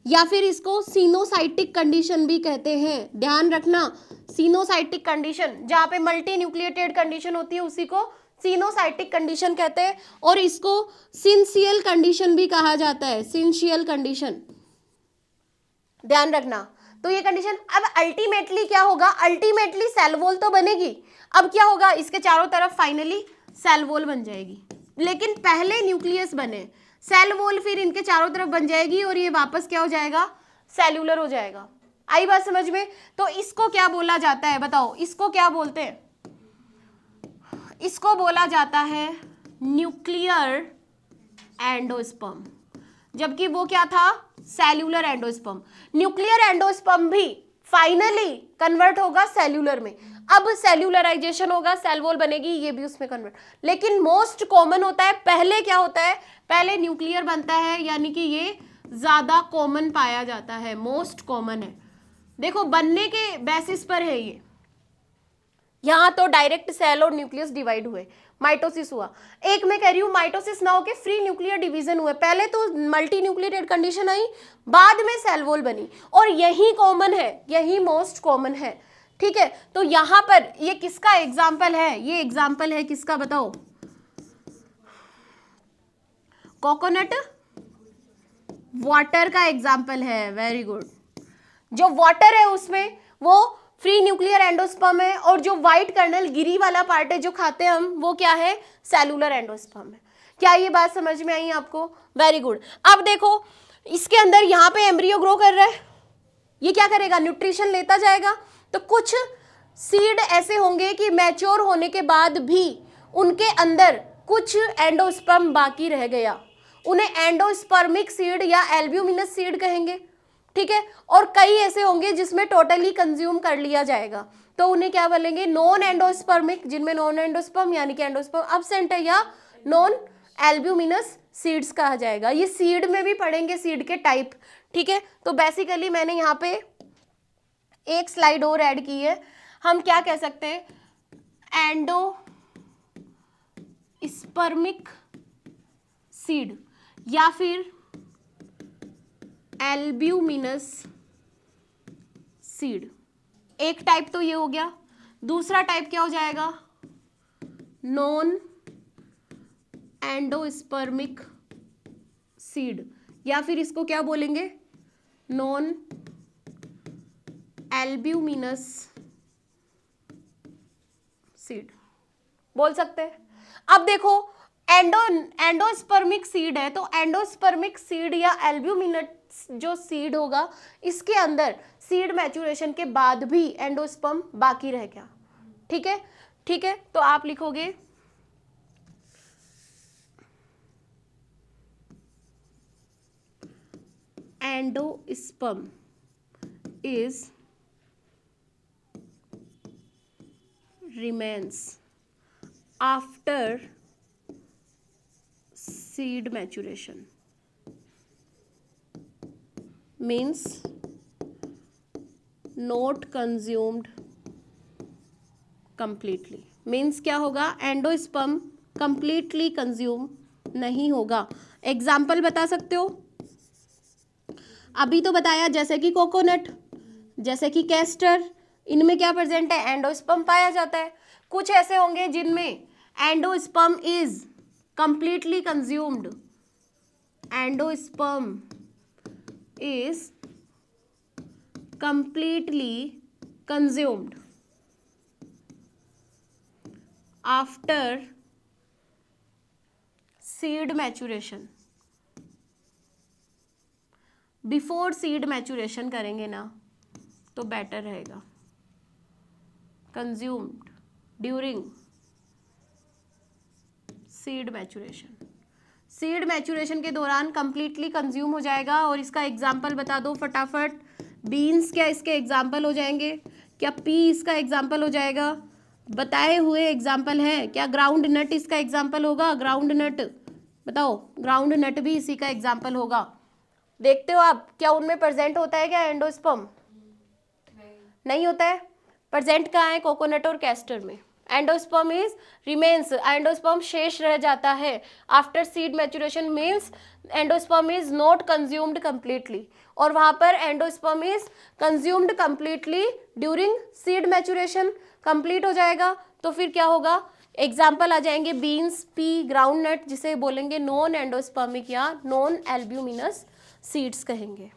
A: या फिर इसको सिनोसाइटिक कंडीशन भी कहते हैं। ध्यान रखना, सिनोसाइटिक कंडीशन, जहां पे मल्टी न्यूक्लिएटेड कंडीशन होती है उसी को सिनोसाइटिक कंडीशन कहते हैं। और इसको सिंशियल कंडीशन भी कहा जाता है, सिंशियल कंडीशन, ध्यान रखना। तो ये कंडीशन, अब अल्टीमेटली क्या होगा? अल्टीमेटली सेल वॉल तो बनेगी। अब क्या होगा? इसके चारों तरफ फाइनली सेल वॉल बन जाएगी, लेकिन पहले न्यूक्लियस बने, सेल वॉल फिर इनके चारों तरफ बन जाएगी और ये वापस क्या हो जाएगा? सेल्यूलर हो जाएगा। आई बात समझ में? तो इसको क्या बोला जाता है? बताओ, इसको क्या बोलते हैं? इसको बोला जाता है न्यूक्लियर एंडोस्पर्म, जबकि वो क्या था? Cellular endosperm. न्यूक्लियर एंडोस्पर्म भी फाइनली कन्वर्ट होगा सेल्यूलर में। अब सेल्यूलराइजेशन होगा, सेल वॉल बनेगी, ये भी उसमें कन्वर्ट। लेकिन मोस्ट कॉमन होता है, पहले क्या होता है? पहले न्यूक्लियर बनता है, यानी कि ये ज्यादा कॉमन पाया जाता है, मोस्ट कॉमन है। देखो बनने के बेसिस पर है ये। यहाँ तो डायरेक्ट सेल और न्यूक्लियस डिवाइड हुए, माइटोसिस हुआ। एक मैं कह रही हूँ माइटोसिस ना होके फ्री न्यूक्लियर डिवीजन हुए। पहले तो मल्टी न्यूक्लिएटेड कंडीशन आई, बाद में सेल वॉल बनी, और यही कॉमन है, यही मोस्ट कॉमन है, ठीक है। तो यहाँ पर ये किसका एग्जाम्पल है? ये एग्जाम्पल है किसका? बताओ, कोकोनट वाटर का एग्जाम्पल है। Very good. जो वाटर है उसमें वो फ्री न्यूक्लियर एंडोस्पर्म है, और जो व्हाइट कर्नल गिरी वाला पार्ट है जो खाते हैं हम, वो क्या है? सेल्यूलर एंडोस्पर्म है। क्या ये बात समझ में आई आपको? Very good. अब देखो इसके अंदर यहाँ पे एम्ब्रियो ग्रो कर रहा है, ये क्या करेगा? न्यूट्रिशन लेता जाएगा। तो कुछ सीड ऐसे होंगे कि मैच्योर होने के बाद भी उनके अंदर कुछ एंडोस्पर्म बाकी रह गया, उन्हें एंडोस्पर्मिक सीड या एल्ब्यूमिनस सीड कहेंगे, ठीक है, और कई ऐसे होंगे जिसमें टोटली कंज्यूम कर लिया जाएगा, तो उन्हें क्या बोलेंगे, नॉन एंडोस्पर्मिक, जिनमें नॉन एंडोस्पर्म यानी कि एंडोस्पर्म अब्सेंट है, या नॉन एल्ब्यूमिनस सीड्स कहा जाएगा। ये सीड में भी पढ़ेंगे, सीड के टाइप, ठीक है। तो बेसिकली मैंने यहाँ पे एक स्लाइड और ऐड की है, हम क्या कह सकते हैं, एंडोस्पर्मिक सीड या फिर एल्ब्यूमिनस सीड। एक टाइप तो ये हो गया, दूसरा टाइप क्या हो जाएगा, नॉन एंडोस्पर्मिक सीड, या फिर इसको क्या बोलेंगे, नॉन एल्ब्यूमिनस सीड बोल सकते हैं। अब देखो एंडोस्पर्मिक सीड है, तो एंडोस्पर्मिक सीड या एल्ब्यूमिनस जो सीड होगा, इसके अंदर सीड मैच्योरेशन के बाद भी एंडोस्पर्म बाकी रह गया, ठीक है, ठीक है। तो आप लिखोगे endosperm is remains after seed maturation, means not consumed completely, means क्या होगा, एंडोस्पर्म completely कंज्यूम नहीं होगा। एग्जाम्पल बता सकते हो, अभी तो बताया, जैसे कि कोकोनट, जैसे कि कैस्टर, इनमें क्या प्रेजेंट है, एंडोस्पर्म पाया जाता है। कुछ ऐसे होंगे जिनमें endosperm is completely consumed, endosperm is completely consumed after seed maturation. Before seed maturation करेंगे ना तो बेटर रहेगा, consumed during seed maturation. Seed maturation के दौरान कंप्लीटली कंज्यूम हो जाएगा। और इसका एग्जाम्पल बता दो फटाफट, बीन्स क्या इसके एग्जाम्पल हो जाएंगे, क्या पी इसका एग्जाम्पल हो जाएगा, बताए हुए एग्जाम्पल है क्या, ग्राउंड नट इसका एग्जाम्पल होगा, ग्राउंड नट बताओ, ग्राउंड नट भी इसी का एग्जाम्पल होगा। देखते हो आप, क्या उनमें प्रेजेंट होता है क्या एंडोस्पर्म, नहीं होता है, प्रेजेंट कहाँ है, कोकोनट और कैस्टर में। एंडोस्पर्म इज रिमेन्स, एंडोस्पर्म शेष रह जाता है after seed maturation, means endosperm is not consumed completely, और वहां पर endosperm is consumed completely during seed maturation, complete हो जाएगा। तो फिर क्या होगा, एग्जाम्पल आ जाएंगे बीन्स, पी, ग्राउंड नट, जिसे बोलेंगे नॉन एंडोस्पर्मिक या नॉन एल्ब्यूमिनस सीड्स कहेंगे।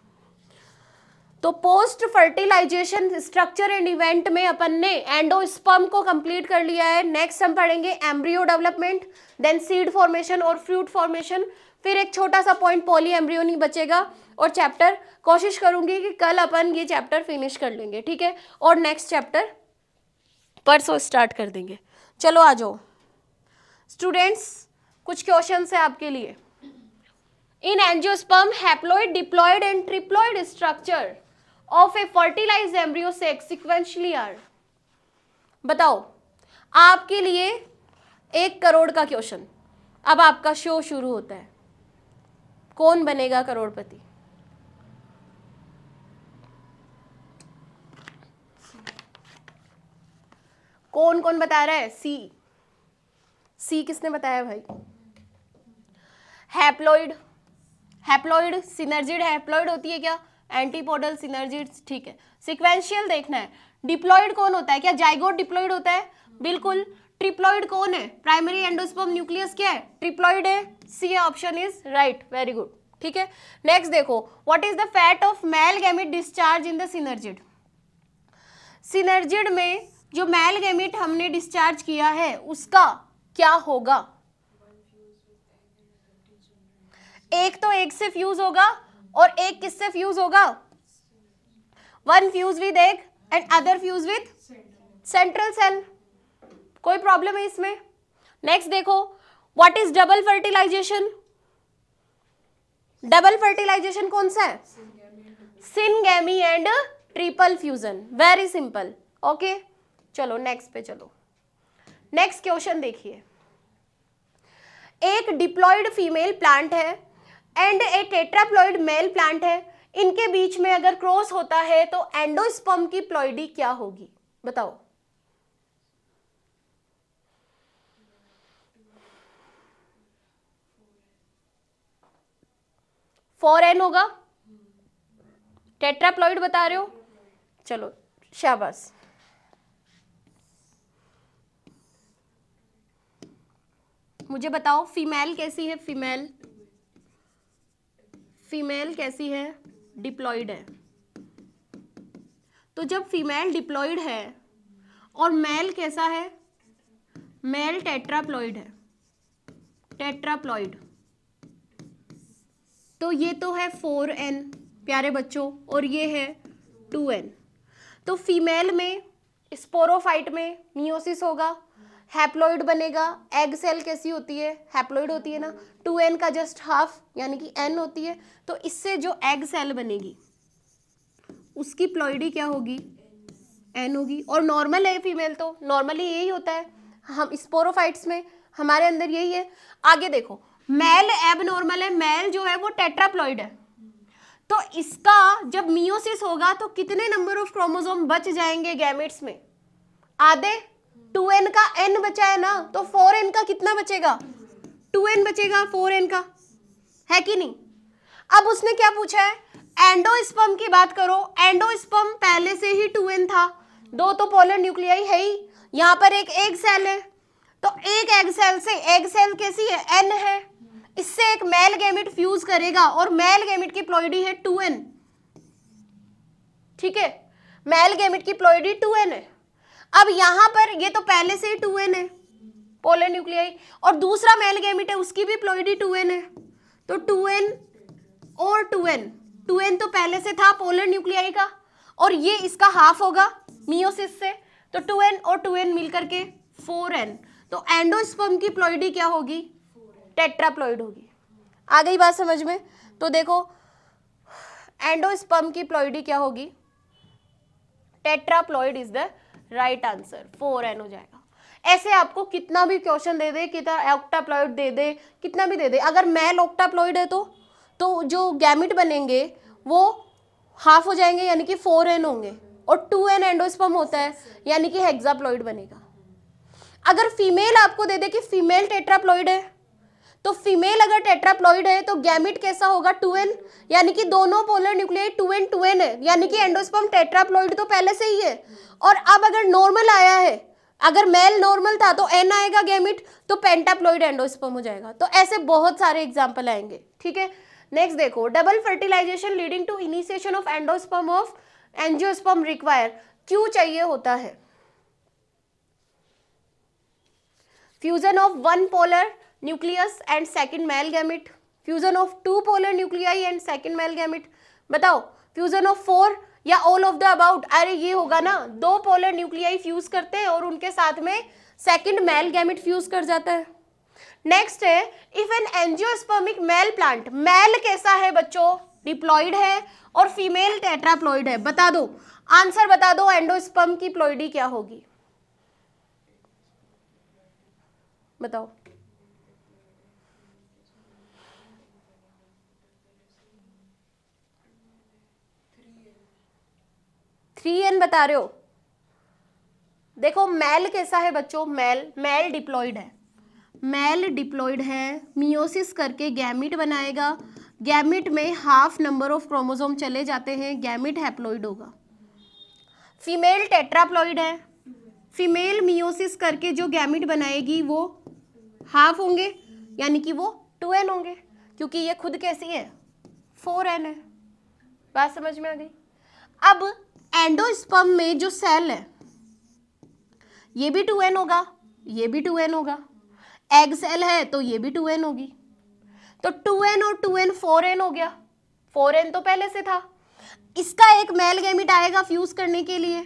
A: तो post fertilisation structure and event में अपन ने एंडोस्पर्म को कंप्लीट कर लिया है। नेक्स्ट हम पढ़ेंगे embryo development, then seed formation और फ्रूट फॉर्मेशन, फिर एक छोटा सा पॉइंट पॉली एम्ब्रियोनी बचेगा, और चैप्टर कोशिश करूंगी कि कल अपन ये चैप्टर फिनिश कर लेंगे, ठीक है, और नेक्स्ट चैप्टर परसों स्टार्ट कर देंगे। चलो आ जाओ स्टूडेंट्स, कुछ क्वेश्चंस है आपके लिए। In angiosperm, haploid, diploid and triploid structure of a fertilized embryo sex sequentially are. बताओ, आपके लिए 1 करोड़ का क्वेश्चन। अब आपका शो शुरू होता है, कौन बनेगा करोड़पति? कौन कौन बता रहा है? सी, सी किसने बताया भाई? हैप्लॉइड, हैप्लॉइड सिनर्जिड, हैप्लॉइड होती है क्या, एंटीपोडल सिनर्जिड, ठीक है। सिक्वेंशियल देखना है। डिप्लॉइड कौन होता है, क्या जाइगोट डिप्लॉइड होता है? बिल्कुल। ट्रिप्लॉइड कौन है? प्राइमरी एंडोस्पर्म न्यूक्लियस क्या है? ट्रिप्लॉइड है। C option is right, very good, ठीक है। नेक्स्ट देखो, what is the fate of male gamete discharge in the synergid? Synergid में जो मेल गैमेट हमने डिस्चार्ज किया है उसका क्या होगा? एक तो एग से फ्यूज होगा, और एक किससे फ्यूज होगा? One fuse with egg and other fuse with central cell. कोई प्रॉब्लम है इसमें? नेक्स्ट देखो, what is double fertilisation? Double fertilization कौन सा है? Syngamy and triple fusion, very simple. Okay, चलो नेक्स्ट पे चलो। नेक्स्ट क्वेश्चन देखिए, एक डिप्लॉयड फीमेल प्लांट है and a tetraploid male plant है, इनके बीच में अगर क्रॉस होता है तो एंडोस्पर्म की प्लॉइडी क्या होगी, बताओ। 4n होगा, टेट्राप्लॉइड बता रहे हो, चलो शाबाश। मुझे बताओ फीमेल कैसी है, फीमेल, फीमेल कैसी है, डिप्लॉयड है। तो जब फीमेल डिप्लॉयड है और मेल कैसा है, मेल टेट्राप्लॉइड है, टेट्राप्लॉइड, तो ये तो है 4n प्यारे बच्चों, और ये है 2n। तो फीमेल में स्पोरोफाइट में मियोसिस होगा, हैप्लॉइड बनेगा। एग सेल कैसी होती है, हैप्लॉइड होती है ना, 2n का जस्ट हाफ यानी कि n होती है। तो इससे जो एग सेल बनेगी उसकी प्लॉइडी क्या होगी, n होगी। और नॉर्मल है फीमेल, तो नॉर्मली यही होता है, हम स्पोरोफाइट्स में हमारे अंदर यही है। आगे देखो, मेल एब नॉर्मल है, मेल जो है वो टेट्राप्लॉइड है। तो इसका जब मियोसिस होगा तो कितने नंबर ऑफ क्रोमोसोम बच जाएंगे गैमेट्स में, आधे। 2n का n बचा है ना, तो 4n का कितना बचेगा, 2n बचेगा 4n का, है कि नहीं। अब उसने क्या पूछा है, एंडोस्पर्म की बात करो। एंडोस्पर्म पहले से ही 2n था, दो तो पोलर न्यूक्लियाई है ही, यहाँ पर एक एग सेल है, तो एक एग सेल से, एग सेल कैसी है, n है, इससे एक मेल गैमेट फ्यूज करेगा और मेल गैमेट की प्लॉइडी है 2n, ठीक है, मेल गैमेट की प्लॉइडी 2n है। अब यहां पर ये तो पहले से ही 2n है पोलर न्यूक्लियाई, और दूसरा मेल गैमेट है उसकी भी प्लॉइडी 2n है, तो 2n और 2n, 2n तो पहले से था पोलर न्यूक्लियाई का, और ये इसका हाफ होगा मियोसिस से, तो 2n और 2n मिलकर के 4n। तो एंडोस्पर्म की प्लॉइडी क्या होगी, टेट्राप्लॉइड होगी। आ गई बात समझ में। तो देखो एंडोस्पर्म की प्लॉइडी क्या होगी, tetraploid is the right answer, 4n हो जाएगा। ऐसे आपको कितना भी क्वेश्चन दे दे, कितना ऑक्टाप्लॉइड दे दे, कितना भी दे दे, अगर मेल ऑक्टाप्लॉइड है तो जो गैमेट बनेंगे वो हाफ हो जाएंगे यानी कि 4n होंगे, और 2n एंडोस्पर्म होता है यानी कि हेक्साप्लॉइड बनेगा। अगर फीमेल आपको दे दे कि फीमेल टेट्राप्लॉइड है, तो फीमेल अगर टेट्राप्लॉइड है तो गैमेट कैसा होगा, 2n, यानी कि दोनों पोलर न्यूक्लियाई 2n 2n है, यानी कि एंडोस्पर्म टेट्राप्लॉइड तो पहले से ही है। और अब अगर नॉर्मल आया है, अगर मेल नॉर्मल था तो n आएगा गैमेट, तो पेंटाप्लॉइड एंडोस्पर्म हो जाएगा। तो ऐसे बहुत सारे एग्जाम्पल आएंगे, ठीक है। नेक्स्ट देखो, double fertilization leading to initiation of endosperm of angiosperm require, क्यों चाहिए होता है, fusion of one polar nucleus and second male gamete, fusion of two polar nuclei and second male gamete, बताओ, फ्यूजन ऑफ 4 या all of the about. अरे ये होगा ना, दो पोलर न्यूक्लियाई फ्यूज करते हैं और उनके साथ में सेकंड मेल गैमेट फ्यूज कर जाता है। नेक्स्ट है, if an angiospermic male plant, male कैसा है बच्चों, डिप्लॉइड है और फीमेल टेट्राप्लॉइड है, बता दो, आंसर बता दो, एंडोस्पर्म की प्लॉइडी क्या होगी, बताओ। 3n बता रहे हो। देखो मेल कैसा है बच्चों, मेल डिप्लॉइड है, मेल डिप्लॉइड है, मियोसिस करके गैमेट बनाएगा, गैमेट में हाफ नंबर ऑफ क्रोमोसोम चले जाते हैं, गैमेट हैप्लॉइड होगा। फीमेल टेट्राप्लॉइड है, फीमेल मियोसिस करके जो गैमेट बनाएगी वो हाफ होंगे यानी कि वो 2n होंगे, क्योंकि ये खुद कैसी है, 4n है। बात समझ में आ गई। अब एंडोस्पर्म में जो सेल है ये भी 2n होगा, ये भी 2n होगा, एग सेल है तो ये भी 2n होगी, तो 2n और 2n 4n हो गया, 4n तो पहले से था। इसका एक मेल गैमेट आएगा फ्यूज करने के लिए,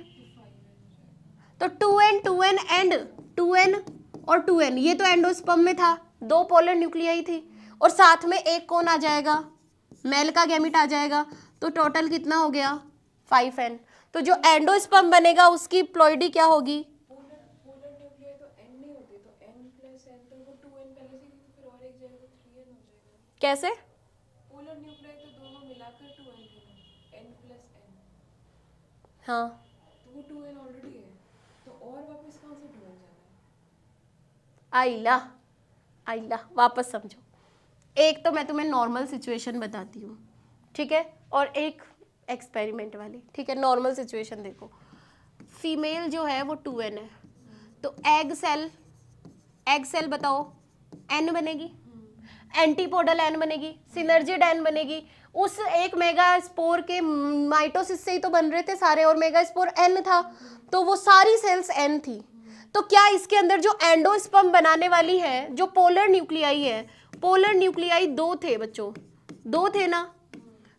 A: तो 2n 2n एंड 2n और 2n, ये तो एंडोस्पर्म में था, दो पोलर न्यूक्लियाई थी, और साथ में एक कौन आ जाएगा, मेल का गैमेट आ जाएगा, तो टोटल कितना हो गया 5n। तो जो एंडोस्पर्म बनेगा उसकी प्लॉइडी क्या होगी?
B: पोलर न्यूक्लियाई तो n नहीं होते, तो n प्लस n, तो वो 2n पहले से ही, तो फिर और एक जाएगा तो 3n हो जाएगा।
A: कैसे?
B: पोलर न्यूक्लियाई तो दोनों मिलाकर 2n थे ना, n प्लस n,
A: हाँ,
B: तो वो 2n ऑलरेडी है, तो और वापस कहाँ से 2n जाना है?
A: आइला आइला वापस समझो। एक तो मैं तुम्हें नॉर्मल सिचुएशन बताती हूँ, ठीक है, और एक एक्सपेरिमेंट वाली, ठीक है। नॉर्मल सिचुएशन देखो, फीमेल जो है वो 2n है, तो एग सेल बताओ n बनेगी, एंटीपोडल n बनेगी, सिनर्जिड n बनेगी। उस एक मेगा स्पोर के माइटोसिस से ही तो बन रहे थे सारे, और मेगा स्पोर n था, तो वो सारी सेल्स n थी। तो क्या इसके अंदर जो एंडोस्पर्म बनाने वाली है, जो पोलर न्यूक्लियाई है, पोलर न्यूक्लियाई 2 थे बच्चों, 2 थे ना,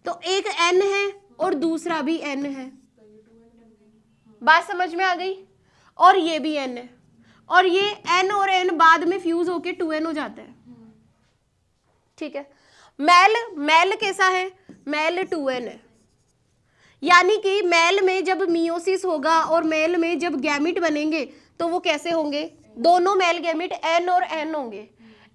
A: तो एक n है और दूसरा भी n है। बात समझ में आ गई? और ये भी n है, और ये n और n बाद में फ्यूज होके 2n हो जाता है, ठीक है। मेल कैसा है? मेल 2n है, यानी कि मेल में जब मियोसिस होगा और मेल में जब गैमिट बनेंगे तो वो कैसे होंगे? दोनों मेल गैमिट n और n होंगे।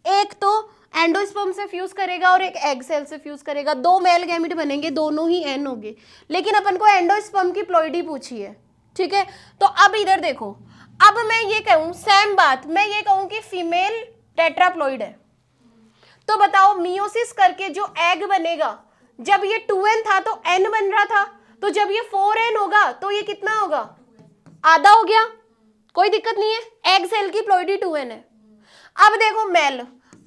A: एक तो एंडोस्पर्म से फ्यूज करेगा और एक एग सेल से फ्यूज करेगा, 2 मेल गैमिट बनेंगे, दोनों ही n होंगे। लेकिन अपन को एंडोस्पर्म की प्लॉइडी पूछी है, ठीक है। तो अब इधर देखो, अब मैं ये कहूं सेम बात, मैं ये कहूं कि फीमेल टेट्राप्लॉइड है, तो बताओ मियोसिस करके जो एग बनेगा, जब ये 2n था तो n बन रहा था, तो जब ये 4n होगा तो ये कितना होगा? आधा हो गया, कोई दिक्कत नहीं है। एग सेल की प्लॉइडी 2n है। अब देखो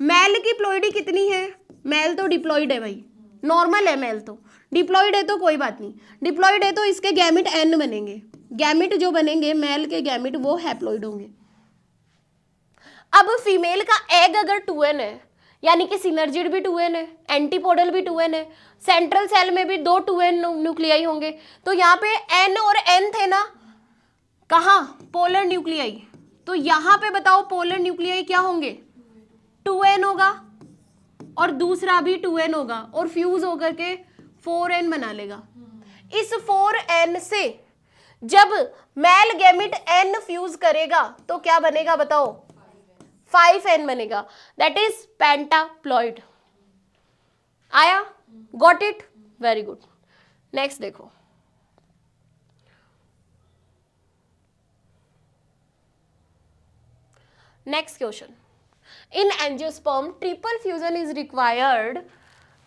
A: मेल की प्लॉइडी कितनी है? मेल तो डिप्लॉइड है भाई, नॉर्मल है मेल तो, डिप्लॉइड है तो कोई बात नहीं, डिप्लॉइड है तो इसके गैमिट n बनेंगे, गैमिट जो बनेंगे मेल के गैमिट वो हैप्लॉइड होंगे। अब फीमेल का एग अगर 2n है, यानी कि सिनर्जिड भी 2n है, एंटीपोडल भी 2n है, सेंट्रल सेल में भी 2 2n न्यूक्लियाई होंगे, तो यहाँ पे n और n थे ना, कहाँ? Polar nuclei. तो यहाँ पे बताओ पोलर न्यूक्लियाई क्या होंगे? 2n होगा और दूसरा भी 2n होगा, और फ्यूज होकर के 4n बना लेगा। इस 4n से जब मेल गैमिट n फ्यूज करेगा तो क्या बनेगा बताओ? 5n बनेगा, दैट इज पेंटाप्लॉइड। आया? Got it? Very good. Next देखो, next question, in angiosperm triple fusion is required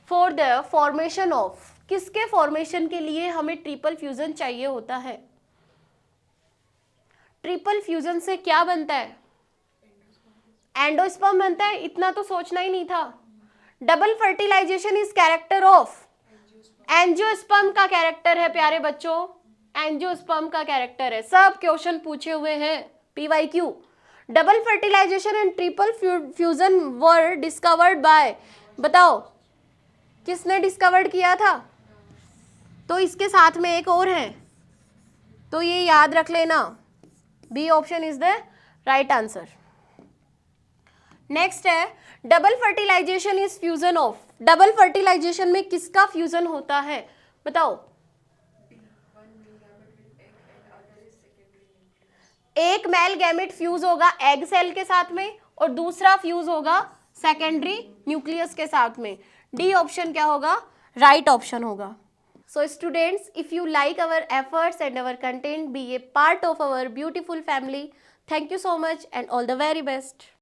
A: for the formation of, किसके फॉर्मेशन के लिए हमें ट्रिपल फ्यूजन चाहिए होता है? ट्रिपल फ्यूजन से क्या बनता है? एंडोस्पर्म बनता है, इतना तो सोचना ही नहीं था। Double fertilization is character of, angiosperm का कैरेक्टर है प्यारे बच्चों, एंजियोस्पर्म का कैरेक्टर है, सब क्वेश्चन पूछे हुए हैं PYQ। Double fertilization and triple fusion were discovered by, बताओ किसने डिस्कवर्ड किया था? तो इसके साथ में एक और है, तो ये याद रख लेना, B option is the right answer. Next है double fertilization is fusion of, double fertilization में किसका फ्यूजन होता है बताओ? एक मेल गैमेट फ्यूज होगा एग सेल के साथ में और दूसरा फ्यूज होगा सेकेंडरी न्यूक्लियस के साथ में। डी ऑप्शन क्या होगा? राइट ऑप्शन होगा। So students, if you like our efforts and our content, be a part of our beautiful family. Thank you so much and all the very best.